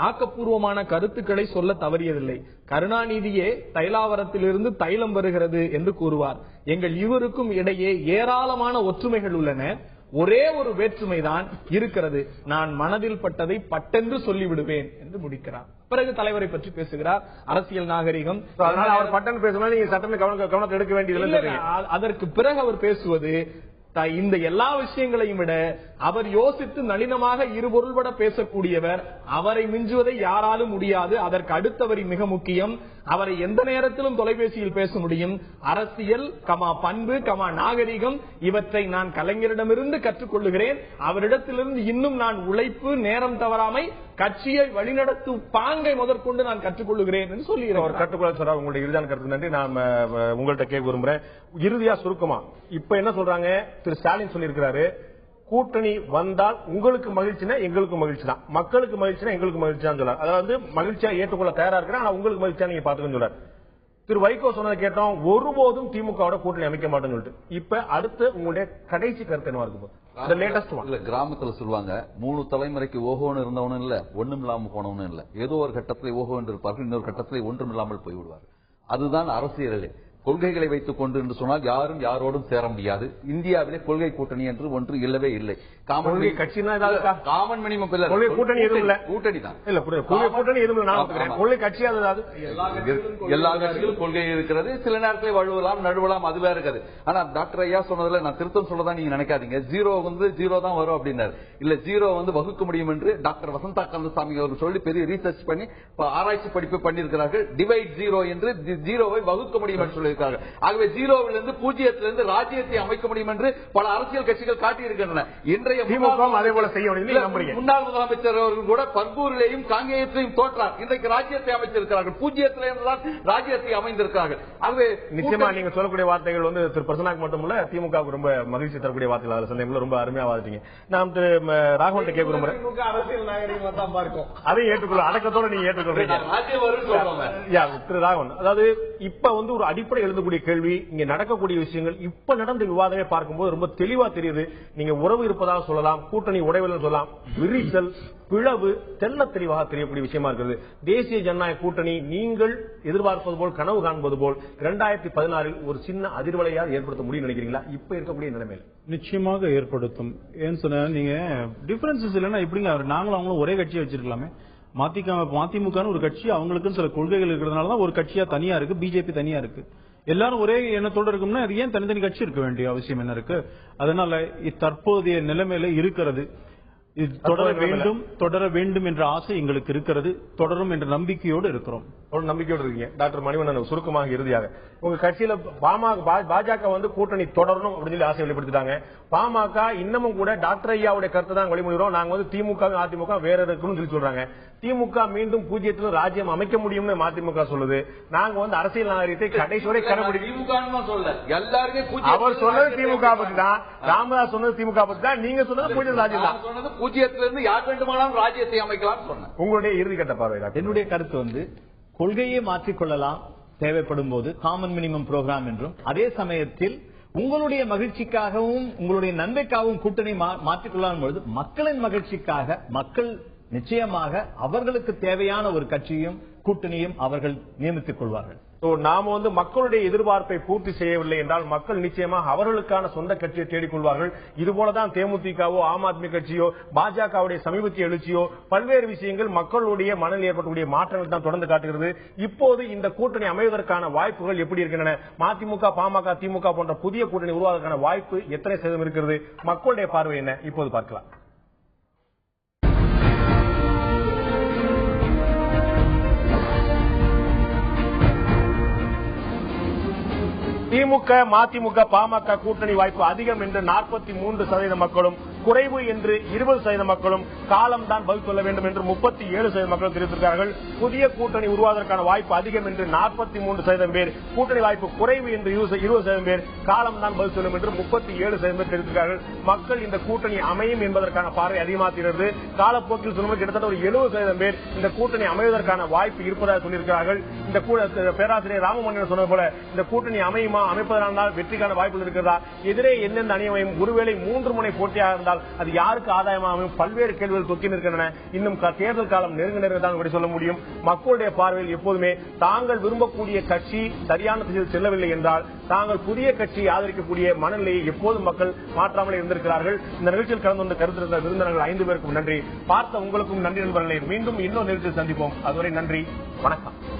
ஆக்கப்பூர்வமான கருத்துக்களை சொல்ல தவறியதில்லை, கருணாநிதியே தைலாவரத்திலிருந்து தைலம் வருகிறது என்று கூறுவார், எங்கள் இருவருக்கும் இடையே ஏராளமான ஒற்றுமைகள் உள்ளன, ஒரே ஒரு வேற்றுமைதான் இருக்கிறது, நான் மனதில் பட்டதை பட்டென்று சொல்லிவிடுவேன் என்று முடிக்கிறார். பிறகு தலைவரை பற்றி பேசுகிறார், அரசியல் நாகரிகம். அதனால அவர் பட்டன் பேசும்போது நீங்க சட்டமே கவனத்தை எடுக்க வேண்டியது. அதற்கு பிறகு அவர் பேசுவது இந்த எல்லா விஷயங்களையும் விட அவர் யோசித்து நளினமாக இருபொருள்பட பேசக்கூடியவர், அவரை மிஞ்சுவதை யாராலும் முடியாது, அதற்கு அடுத்தவரை மிக முக்கியம், அவரை எந்த நேரத்திலும் தொலைபேசியில் பேச முடியும், அரசியல் பண்பு நாகரிகம் இவற்றை நான் கலைஞரிடமிருந்து கற்றுக்கொள்ளுகிறேன், அவரிடத்திலிருந்து இன்னும் நான் உழைப்பு, நேரம் தவறாமை, கட்சியை வழிநடத்தும் பாங்கை முதற்கொண்டு நான் கற்றுக்கொள்ளுகிறேன் என்று சொல்லுகிறேன். கற்றுக்கொள்ள சொல்ற உங்களுடைய இறுதியான கருத்து நன்றி. நான் உங்கள்கிட்ட கேட்க விரும்புறேன், இறுதியா சுருக்கமா இப்ப என்ன சொல்றாங்க, திரு ஸ்டாலின் சொல்லியிருக்கிறாரு, கூட்டணி வந்தால் உங்களுக்கு மகிழ்ச்சினா எங்களுக்கு மகிழ்ச்சி தான், மக்களுக்கு மகிழ்ச்சினா எங்களுக்கு மகிழ்ச்சி தான் சொல்றாரு. அதாவது மகிழ்ச்சியா ஏற்றுக்கொள்ள தயாரா இருக்கிறேன், ஆனா உங்களுக்கு மகிழ்ச்சியா நீங்க பாத்துக்கன்னு சொல்றாரு. திரு வைகோ சொன்னதை கேட்டோம், ஒருபோதும் திமுகவோட கூட்டணி அமைக்க மாட்டேன்னு சொல்லிட்டு. இப்ப அடுத்து உங்களுடைய கடைசி கருத்து என்னவா இருக்கும்? கிராமத்துல சொல்லுவாங்க, 3 தலைமுறைக்கு ஓஹோன்னு இருந்தவனும் இல்ல, ஒண்ணும் இல்லாம போனவனும் இல்ல, ஏதோ ஒரு கட்டத்திலே ஓஹோ என்று இருப்பார்கள், இன்னொரு கட்டத்திலே ஒன்றும் இல்லாமல் போய்விடுவார். அதுதான் அரசியலே. கொள்கைகளை வைத்துக் கொண்டு என்று சொன்னால் யாரும் யாரோடும் சேர முடியாது. இந்தியாவிலே கொள்கை கூட்டணி என்று ஒன்று இல்லவே இல்லை. காமன் மினிமம் கூட்டணி எதுவும் இல்ல, கூட்டணி தான் இல்ல, கூட்டணி எதுவும் இல்லை, கொள்கை கட்சி. அதாவது எல்லா கட்சிகளும் கொள்கை இருக்கிறது, சில நேரத்தில் வழுவலாம் நழுவலாம், அது வேற இருக்காது. ஆனா டாக்டர் ஐயா சொன்னதுல நான் திருத்தம் சொல்லதான் நீங்க நினைக்காதீங்க, ஜீரோ தான் வரும் அப்படின்னாரு. இல்ல, ஜீரோ வகுக்க முடியும் என்று டாக்டர் வசந்தா கந்தசாமி அவர்கள் சொல்லி பெரிய ரீசர்ச் பண்ணி ஆராய்ச்சி படிப்பு பண்ணியிருக்கிறார்கள். டிவைட் ஜீரோ என்று ஜீரோவை வகுக்க முடியும் என்று சொல்லி. ஆகவே ஜீரோவிலிருந்து பூஜ்ஜியத்திலிருந்து ராஜ்யத்தை அமைக்க முடியும் என்று பல அரசியல் கட்சிகள் காட்டியிருக்கின்றன. இன்றைய முன்னாள் முதலமைச்சர் அவர்கள் கூட பர்கூரிலேயும் காங்கேயத்திலையும் தோற்றார், இன்றைக்கு ராஜ்யத்தை அமைச்சிருக்கிறார்கள், பூஜ்ஜியத்திலிருந்து ராஜ்யத்தை அமைந்திருக்கிறார்கள். ஆகவே நிச்சயமா நீங்க சொல்லக்கூடிய வார்த்தைகள் திரு பிரசனாக்கு மட்டுமல்ல, திமுக ரொம்ப மகிழ்ச்சி தரக்கூடிய வார்த்தைகள் சந்தேகங்கள் ரொம்ப அருமையா வாதிட்டீங்க. நான் திரு ராகவன் கேட்க விரும்புறேன், அரசியல் நாகரிகமா தான் பார்க்கும், அதை ஏற்றுக்கொள்ள அடக்கத்தோட நீங்க ஏற்றுக்கொள்றீங்க. திரு ராகவன், அதாவது இப்ப ஒரு அடிப்படை எழுதக்கூடிய கேள்வி, இங்க நடக்கக்கூடிய விஷயங்கள், இப்ப நடந்த விவாதமே பார்க்கும்போது ரொம்ப தெளிவா தெரியுது. நீங்க உறவு இருப்பதாக சொல்லலாம், கூட்டணி உடைவில் சொல்லலாம், விரிசல் பிளவு தெல்ல தெளிவாக தெரியக்கூடிய விஷயமா இருக்கிறது. தேசிய ஜனநாயக கூட்டணி நீங்கள் எதிர்பார்ப்பது போல், கனவு காண்பது போல் 2016 ஒரு சின்ன அதிர்வலையாக ஏற்படுத்த முடியும் நினைக்கிறீங்களா? இப்ப இருக்கக்கூடிய நிலைமையில நிச்சயமாக ஏற்படுத்தும். ஏன்னு சொன்ன நீங்க டிஃபரன்சஸ் இல்லைன்னா எப்படிங்க நாங்களும் அவங்களும் ஒரே கட்சியை வச்சிருக்கலாமே. மதிமுக ஒரு கட்சி, அவங்களுக்குன்னு சில கொள்கைகள் இருக்கிறதுனாலதான் ஒரு கட்சியா தனியா இருக்கு, பிஜேபி தனியா இருக்கு. எல்லாரும் ஒரே எண்ணத்தோடு இருக்கும்னா அது ஏன் தனித்தனி கட்சி இருக்க வேண்டிய அவசியம் என்ன இருக்கு? அதனால தற்போதைய நிலைமையில இருக்கிறது, இது தொடர வேண்டும் என்ற ஆசை எங்களுக்கு இருக்கிறது, தொடரும் என்ற நம்பிக்கையோடு இருக்கிறோம். நம்பிக்கையோடு இருக்கீங்க. டாக்டர் மணிவண்ணன், சுருக்கமாக இறுதியாக உங்க கட்சியில பாஜக கூட்டணி தொடரணும் அப்படின்னு சொல்லி ஆசை வெளிப்படுத்திட்டாங்க. பாமக இன்னமும் கூட டாக்டர் ஐயாவுடைய கருத்தை தான் வழிமொழிகிறோம், நாங்க திமுக அதிமுக வேற இருக்குன்னு சொல்லி சொல்றாங்க. திமுக மீண்டும் பூஜ்ஜியத்தில் ராஜ்யம் அமைக்க முடியும்னு மதிமுக சொல்லுது. நாங்க அரசியல் நாகரிகத்தை கடைசி வரை அவர் சொன்னது திமுக பத்தி தான், ராமதாஸ் சொன்னது திமுக பத்தி தான், நீங்க சொன்னது பூஜ்ஜிய ராஜ்யம் தான். பூஜ்ஜியத்திலிருந்து யார் வேண்டுமானாலும் ராஜ்யத்தை அமைக்கலாம் சொன்னேன். உங்களுடைய இறுதிக்கட்ட பார்வை? என்னுடைய கருத்து கொள்கையை மாற்றிக்கொள்ளலாம் தேவைப்படும் போது, காமன் மினிமம் புரோகிராம் என்றும், அதே சமயத்தில் உங்களுடைய மகிழ்ச்சிக்காகவும் உங்களுடைய நன்மைக்காகவும் கூட்டணி மாற்றிக்கொள்ளாத பொழுது மக்களின் மகிழ்ச்சிக்காக மக்கள் நிச்சயமாக அவர்களுக்கு தேவையான ஒரு கட்சியும் கூட்டணியும் அவர்கள் நியமித்துக் கொள்வார்கள். நாம மக்களுடைய எதிர்பார்ப்பை பூர்த்தி செய்யவில்லை என்றால் மக்கள் நிச்சயமாக அவர்களுக்கான சொந்த கட்சியை தேடிக்கொள்வார்கள். இதுபோலதான் தேமுதிகவோ ஆம் ஆத்மி கட்சியோ பாஜகவுடைய சமீபத்திய எழுச்சியோ பல்வேறு விஷயங்கள் மக்களுடைய மனதில் ஏற்படக்கூடிய மாற்றங்கள் தான் தொடர்ந்து காட்டுகிறது. இப்போது இந்த கூட்டணி அமைவதற்கான வாய்ப்புகள் எப்படி இருக்கின்றன? மதிமுக, பாமக, திமுக போன்ற புதிய கூட்டணி உருவாவதற்கான வாய்ப்பு எத்தனை சதவீதம் இருக்கிறது? மக்களுடைய பார்வை என்ன? இப்போது பார்க்கலாம். திமுக, மதிமுக, பாமக கூட்டணி வாய்ப்பு அதிகம் என்று 43% மக்களும், குறைவு என்று 20% மக்களும் காலம்தான் பதில் சொல்ல வேண்டும் என்று 37% மக்கள் தெரிவித்திருக்கிறார்கள். புதிய கூட்டணி உருவாவதற்கான வாய்ப்பு அதிகம் என்று 43% பேர், கூட்டணி வாய்ப்பு குறைவு என்று 20% பேர், காலம்தான் பதில் சொல்லும் என்று 37% பேர் தெரிவித்திருக்கிறார்கள். மக்கள் இந்த கூட்டணி அமையும் என்பதற்கான பார்வை அதிகமாக தெரிகிறது. காலப்போக்கில் சொல்லும்போது கிட்டத்தட்ட ஒரு 70% பேர் இந்த கூட்டணி அமைவதற்கான வாய்ப்பு இருப்பதாக சொல்லியிருக்கிறார்கள். இந்த பேராசிரியர் ராமமணியன் சொன்னது போல இந்த கூட்டணி அமையுமா, அமைப்பதனால் வெற்றிக்கான வாய்ப்புகள் இருக்கிறதா, எதிரே எந்தெந்த அணி அமையும், ஒருவேளை 3 முனை போட்டியாக இருந்தால் அது யாருக்கு ஆதாயமாகும், பல்வேறு கேள்விகள் தொக்கி நிற்கின்றன. இன்னும் தேர்தல் காலம் நெருங்க தான் சொல்ல முடியும். மக்களுடைய பார்வையில் எப்போதுமே தாங்கள் விரும்பக்கூடிய கட்சி சரியான திசையில் செல்லவில்லை என்றால் தாங்கள் புதிய கட்சியை ஆதரிக்கக்கூடிய மனநிலையை எப்போதும் மக்கள் மாற்றாமல் இருந்திருக்கிறார்கள். இந்த நிகழ்ச்சியில் கலந்து கொண்டு கருத்திருந்த விருந்தினர்கள் 5 பேருக்கும் நன்றி. பார்த்த உங்களுக்கும் நன்றி நண்பர்களே. மீண்டும் இன்னொரு நிகழ்ச்சியில் சந்திப்போம். அதுவரை நன்றி, வணக்கம்.